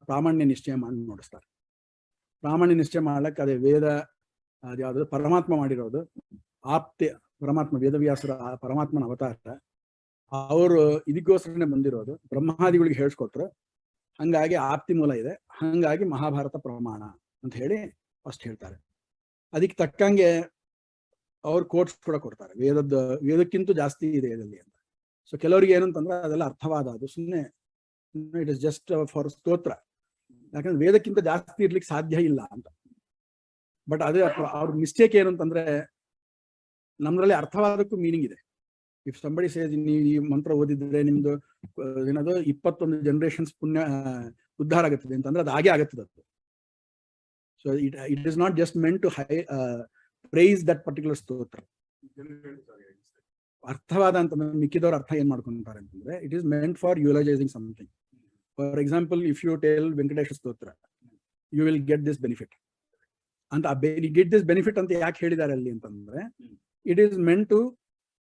ಪ್ರಾಮಾಣ್ಯ ನಿಶ್ಚಯ ಮಾಡಿ ನೋಡಿಸ್ತಾರೆ. ಪ್ರಾಮಾಣ್ಯ ನಿಶ್ಚಯ ಮಾಡ್ಲಿಕ್ಕೆ ಅದೇ ವೇದ ಅದ್ಯಾವುದು ಪರಮಾತ್ಮ ಮಾಡಿರೋದು, ಆಪ್ತಿ ಪರಮಾತ್ಮ, ವೇದವ್ಯಾಸರ ಪರಮಾತ್ಮನ ಅವತಾರ, ಅವರು ಇದಕ್ಕೋಸ್ಕರನೇ ಬಂದಿರೋದು, ಬ್ರಹ್ಮಾದಿಗಳಿಗೆ ಹೇಳಿಸ್ಕೊಟ್ರು. ಹಂಗಾಗಿ ಆಪ್ತಿ ಮೂಲ ಇದೆ, ಹಂಗಾಗಿ ಮಹಾಭಾರತ ಪ್ರಮಾಣ ಅಂತ ಹೇಳಿ ಫಸ್ಟ್ ಹೇಳ್ತಾರೆ. ಅದಕ್ಕೆ ತಕ್ಕಂಗೆ ಅವ್ರು ಕೋಟ್ಸ್ ಕೂಡ ಕೊಡ್ತಾರೆ, ವೇದಕ್ಕಿಂತ ಜಾಸ್ತಿ ಇದೆ ಇದರಲ್ಲಿ ಅಂತ. ಸೊ ಕೆಲವರಿಗೆ ಏನಂತಂದ್ರೆ ಅದೆಲ್ಲ ಅರ್ಥವಾದ, ಅದು ಸುಮ್ಮನೆ ಇಟ್ ಇಸ್ ಜಸ್ಟ್ ಫಾರ್ ಸ್ತೋತ್ರ, ಯಾಕಂದ್ರೆ ವೇದಕ್ಕಿಂತ ಜಾಸ್ತಿ ಇರ್ಲಿಕ್ಕೆ ಸಾಧ್ಯ ಇಲ್ಲ ಅಂತ. ಬಟ್ ಅದೇ ಅವ್ರ ಮಿಸ್ಟೇಕ್ ಏನು ಅಂತಂದ್ರೆ, ನಮ್ದ್ರಲ್ಲಿ ಅರ್ಥವಾದಕ್ಕೂ ಮೀನಿಂಗ್ ಇದೆ. ಇಫ್ ಸಂಬಡಿ ಸೇಸ್ ನೀವು ಈ ಮಂತ್ರ ಓದಿದ್ರೆ ನಿಮ್ದು ಏನದು 21 ಜನರೇಷನ್ಸ್ ಪುಣ್ಯ ಉದ್ಧಾರ ಆಗುತ್ತದೆ ಅಂತಂದ್ರೆ ಅದು ಹಾಗೆ ಆಗುತ್ತದೆ. ಅದು so it is not just meant to praise that particular ಸ್ತೋತ್ರ. ಅರ್ಥವಾದ ಅಂತಂದ್ರೆ ಮಿಕ್ಕಿದವ್ರ ಅರ್ಥ ಏನ್ ಮಾಡ್ಕೊಂತಾರೆ ಅಂತಂದ್ರೆ, it is meant for eulogising something. For example, if you tell Venkateshwara ಸ್ತೋತ್ರ, you will get this benefit ಅಂತ. ಗೆಟ್ ದಿಸ್ ಬೆನಿಫಿಟ್ ಅಂತ ಯಾಕೆ ಹೇಳಿದ್ದಾರೆ ಅಲ್ಲಿ ಅಂತಂದ್ರೆ, it is meant to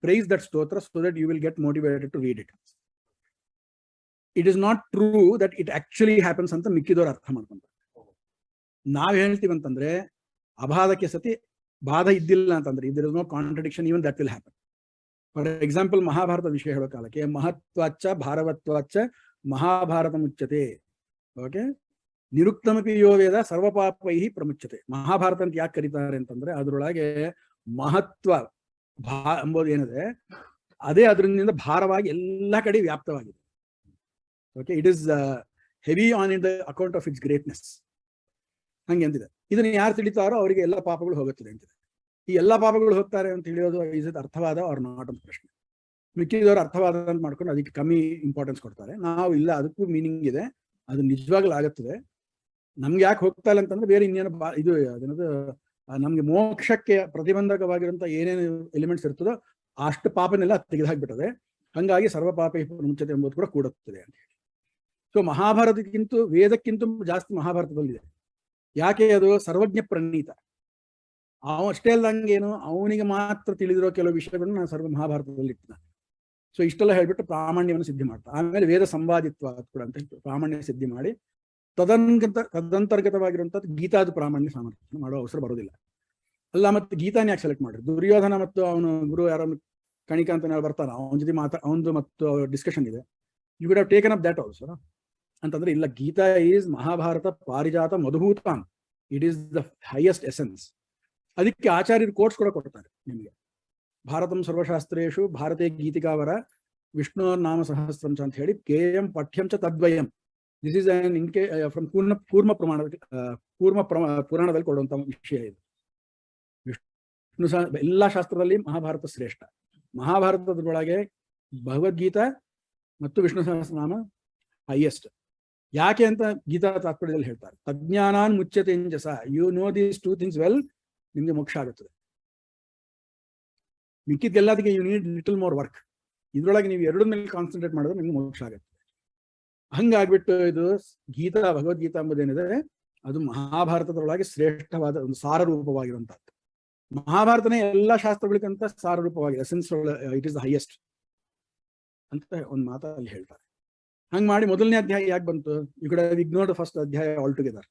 praise that stotra so that you will get motivated to read it. It is not true that it actually happens ಅಂತ ಮಿಕ್ಕಿದವರು ಅರ್ಥ ಮಾಡ್ಕೊಂತಾರೆ. ನಾವ್ ಹೇಳ್ತೀವಿ ಅಂತಂದ್ರೆ, ಅಬಾಧಕ್ಕೆ ಸತಿ ಬಾಧ ಇದ್ದಿಲ್ಲ ಅಂತಂದ್ರೆ, there is no contradiction, even that will happen. For example, Mahabharata ವಿಷಯ ಹೇಳೋ ಕಾಲಕ್ಕೆ ಮಹತ್ವಾಚ್ಚ ಭಾರವತ್ವಾಚ್ಚ ಮಹಾಭಾರತ ಮುಚ್ಚತೆ. ಓಕೆ, ನಿರುಕ್ತಮಪಿ ಯೋ ವೇದ ಸರ್ವಪಾಪೈ ಪ್ರಮುಚ್ಯತೆ. ಮಹಾಭಾರತ ಅಂತ ಯಾಕೆ ಕರೀತಾರೆ ಅಂತಂದ್ರೆ, ಅದರೊಳಗೆ ಮಹತ್ವ ಎಂಬುದು ಏನಿದೆ ಅದೇ ಅದರಿಂದ ಭಾರವಾಗಿ ಎಲ್ಲ ಕಡೆ ವ್ಯಾಪ್ತವಾಗಿದೆ. Okay, it is heavy on in the account of its greatness. ಹಂಗೆ ಅಂತಿದೆ. ಇದನ್ನ ಯಾರು ತಿಳಿತಾರೋ ಅವರಿಗೆ ಎಲ್ಲ ಪಾಪಗಳು ಹೋಗುತ್ತದೆ ಅಂತಿದೆ. ಈ ಎಲ್ಲ ಪಾಪಗಳು ಹೋಗ್ತಾರೆ ಅಂತ ತಿಳಿಯೋದು ಇಸ್ ಇಟ್ ಅರ್ಥವಾದ ಆರ್ ನಾಟ್ ಅಂತ ಪ್ರಶ್ನೆ. ಮಿಕ್ಕಿದವರು ಅರ್ಥವಾದ ಅಂತ ಮಾಡ್ಕೊಂಡು ಅದಕ್ಕೆ ಕಮ್ಮಿ ಇಂಪಾರ್ಟೆನ್ಸ್ ಕೊಡ್ತಾರೆ. ನಾವು ಇಲ್ಲ, ಅದಕ್ಕೂ ಮೀನಿಂಗ್ ಇದೆ, ಅದು ನಿಜವಾಗ್ಲೂ ಆಗುತ್ತದೆ. ನಮ್ಗೆ ಯಾಕೆ ಹೋಗ್ತಾ ಇಲ್ಲ ಅಂತಂದ್ರೆ, ಬೇರೆ ಇನ್ನೇನು ಇದು ಅದೇನದು ನಮ್ಗೆ ಮೋಕ್ಷಕ್ಕೆ ಪ್ರತಿಬಂಧಕವಾಗಿರುವಂತ ಏನೇನು ಎಲಿಮೆಂಟ್ಸ್ ಇರ್ತದೋ ಅಷ್ಟು ಪಾಪನೆಲ್ಲ ತೆಗೆದುಹಾಕ್ಬಿಟ್ಟದೆ. ಹಂಗಾಗಿ ಸರ್ವ ಪಾಪ ಮುಚ್ಚತೆ ಎಂಬುದು ಕೂಡ ಕೂಡುತ್ತದೆ ಅಂತ ಹೇಳಿ. ಸೊ ಮಹಾಭಾರತಕ್ಕಿಂತ ವೇದಕ್ಕಿಂತ ಜಾಸ್ತಿ ಮಹಾಭಾರತದಲ್ಲಿದೆ. ಯಾಕೆ? ಅದು ಸರ್ವಜ್ಞ ಪ್ರಣೀತ. ಅಷ್ಟೇ ಅಲ್ದಂಗೆ ಏನು ಅವನಿಗೆ ಮಾತ್ರ ತಿಳಿದಿರೋ ಕೆಲವು ವಿಷಯಗಳನ್ನು ನಾನು ಸರ್ವ ಮಹಾಭಾರತದಲ್ಲಿ ಇಟ್ಟಿದ್ದಾನೆ. ಸೊ ಇಷ್ಟೆಲ್ಲ ಹೇಳ್ಬಿಟ್ಟು ಪ್ರಾಮಾಣ್ಯವನ್ನು ಸಿದ್ಧಿ ಮಾಡ್ತಾ ಆಮೇಲೆ ವೇದ ಸಂವಾದಿತ್ವ ಕೂಡ ಅಂತ ಪ್ರಾಮಾಣ್ಯ ಸಿದ್ಧಿ ಮಾಡಿ ತದಂತರ್ಗತವಾಗಿರುವಂಥದ್ದು ಗೀತಾದ ಪ್ರಾಮಾಣ್ಯ ಸಾಮರ್ಥ್ಯ ಮಾಡೋ ಅವಸರ ಬರೋದಿಲ್ಲ. ಅಲ್ಲ ಮತ್ತೆ ಗೀತಾನ ಯಾಕೆ ಸೆಲೆಕ್ಟ್ ಮಾಡಿದ್ರು? ದುರ್ಯೋಧನ ಮತ್ತು ಅವನು ಗುರು ಯಾರನ್ನು ಕಣಿಕ ಅಂತ ಬರ್ತಾನೆ, ಅವನ ಜೊತೆ ಅವನದು ಮತ್ತು ಡಿಸ್ಕಷನ್ ಇದೆ. You would have taken up that also ಅಂತಂದ್ರೆ ಇಲ್ಲ, ಗೀತಾ ಈಸ್ ಮಹಾಭಾರತ ಪಾರಿಜಾತ ಮಧುಭೂತಾನ್, it is the highest essence. ಅದಕ್ಕೆ ಆಚಾರ್ಯರು ಕೋರ್ಸ್ ಕೂಡ ಕೊಡ್ತಾರೆ ನಿಮಗೆ. ಭಾರತಂ ಸರ್ವಶಾಸ್ತ್ರೇಶು ಭಾರತೀಯ ಗೀತಿಕಾವರ ವಿಷ್ಣು ನಾಮ ಸಹಸ್ರಂಚ ಅಂತ ಹೇಳಿ ಕೇಯಂ ಪಠ್ಯಂ ಚ ತದ್ವಯಂ. ದಿಸ್ ಇಸ್ ಅನ್ ಇನ್ಕೆ ಫ್ರಮ್ ಕೂರ್ಮ ಪುರಾಣದಲ್ಲಿ ಕೊಡುವಂತ ವಿಷಯ ಇದು. ವಿಷ್ಣು ಎಲ್ಲ ಶಾಸ್ತ್ರದಲ್ಲಿ ಮಹಾಭಾರತ ಶ್ರೇಷ್ಠ. ಮಹಾಭಾರತದೊಳಗೆ ಭಗವದ್ಗೀತಾ ಮತ್ತು ವಿಷ್ಣು ಸಹಸ್ರನಾಮ ಹೈಯೆಸ್ಟ್. ಯಾಕೆ ಅಂತ ಗೀತಾ ತಾತ್ಪರ್ಯದಲ್ಲಿ ಹೇಳ್ತಾರೆ, ತಜ್ಞಾನಾನ್ ಮುಚ್ಯತೆ ಇಂಜಸ, you know these two things well, ನಿಮ್ಗೆ ಮೋಕ್ಷ ಆಗುತ್ತದೆ. ಮಿಕ್ಕಿದ್ದೆಲ್ಲದಕ್ಕೆ you need little more work. ಇದ್ರೊಳಗೆ ನೀವು ಎರಡರ ಮೇಲೆ ಕಾನ್ಸಂಟ್ರೇಟ್ ಮಾಡಿದ್ರೆ ನಿಮ್ಗೆ ಮೋಕ್ಷ ಆಗುತ್ತೆ. ಹಂಗಾಗ್ಬಿಟ್ಟು ಇದು ಗೀತಾ ಭಗವದ್ಗೀತಾ ಎಂಬುದೇನಿದೆ ಅದು ಮಹಾಭಾರತದೊಳಗೆ ಶ್ರೇಷ್ಠವಾದ ಒಂದು ಸಾರ ರೂಪವಾಗಿರುವಂತಹದ್ದು. ಮಹಾಭಾರತನೇ ಎಲ್ಲ ಶಾಸ್ತ್ರಗಳಿಗಂತ ಸಾರ ರೂಪವಾಗಿದೆ, essence it is the highest ಅಂತ ಒಂದು ಮಾತಲ್ಲಿ ಹೇಳ್ತಾರೆ. ಹಂಗೆ ಮಾಡಿ ಮೊದಲನೇ ಅಧ್ಯಾಯ ಯಾಕೆ ಬಂತು? ಈ ಕಡೆ ಇಗ್ನೋರ್ಡ್ ಫಸ್ಟ್ ಅಧ್ಯಾಯ ಆಲ್ ಟುಗೆದರ್.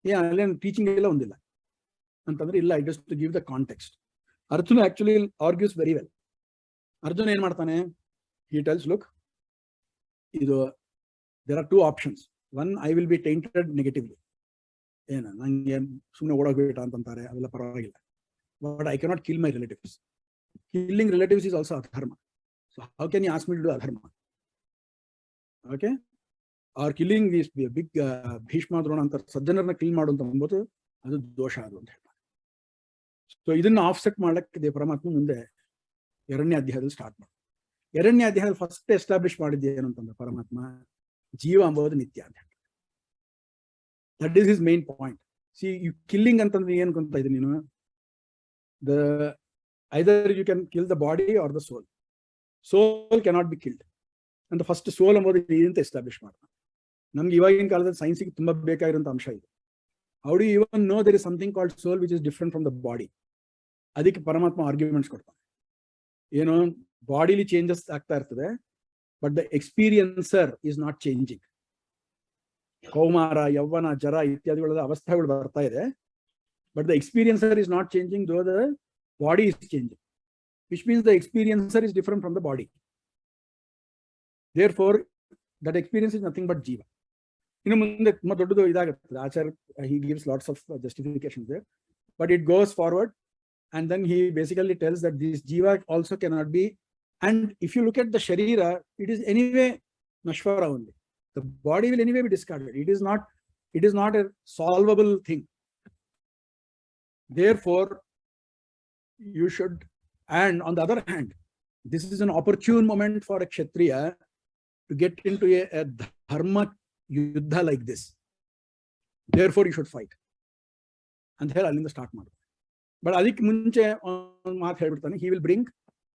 ಅಲ್ಲೇನು ಟೀಚಿಂಗ್ ಎಲ್ಲ ಒಂದಿಲ್ಲ ಅಂತಂದ್ರೆ ಇಲ್ಲ, it is to give the context. Arjuna actually argues very well. Arjuna ಏನ್ ಮಾಡ್ತಾನೆ? ಹಿ ಟೆಲ್ಸ್, ಲುಕ್, ಇದು there are two options. One, I will be tainted negatively, ಏನ ನಂಗೆ ಸುಮ್ಮನೆ ಓಡೋಗ್ಬೇಟ ಅಂತಂತಾರೆ, ಅವೆಲ್ಲ ಪರವಾಗಿಲ್ಲ. But I cannot kill my relatives. Killing relatives is also ಅಧರ್ಮ. So how can you ask me to do ಅಧರ್ಮ? Okay, are killing these big Bhishma Drona ಅಂತ ಸಜ್ಜನರನ್ನ ಕಿಲ್ ಮಾಡುವಂತ ಅಂಬೋದು ಅದು ದೋಷ ಅದು ಅಂತ ಹೇಳ್ತಾರೆ. ಸೊ ಇದನ್ನ ಆಫ್ಸೆಟ್ ಮಾಡಕ್ಕೆ ಪರಮಾತ್ಮ ಮುಂದೆ ಎರಡನೇ ಅಧ್ಯಾಯದಲ್ಲಿ ಸ್ಟಾರ್ಟ್ ಮಾಡಿ, ಎರಡನೇ ಅಧ್ಯಾಯದಲ್ಲಿ ಫಸ್ಟ್ ಎಸ್ಟಾಬ್ಲಿಷ್ ಮಾಡಿದ್ದೆ ಏನು ಅಂತಂದ್ರೆ ಪರಮಾತ್ಮ ಜೀವ ಅಂಬೋದು ನಿತ್ಯ ಅಂತ ಹೇಳ್ತಾರೆ. That is his main point. See you killing ಅಂತಂದ್ರೆ ಏನು ಅಂತ ಇದ್ದೀನಿ ನೀನು, the either you can kill the body or the soul. Soul cannot be killed ಅಂತ ಫಸ್ಟ್ ಸೋಲ್ ಅಂಬೋದು ಅಂತ ಎಸ್ಟಾಬ್ಲಿಷ್ ಮಾಡ್ತಾನೆ. ನಮ್ಗೆ ಇವಾಗಿನ ಕಾಲದಲ್ಲಿ ಸೈನ್ಸಿಗೆ ತುಂಬಾ ಬೇಕಾಗಿರುವಂತ ಅಂಶ ಇದೆ. How do you even know there is something called soul which is different from the body? ಅದಕ್ಕೆ ಪರಮಾತ್ಮ ಆರ್ಗ್ಯುಮೆಂಟ್ಸ್ ಕೊಡ್ತಾನೆ. ಏನು, ಬಾಡಿಲಿ ಚೇಂಜಸ್ ಆಗ್ತಾ ಇರ್ತದೆ, but the experiencer is not changing. ಕೌಮಾರ, ಯೌವನ, ಜರ ಇತ್ಯಾದಿಗಳ ಅವಸ್ಥೆಗಳು ಬರ್ತಾ ಇದೆ, but the experiencer is not changing, though the body is changing, which means the experiencer is different from the body. Therefore, that experience is nothing but jiva. ಇನ್ನು ಮುಂದೆ ತುಂಬಾ ದೊಡ್ಡದು ಇದಾಗುತ್ತೆ. ಆಚಾರ್ಯ he gives lots of justifications there, but it goes forward and then he basically tells that this jiva also cannot be, and if you look at the sharira, it is anyway nashvara only. The body will anyway be discarded. It is not a solvable thing. Therefore, you should, and on the other hand, this is an opportune moment for a kshatriya to get into a dharma yuddha like this. Therefore you should fight ಅಂತ ಹೇಳಿ ಅಲ್ಲಿಂದ start ಮಾಡ್ತಾರೆ. But ಅದಕ್ಕೆ ಮುಂಚೆ ಒಂದು ಮಾತು ಹೇಳ್ಬಿಡ್ತಾನೆ, he will bring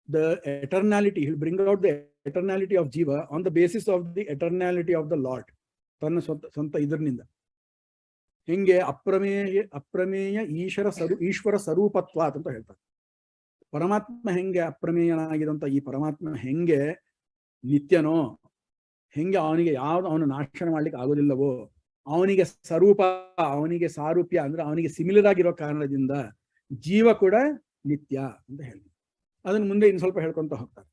the eternality, he will bring out the eternality of jiva on the basis of the eternality of the Lord. ತನ್ನ ಸ್ವಂತ ಇದರಿಂದ ಹೆಂಗೆ ಅಪ್ರಮೇಯ ಈಶ್ವರ ಸ್ವರೂಪತ್ವ ಅಂತ ಹೇಳ್ತಾರೆ. ಪರಮಾತ್ಮ ಹೆಂಗೆ ಅಪ್ರಮೇಯನಾಗಿದಂತ ಈ ಪರಮಾತ್ಮ ಹೆಂಗೆ ನಿತ್ಯನೋ, ಹೆಂಗೆ ಅವನಿಗೆ ಯಾವ್ದು ಅವನು ನಾಶನ ಮಾಡ್ಲಿಕ್ಕೆ ಆಗೋದಿಲ್ಲವೋ, ಅವನಿಗೆ ಸ್ವರೂಪ, ಅವನಿಗೆ ಸಾರೂಪ್ಯ ಅಂದ್ರೆ ಅವನಿಗೆ ಸಿಮಿಲರ್ ಆಗಿರೋ ಕಾರಣದಿಂದ ಜೀವ ಕೂಡ ನಿತ್ಯ ಅಂತ ಹೇಳಿ ಅದನ್ನ ಮುಂದೆ ಇನ್ನು ಸ್ವಲ್ಪ ಹೇಳ್ಕೊಂತ ಹೋಗ್ತಾರೆ.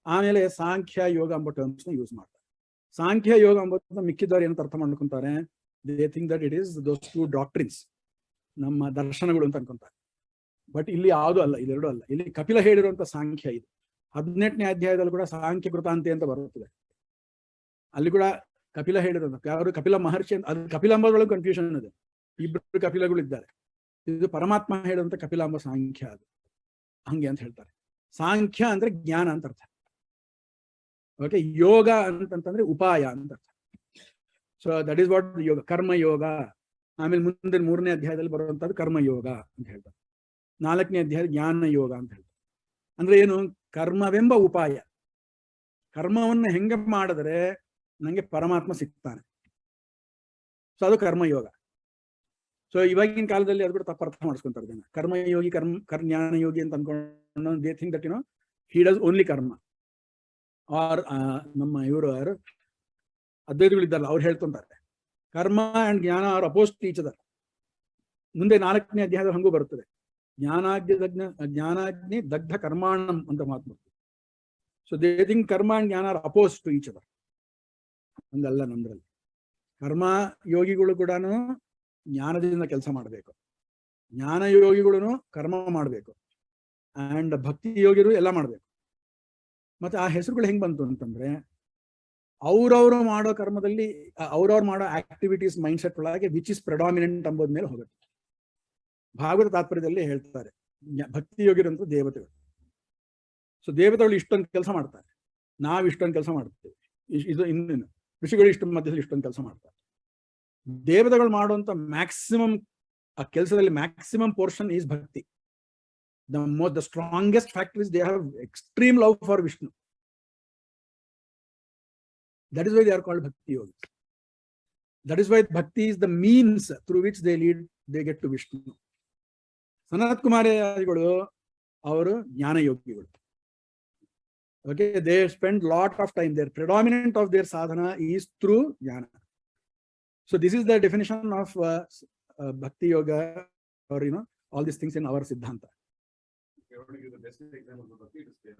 ಆಮೇಲೆ ಸಾಂಖ್ಯ ಯೋಗ ಎಂಬ ಟರ್ಮ್ಸ್ ನ ಯೂಸ್ ಮಾಡ್ತಾರೆ. ಸಾಂಖ್ಯ ಯೋಗ ಎಂಬುದನ್ನ ಮಿಕ್ಕಿದವರು ಏನಂತ ಅರ್ಥ ಮಾಡ್ಕೊಂತಾರೆ, they think that it is those two doctrines, ನಮ್ಮ ದರ್ಶನಗಳು ಅಂತ ಅನ್ಕೊಂತಾರೆ. ಬಟ್ ಇಲ್ಲಿ ಯಾವುದು ಅಲ್ಲ, ಇದೆರಡು ಅಲ್ಲ. ಇಲ್ಲಿ ಕಪಿಲ ಹೇಳಿರುವಂತ ಸಾಂಖ್ಯ ಇದು. 18ನೇ ಅಧ್ಯಾಯದಲ್ಲಿ ಕೂಡ ಸಾಂಖ್ಯ ಕೃತಾಂತಿ ಅಂತ ಬರುತ್ತದೆ. ಅಲ್ಲಿ ಕೂಡ ಕಪಿಲ ಹೇಳಿರೋದು ಯಾರು, ಕಪಿಲ ಮಹರ್ಷಿ ಅಂತ. ಅದು ಕಪಿಲ ಎಂಬುದರೊಳಗೆ ಕನ್ಫ್ಯೂಷನ್ ಇದೆ, ಇಬ್ಬರು ಕಪಿಲಗಳು ಇದ್ದಾರೆ. ಇದು ಪರಮಾತ್ಮ ಹೇಳಿದಂತ ಕಪಿಲ ಎಂಬ ಸಾಂಖ್ಯ, ಅದು ಹಂಗೆ ಅಂತ ಹೇಳ್ತಾರೆ. ಸಾಂಖ್ಯ ಅಂದ್ರೆ ಜ್ಞಾನ ಅಂತ ಅರ್ಥ. ಓಕೆ, ಯೋಗ ಅಂತಂದ್ರೆ ಉಪಾಯ ಅಂತ ಅರ್ಥ. ಸೊ ದಟ್ ಈಸ್ ವಾಟ್ ಯೋಗ, ಕರ್ಮ ಯೋಗ. ಆಮೇಲೆ ಮುಂದೆ 3ನೇ ಅಧ್ಯಾಯದಲ್ಲಿ ಬರುವಂತದ್ದು ಕರ್ಮಯೋಗ ಅಂತ ಹೇಳ್ತಾರೆ. 4ನೇ ಅಧ್ಯಾಯ ಜ್ಞಾನ ಯೋಗ ಅಂತ ಹೇಳ್ತಾರೆ. ಅಂದ್ರೆ ಏನು, ಕರ್ಮವೆಂಬ ಉಪಾಯ. ಕರ್ಮವನ್ನು ಹೆಂಗೆ ಮಾಡಿದ್ರೆ ನಂಗೆ ಪರಮಾತ್ಮ ಸಿಗ್ತಾನೆ, ಸೊ ಅದು ಕರ್ಮಯೋಗ. ಸೊ ಇವಾಗಿನ ಕಾಲದಲ್ಲಿ ಅದು ಕೂಡ ತಪ್ಪು ಅರ್ಥ ಮಾಡಿಸ್ಕೊಂತಾರೆ ಜನ. ಕರ್ಮಯೋಗಿ ಜ್ಞಾನ ಯೋಗಿ ಅಂತ ಅನ್ಕೊಂಡು they think that he does only karma. Or ನಮ್ಮ ಇವರು ಯಾರು ಅದ್ವೈತಗಳಿದ್ದಾರಲ್ಲ ಅವ್ರು ಹೇಳ್ಕೊಂತಾರೆ karma and jnana are oppose to each other. ಮುಂದೆ 4ನೇ ಅಧ್ಯಾಯದ ಹಂಗೂ ಬರುತ್ತದೆ, ಜ್ಞಾನಾಗ್ನಿ ದಗ್ಧ ಕರ್ಮಾಣಂ ಅಂತ ಮಾತು ಬರ್ತದೆ. So they think karma and jnana are oppose to each other. ಹಂಗಲ್ಲ ನಮ್ದ್ರಲ್ಲಿ. ಕರ್ಮ ಯೋಗಿಗಳು ಕೂಡ ಜ್ಞಾನದಿಂದ ಕೆಲಸ ಮಾಡಬೇಕು, ಜ್ಞಾನ ಯೋಗಿಗಳು ಕರ್ಮ ಮಾಡಬೇಕು, ಅಂಡ್ ಭಕ್ತಿ ಯೋಗಿಗಳು ಎಲ್ಲ ಮಾಡಬೇಕು. ಮತ್ತೆ ಆ ಹೆಸರುಗಳು ಹೆಂಗ್ ಬಂತು ಅಂತಂದ್ರೆ ಅವ್ರವ್ರು ಮಾಡೋ ಕರ್ಮದಲ್ಲಿ ಅವ್ರವ್ರು ಮಾಡೋ ಆಕ್ಟಿವಿಟೀಸ್ ಮೈಂಡ್ಸೆಟ್ ಒಳಗೆ ವಿಚ್ ಇಸ್ ಪ್ರೆಡಾಮಿನೆಂಟ್ ಅಂಬೋದ್ ಮೇಲೆ ಹೋಗುತ್ತೆ. ಭಾಗವತ ತಾತ್ಪರ್ಯದಲ್ಲಿ ಹೇಳ್ತಾರೆ ಭಕ್ತಿ ಯೋಗಿರಂತೂ ದೇವತೆಗಳು. ಸೊ ದೇವತೆಗಳು ಇಷ್ಟೊಂದು ಕೆಲಸ ಮಾಡ್ತಾರೆ, ನಾವು ಇಷ್ಟೊಂದು ಕೆಲಸ ಮಾಡ್ತೇವೆ. ಇದು ಇನ್ನೇನು ಋಷಿಗಳು ಇಷ್ಟೊಂದು ಮಧ್ಯದಲ್ಲಿ ಇಷ್ಟೊಂದು ಕೆಲಸ ಮಾಡ್ತಾರೆ. ದೇವತೆಗಳು ಮಾಡುವಂತ ಮ್ಯಾಕ್ಸಿಮಮ್ ಆ ಕೆಲಸದಲ್ಲಿ ಮ್ಯಾಕ್ಸಿಮಮ್ ಪೋರ್ಷನ್ ಈಸ್ ಭಕ್ತಿ. The strongest factor is they have extreme love for Vishnu. That is why they are called bhakti yogis. That is why bhakti is the means through which they get to Vishnu. Sanat Kumariyadigulu avaru jnana yogigalu. Okay, they spend lot of time. Their predominant of their sadhana is through jnana. So this is the definition of bhakti yoga, or all these things in our siddhanta. The best example of bhakti is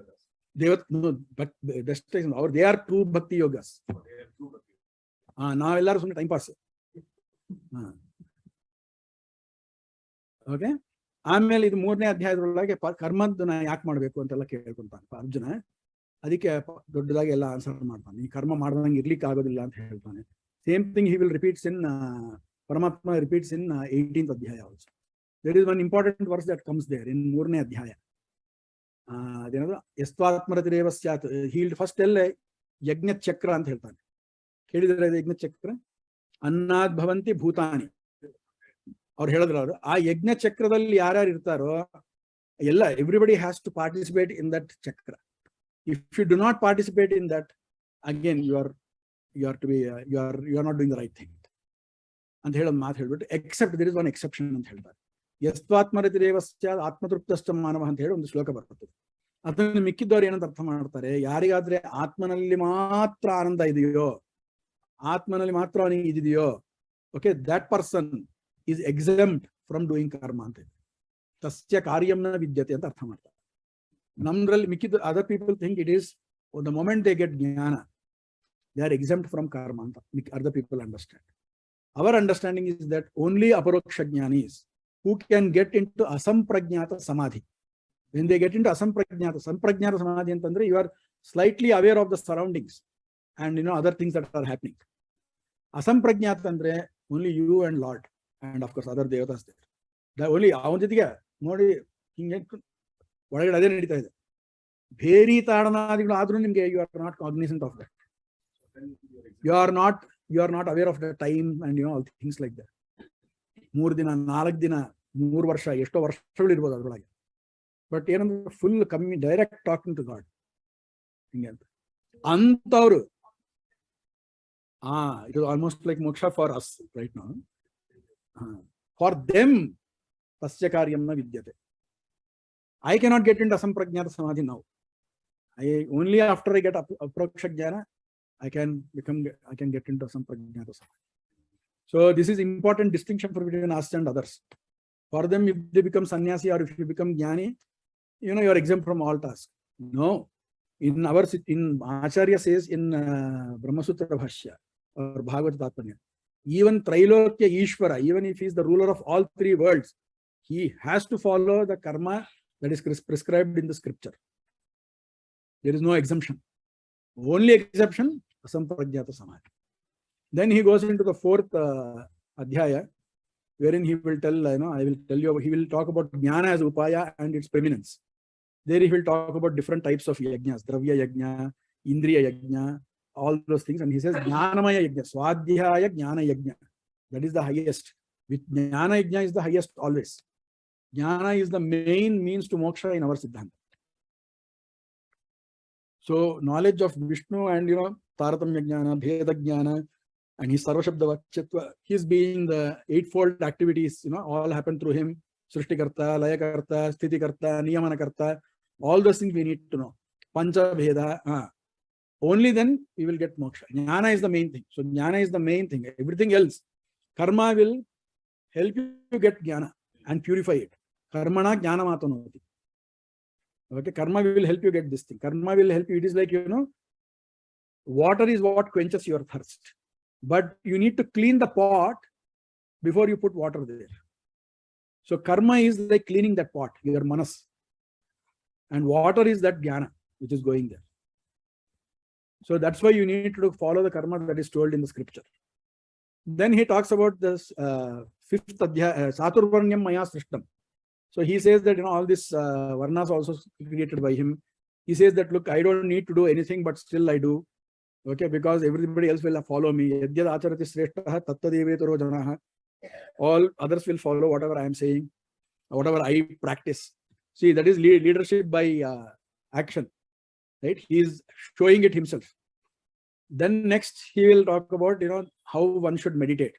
but best example, they are true bhakti yogas. They are true bhakti. ನಾವೆಲ್ಲರೂ ಸುಮ್ಮನೆ time pass. Okay, ಆಮೇಲೆ ಇದು 3ನೇ ಅಧ್ಯಾಯದೊಳಗೆ ಕರ್ಮದನ್ನ ಯಾಕೆ ಮಾಡಬೇಕು ಅಂತೆಲ್ಲ ಕೇಳ್ಕೊಂತಾನೆ ಅರ್ಜುನ. ಅದಕ್ಕೆ ದೊಡ್ಡದಾಗಿ ಎಲ್ಲ ಆನ್ಸರ್ ಮಾಡ್ತಾನೆ. ಈ ಕರ್ಮ ಮಾಡ್ದಂಗೆ ಇರ್ಲಿಕ್ಕೆ ಆಗೋದಿಲ್ಲ ಅಂತ ಹೇಳ್ತಾನೆ. Same thing he will repeats in ಪರಮಾತ್ಮ ರಿಪೀಟ್ಸ್ ಇನ್ 18th ಅಧ್ಯಾಯ also. There is one important verse that comes there in 3ನೇ ಅಧ್ಯಾಯ. ಅದೇನದು ಯಸ್ತ್ವಾತ್ಮರತಿರೇವ ಸ್ಯಾತ್. ಹೀಲ್ಡ್ ಫಸ್ಟ್ ಎಲ್ಲ ಯಜ್ಞ ಚಕ್ರ ಅಂತ ಹೇಳ್ತಾನೆ. ಕೇಳಿದ್ರೆ ಯಜ್ಞ ಚಕ್ರ ಅನ್ನಾದ್ ಭವಂತಿ ಭೂತಾನಿ ಅವ್ರು ಹೇಳಿದ್ರು. ಅವರು ಆ ಯಜ್ಞ ಚಕ್ರದಲ್ಲಿ ಯಾರ್ಯಾರು ಇರ್ತಾರೋ ಎಲ್ಲ everybody has to participate in that ಚಕ್ರ. If you do not participate in that, again you are not doing the right thing ಅಂತ ಹೇಳೋದು ಮಾತು ಹೇಳ್ಬಿಟ್ಟು except there is one exception ಅಂತ ಹೇಳ್ತಾರೆ. ಯಸ್ತ್ವಾತ್ಮರತಿರೇವಸ್ಯ ಆತ್ಮತೃಪ್ತಶ್ಚ ಮಾನವ ಅಂತ ಹೇಳಿ ಒಂದು ಶ್ಲೋಕ ಬರ್ತದೆ. ಅದನ್ನು ಮಿಕ್ಕಿದ್ದವ್ರು ಏನಂತ ಅರ್ಥ ಮಾಡ್ತಾರೆ, ಯಾರಿಗಾದ್ರೆ ಆತ್ಮನಲ್ಲಿ ಮಾತ್ರ ಆನಂದ ಇದೆಯೋ, ಆತ್ಮನಲ್ಲಿ ಮಾತ್ರ ಅವನಿಗೆ ಇದೆಯೋ, okay, that person is exempt from doing ಕರ್ಮ ಅಂತ. ತಸ್ಯ ಕಾರ್ಯಂನ ವಿದ್ಯತೆ ಅಂತ ಅರ್ಥ ಮಾಡ್ತಾರೆ. ನಮ್ದ್ರಲ್ಲಿ ಮಿಕ್ಕಿದ್ದು other people think it is the moment they get ಜ್ಞಾನ ದೇ ಆರ್ ಎಕ್ಸೆಂಪ್ಟ್ ಫ್ರಮ್ ಕರ್ಮ ಅಂತ other people understand. Hour understanding is that only ಅಪರೋಕ್ಷ ಜ್ಞಾನೀಸ್ who can get into asamprajnata samadhi. When they get into asamprajnata samadhi antandre, you are slightly aware of the surroundings and other things that are happening. Asamprajnata andre only you and Lord and of course other devatas there. The only avana jotege ನೋಡಿ ಹಿಂಗೆ ಒಳಗಡೆ ಅದೇ ನಡೀತಾ ಇದೆ. ಬೇರೆ ತಾಡನಾದಿಗಳು ಆದ್ರೂ ನಿಮ್ಗೆ you are not cognizant of that. You are not aware of the time and all things like that. 3 ದಿನ 4 ದಿನ 3 ವರ್ಷ ಎಷ್ಟೋ ವರ್ಷಗಳು ಇರ್ಬೋದು ಅದ್ರೊಳಗೆ. ಬಟ್ ಏನಂದ್ರೆ ಫುಲ್ ಕಮ್ಮಿ ಡೈರೆಕ್ಟ್ ಟಾಕಿಂಗ್ ಟು ಗಾಡ್ ಹಿಂಗೆ ಅಂತ ಅಂತವ್ರು ಇಟ್ ಇಸ್ ಆಲ್ಮೋಸ್ಟ್ ಲೈಕ್ ಮೋಕ್ಷ for us right now. For them ತಸ್ಯ ಕಾರ್ಯಂನ ವಿದ್ಯತೆ. I cannot get into ಅಸಂಪ್ರಜ್ಞಾತ ಸಮಾಧಿ now. Only after I get ಅಪ್ರೋಕ್ಷ ಜ್ಞಾನ I can get into asamprajnata samadhi. So this is important distinction between us and others. For them, if they become sannyasi or if you become jnani, you are exempt from all tasks. No, in Acharya says in Brahmasutra Bhashya or Bhagavad Tatpanya, even Trailokya Ishvara, even if he is the ruler of all 3 worlds, he has to follow the karma that is prescribed in the scripture. There is no exemption. Only exception, asamprajnata samadhi. Then he goes into the 4th adhyaya, wherein he will tell, I will tell you, he will talk about jnana as upaya and its preeminence. There he will talk about different types of yajnas, dravya yajna, indriya yajna, all those things. And he says, jnanamaya yajna, swadhyaya jnana yajna. That is the highest. With jnana yajna is the highest always. Jnana is the main means to moksha in our siddhanta. So knowledge of Vishnu and Taratamya Jnana, Bheda Jnana, and his sarvashabda vachyatva, his being the eightfold activities, all happen through him. Srishtikarta, Layakarta, Sthitikarta, Niyamanakarta, all those things we need to know. Pancha Bheda. Only then we will get moksha. Jnana is the main thing. So jnana is the main thing. Everything else, karma will help you to get jnana and purify it. Karmana jnana matanoti. Okay, karma will help you get this thing. Karma will help you. It is like, water is what quenches your thirst. But you need to clean the pot before you put water there. So karma is like cleaning that pot, your manas. And water is that jnana which is going there. So that's why you need to follow the karma that is told in the scripture. Then he talks about this fifth adhyaya, saturvarnyam maya srishtam. So he says that all this varnas also created by him. He says that, look, I don't need to do anything, but still I do. Okay, because everybody else will follow me. Yadyad acharati sreshtaha tattadevetaro janaha. All others will follow whatever I am saying, whatever I practice. See, that is leadership by action. Right? He is showing it himself. Then next he will talk about how one should meditate.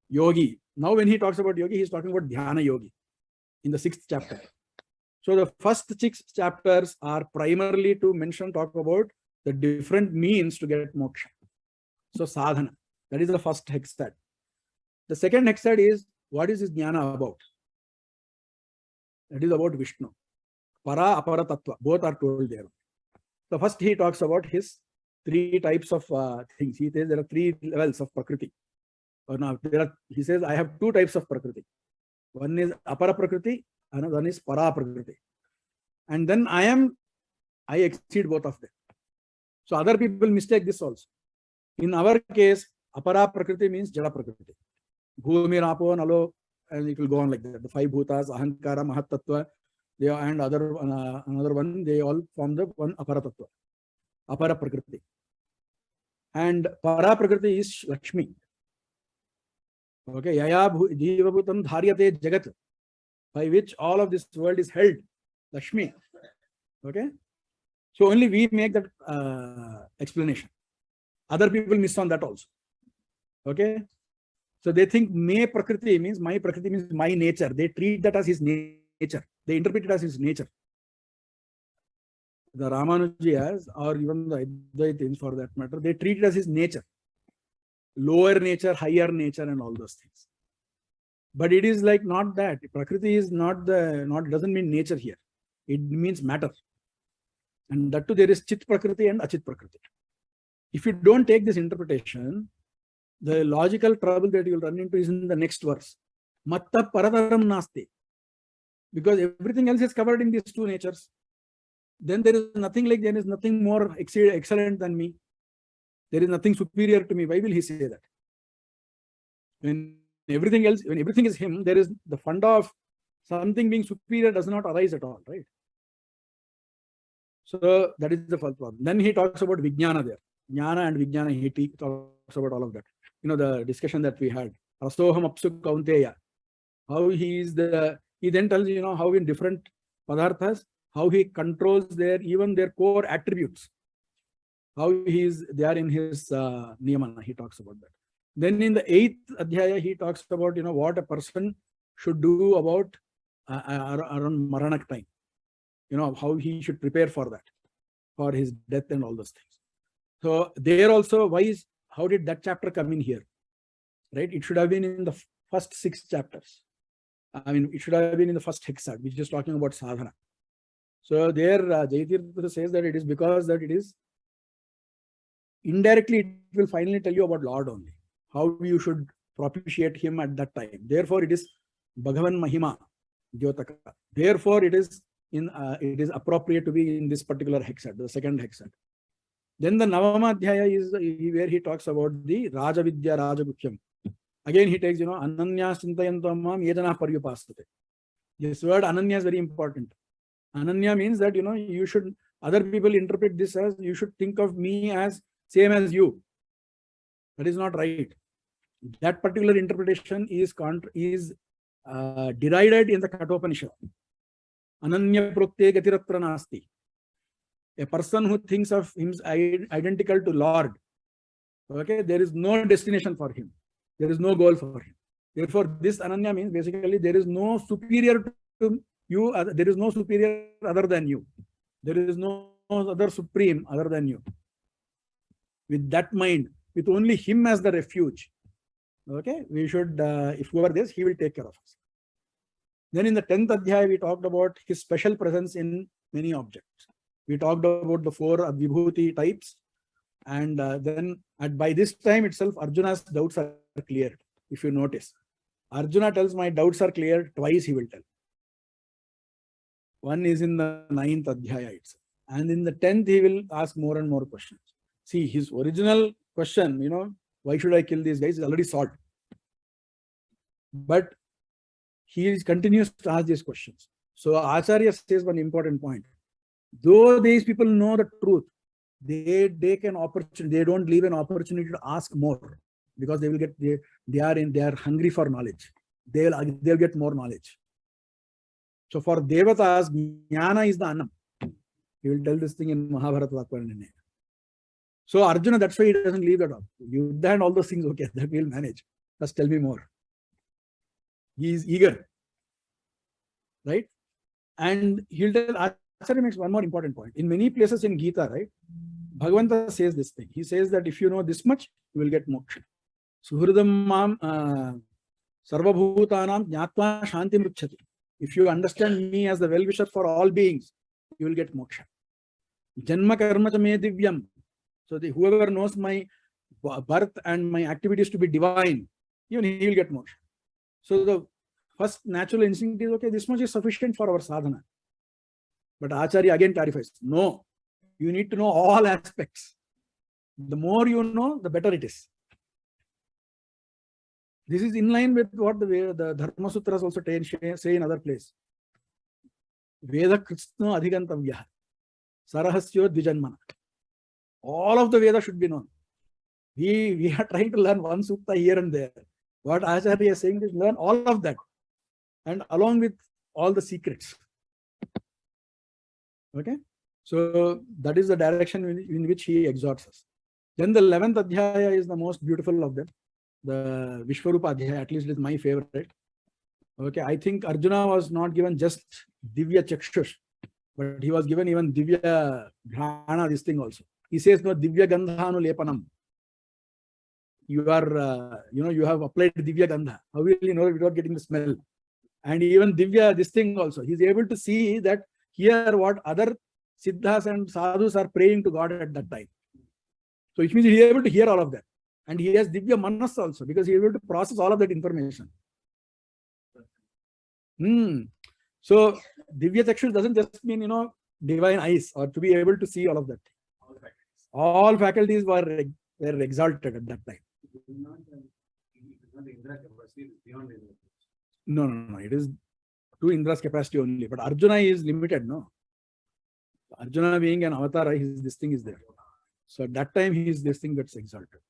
Yogi. Now when he talks about yogi, he is talking about dhyana yogi in the 6th chapter. So the first 6 chapters are primarily to talk about the different means to get moksha. So sadhana. That is the first hexad. The second hexad is, what is this jnana about? That is about Vishnu. Para, apara, tattva. Both are told there. So first he talks about his 3 types of things. He says there are 3 levels of prakriti. Or now he says, I have 2 types of prakriti. One is apara prakriti, another one is para prakriti. And then I exceed both of them. So other people mistake this also. In our case, apara prakriti means jada prakriti. Bhumi, rapo, nalo, and it will go on like that. The 5 bhutas, ahankara, mahatattva, and another one, they all form the one apara tattva, apara prakriti. And para prakriti is Lakshmi. Okay, yaya jivabhutam dharyate jagat, by which all of this world is held. Lakshmi. Okay, so only we make that explanation. Other people miss on that also. Okay, so they think my prakriti means my nature. They treat that as his nature. They interpret it as his nature. The Ramanujiyas, or even the Advaitins for that matter, they treat it as his nature. Lower nature, higher nature, and all those things. But it is like not that. Prakriti is doesn't mean nature here. It means matter. And that too, there is Chit Prakriti and Achit Prakriti. If you don't take this interpretation, the logical trouble that you will run into is in the next verse. Matta paradharam nasti. Because everything else is covered in these 2 natures. Then there is nothing more excellent than me. There is nothing superior to me. Why will he say that? When everything is him, there is the funda of something being superior does not arise at all, right? So that is the first problem. Then he talks about Vijnana there. Jnana and Vijnana, he talks about all of that. The discussion that we had. Rasoham apsu kaunteya. How he then tells you, how in different padarthas, how he controls even their core attributes. How they are in his niyamana, he talks about that. Then in the 8th adhyaya, he talks about, what a person should do about around marana time. How he should prepare for that, for his death and all those things. So there also, how did that chapter come in here? Right? It should have been in the first 6 chapters. It should have been in the first hexad, which is talking about sadhana. So there, Jayatirtha says that it is because that it is indirectly, it will finally tell you about Lord only, how you should propitiate him at that time. Therefore, it is Bhagavan Mahima Jyotaka. Therefore, it is appropriate to be in this particular hexad, the 2nd hexad. Then the Navama Adhyaya is where he talks about the Raja Vidya Rajaguhyam. Again, he takes, Ananya Sintayantamam Yedana Paryupastate. This word Ananya is very important. Ananya means that, other people interpret this as, you should think of me as same as you. That is not right. That particular interpretation is derided in the Kathopanishad. Ananya prokte gatiratra nasti. A person who thinks of him identical to Lord, Okay, there is no destination for him. There is no goal for him. Therefore, this Ananya means basically there is no superior to you, there is no superior other than you. There is no other supreme other than you. With that mind, with only him as the refuge, okay, we should, if whoever this, he will take care of us. Then in the 10th adhyaya, we talked about his special presence in many objects. We talked about the 4 vibhuti types. And then by this time itself, Arjuna's doubts are cleared. If you notice, Arjuna tells my doubts are cleared, twice he will tell. One is in the 9th adhyaya itself. And in the 10th, he will ask more and more questions. See, his original question, why should I kill these guys, is already solved. But he continues to ask these questions. So Acharya says one important point. Though these people know the truth, they take an opportunity, they don't leave an opportunity to ask more, because they will get, they are hungry for knowledge. They'll get more knowledge. So for Devatas, Jnana is the Annam. He will tell this thing in Mahabharata. So Arjuna, that's why he doesn't leave that up. Yuddha and all those things, okay, that we'll manage. Just tell me more. He is eager. Right? And he'll tell, Acharya makes one more important point. In many places in Gita, right, Bhagavanta says this thing. He says that if you know this much, you will get moksha. Suhridam mam sarvabhutanam jnatva shanti mruchati. If you understand me as the well-wisher for all beings, you will get moksha. Janma karma cha me divyam. So whoever knows my birth and my activities to be divine, even he will get moksha. So the first natural instinct is, okay, this much is sufficient for our sadhana. But Acharya again clarifies, no, you need to know all aspects. The more you know, the better it is. This is in line with what the Dharma Sutras also say in other place. Veda Kristno adhigantavya sarahasyo dvijanmana. All of the Veda should be known. We are trying to learn one sutta here and there. What Acharya is saying is learn all of that, and along with all the secrets. Okay, so that is the direction in which he exhorts us. Then the 11th adhyaya is the most beautiful of them, the Vishwarupa adhyaya. At least it is my favorite. Okay, I think Arjuna was not given just Divya Chakshush, but he was given even Divya Bhrana, this thing also. He says, no, Divya Gandhanu Lepanam. You are, you have applied Divya Gandha. How will you know without getting the smell? And even Divya, this thing also, he's able to see that here what other Siddhas and Sadhus are praying to God at that time. So it means he is able to hear all of that. And he has Divya Manas also, because he is able to process all of that information. So Divya Chakshush doesn't just mean, divine eyes or to be able to see all of that. All faculties were exalted at that time. No. It is to Indra's capacity only. But Arjuna is limited, no? Arjuna being an avatar, this thing is there. So at that time, this thing gets exalted.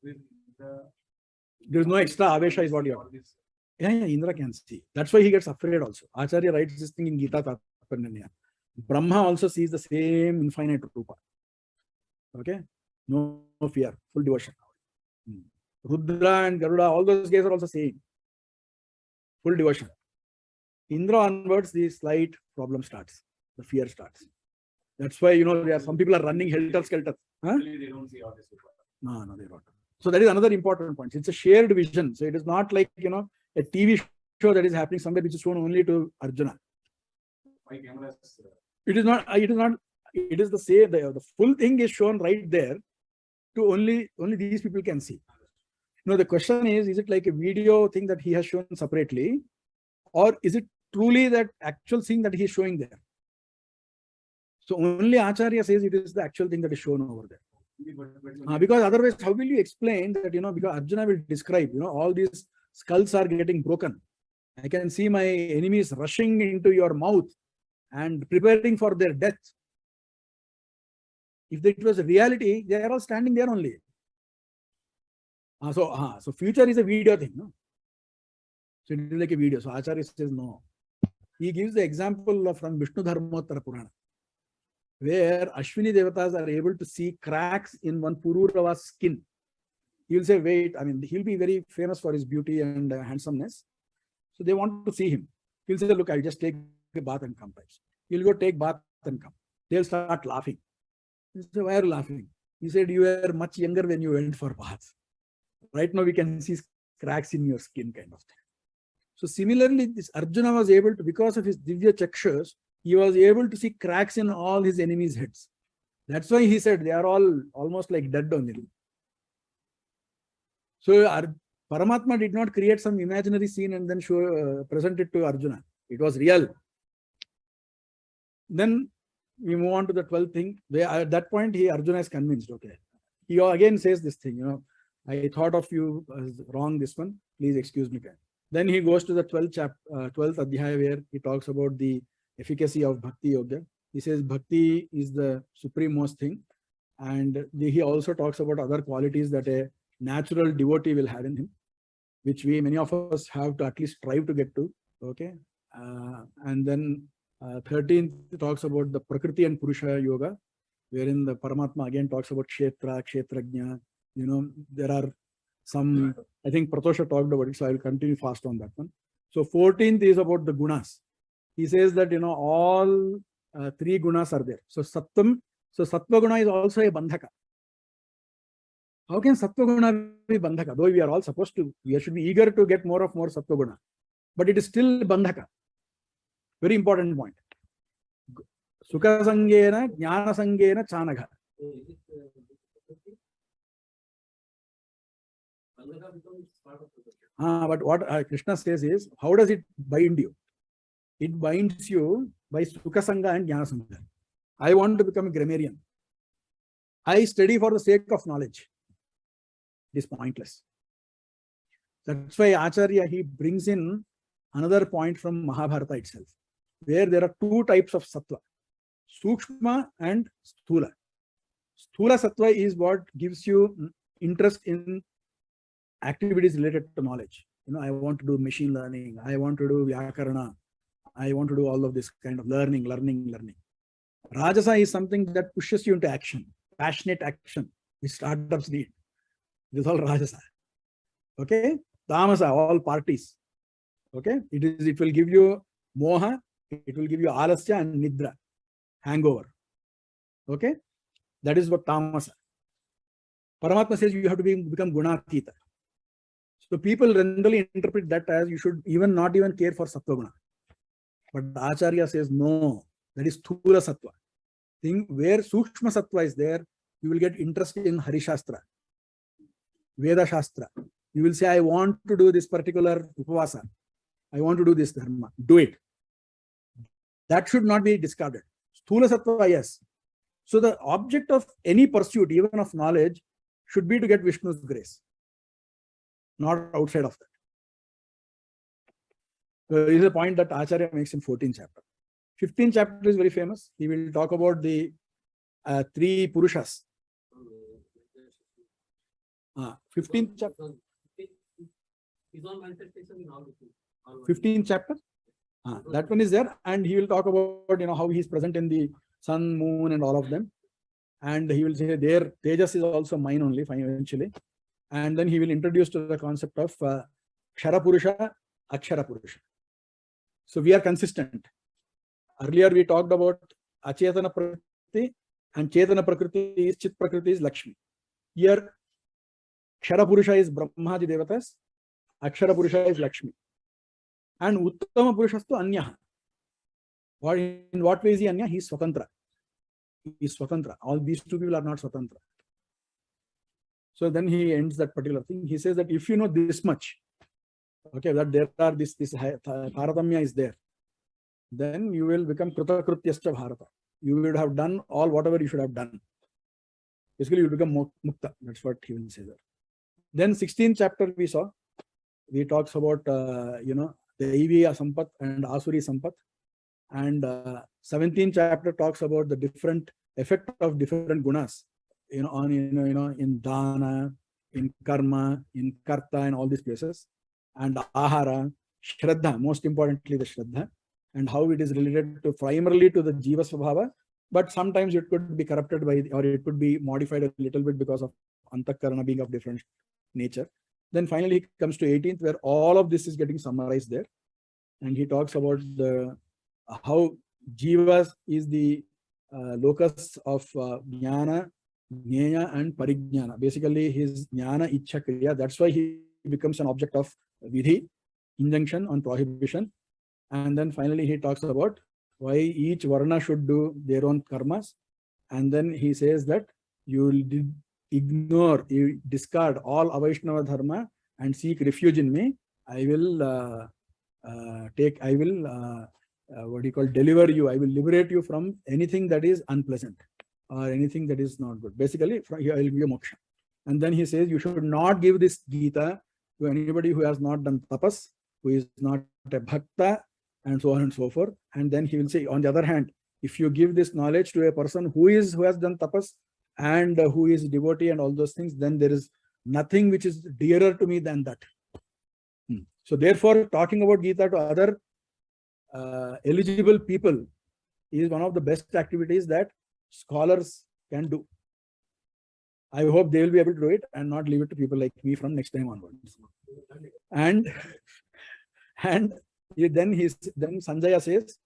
There is no extra avesha, is what you have. Yeah, Indra can see. That's why he gets afraid also. Acharya writes this thing in Gita Tatparnya. Brahma also sees the same infinite rupa. Okay? No fear, full devotion. Rudra and Garuda, all those guys are also saying full devotion. Indra onwards, the slight problem starts. The fear starts. That's why, some people are running helter-skelter. Huh? They don't see all this. No, they don't. So that is another important point. It's a shared vision. So it is not like, a TV show that is happening somewhere which is shown only to Arjuna. It is not, it is the same, the full thing is shown right there to only these people can see. The question is it like a video thing that he has shown separately, or is it truly that actual thing that he is showing there? So only Acharya says it is the actual thing that is shown over there. Because otherwise, how will you explain that, because Arjuna will describe, all these skulls are getting broken. I can see my enemies rushing into your mouth and preparing for their death. If it was a reality, they are all standing there only. So future is a video thing, no? So it is like a video. So Acharya says no. He gives the example from Vishnu Dharmottara Purana. where Ashwini Devatas are able to see cracks in one Pururava's skin. He'll say, wait, I mean, he'll be very famous for his beauty and handsomeness. So they want to see him. He'll say, look, I'll just take a bath and come. He'll go take bath and come. They'll start laughing. He said, why are you laughing? He said, you were much younger when you went for bath. Right now we can see cracks in your skin kind of thing. So similarly, this Arjuna was able to, because of his Divya Chakshas, he was able to see cracks in all his enemies' heads. That's why he said they are all almost like dead only. So Paramatma did not create some imaginary scene and then present it to Arjuna. It was real. Then we move on to the 12th thing. Where at that point, Arjuna is convinced. Okay, he again says this thing. You know, I thought of you as wrong. This one, please excuse me. Then he goes to the 12th adhyaya, where he talks about the efficacy of bhakti yoga. He says bhakti is the supreme-most thing, and he also talks about other qualities that a natural devotee will have in him, which many of us have to at least strive to get to. Okay, and then 13th talks about the Prakriti and Purusha yoga, wherein the Paramatma again talks about Kshetra, Kshetrajna. You know, there are some, I think Pratosha talked about it, so I will continue fast on that one. So 14th is about the gunas. He says that, you know, all 3 gunas are there. So Sattva guna is also a bandhaka. How can Sattva guna be bandhaka? Though we are all supposed to, we should be eager to get more Sattva guna, but it is still bandhaka. Very important point. Sukha sangena, jnana sangena, chanaga. But what Krishna says is, how does it bind you? It binds you by Sukha Sangha and Jnana Sangha. I want to become a grammarian. I study for the sake of knowledge. It is pointless. That's why Acharya, he brings in another point from Mahabharata itself, where there are 2 types of sattva, Sukshma and Sthula. Sthula sattva is what gives you interest in activities related to knowledge. You know, I want to do machine learning, I want to do Vyakarana, I want to do all of this kind of learning. Rajasa is something that pushes you into action, passionate action, which startups need. This is all Rajasa. Okay? Tamasa, all parties. Okay? It will give you moha, it will give you alasya and nidra, hangover. Okay? That is what tamasa. Paramatma says you have to become gunatita. So people generally interpret that as you should not even care for sattva guna. But Acharya says no, that is Thula sattva. Where Sukshma sattva is there, you will get interest in Harishastra, Veda Shastra. You will say, I want to do this particular upavasa. I want to do this dharma. Do it. That should not be discarded. Sthula sattva, yes. So the object of any pursuit, even of knowledge, should be to get Vishnu's grace, not outside of that. So this is a point that Acharya makes in 14th chapter. 15th chapter is very famous. He will talk about the 3 Purushas. 15th chapter. 15th chapter. That one is there, and he will talk about, you know, how he is present in the sun, moon, and all of them. And he will say their tejas is also mine only, eventually. And then he will introduce to the concept of Kshara Purusha, Akshara Purusha. So we are consistent. Earlier we talked about Achetana Prakriti, and Chetana Prakriti is Chit Prakriti is Lakshmi. Here Kshara Purusha is Brahmaji Devatas, Akshara Purusha is Lakshmi. And Uttama Purusha to Anyaha. In what way is he Anya? He is Swatantra. He is Swatantra. All these 2 people are not Swatantra. So then he ends that particular thing. He says that if you know this much, okay, that there are this Taratamya is there, then you will become Kritakrutyascha Bharata. You would have done all whatever you should have done. Basically, you become Mukta. That's what he will say there. Then 16th chapter we saw. He talks about, you know, the Daiviya Sampat and Asuri Sampat. And 17th chapter talks about the different effect of different gunas, you know, on, in Dana, in Karma, in Karta, and all these places. And Ahara, Shraddha, most importantly the Shraddha, and how it is related to primarily to the Jiva Svabhava but sometimes it could be corrupted by, or it could be modified a little bit because of antakarana being of different nature. Then finally he comes to 18th, where all of this is getting summarized there. And he talks about how jivas is the locus of jnana, jnana and parijnana. Basically his jnana, ichcha, kriya, that's why he becomes an object of vidhi, injunction on prohibition. And then finally he talks about why each varna should do their own karmas. And then he says that you will ignore, you discard all avaishnava dharma and seek refuge in me. I will deliver you. I will liberate you from anything that is unpleasant or anything that is not good. Basically, I will give you moksha. And then he says, you should not give this Gita to anybody who has not done tapas, who is not a bhakta, and so on and so forth. And then he will say, on the other hand, if you give this knowledge to a person who has done tapas and who is devotee and all those things, then there is nothing which is dearer to me than that. So therefore, talking about Gita to other eligible people is one of the best activities that scholars can do. I hope they will be able to do it and not leave it to people like me from next time onwards. And then Sanjaya says,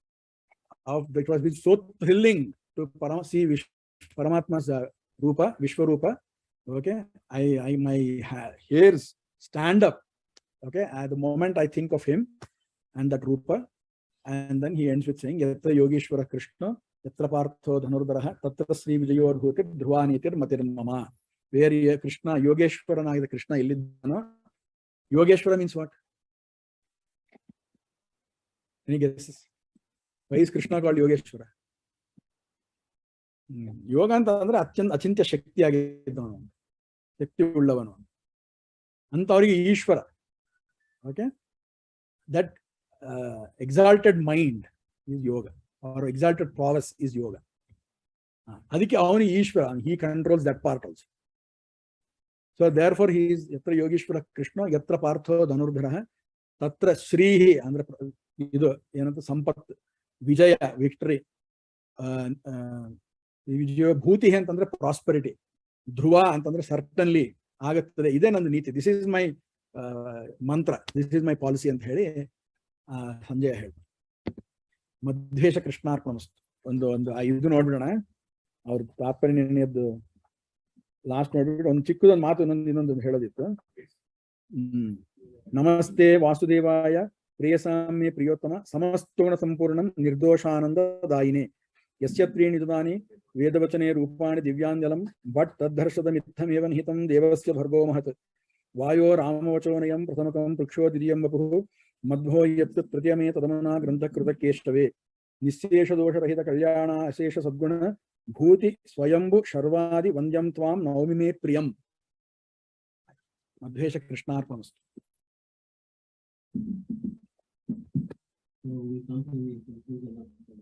it was so thrilling to see Paramatma's Rupa, Vishwarupa. Okay, my hairs stand up. Okay, at the moment I think of him and that Rupa. And then he ends with saying, Yatra Yogeshwara Krishna, Yatra Partho Dhanurdaraha, Tatra Sri Vijayor Bhutir, Dhruvanitir Matir Mama. Where Krishna, Yogeshwara Nagada Krishna illidana. Yogeshwara means what? Any guesses? Why is Krishna called Yogeshwara? Yoga anta andre achintya shakti agidavanu. Shakti ullavanu. Antavarige Ishvara. Okay? That exalted mind is yoga, or exalted prowess is yoga. Adike avani Ishvara, he controls that part also. So therefore he is Yatra Yogeshwara Krishna, Yatra Partho Dhanurdharaha, Tatra Srihi, andre idu enanta sampat, Vijaya, victory, Vijaya Bhuti antandre prosperity, Dhruva antandre certainly agattade. Ide nandu niti. This is my mantra, this is my policy ಅಂತ ಹೇಳಿ ಸಂಜಯ ಹೇಳಿ. ಮಧ್ವೇಶ ಕೃಷ್ಣಾರ್ಪಣಮಸ್ತು. ಒಂದು ಇದು ನೋಡ್ಬಿಡೋಣ, ಅವ್ರ ತಾತ್ಪರ್ಯ ನಿರ್ಣಯದ್ದು last ನೋಡ್ಬಿಟ್ಟು ಒಂದು ಚಿಕ್ಕದೊಂದು ಮಾತು ಇನ್ನೊಂದು ಹೇಳೋದಿತ್ತು. ನಮಸ್ತೆ ವಾಸುದೇವಾಯ ಪ್ರಿಯಸಾಮ್ಯ ಪ್ರಿಯೋತ್ತಮ ಸಮಸ್ತಗುಣ ಸಂಪೂರ್ಣಂ ನಿರ್ದೋಷಾನಂದದಾಯಿನೇ ಯಸ್ಯ ತ್ರೀಣಿ ದುದಾನಿ ವೇದವಚನೆ ರೂಪಾಣಿ ದಿವ್ಯಾಂಜಲಂ ಬಟ್ ತದ್ಧರ್ಷದ ಮಿಥಮೇವ ನಿಹಿತಂ ದೇವಸ್ಯ ಭರ್ಗೋ ಮಹತ್ ವಾಯೋ ರಾಮವಚೋನಯಂ ಪ್ರಥಮಕಂ ಪೃಕ್ಷೋ ದ್ವಿತೀಯಂ ವಪುಃ ಮಧ್ವೋ ಯತ್ ತೃತೀಯಮೇ ತದಮನಾ ಗ್ರಂಥಕೃತ ಕೇಶವೇ ನಿಶೇಷ ದೋಷರಹಿತ ಕಲ್ಯಾಣ ಅಶೇಷ ಸದ್ಗುಣ ಭೂತಿ ಸ್ವಯಂಭು ಶರ್ವಾದಿ ವಂದ್ಯಂ ತ್ವಾಂ Navami May ಪ್ರಿಯಂ. Madhvesha ಕೃಷ್ಣಾರ್ಪಣಮಸ್ತು. So we come to the conclusion of the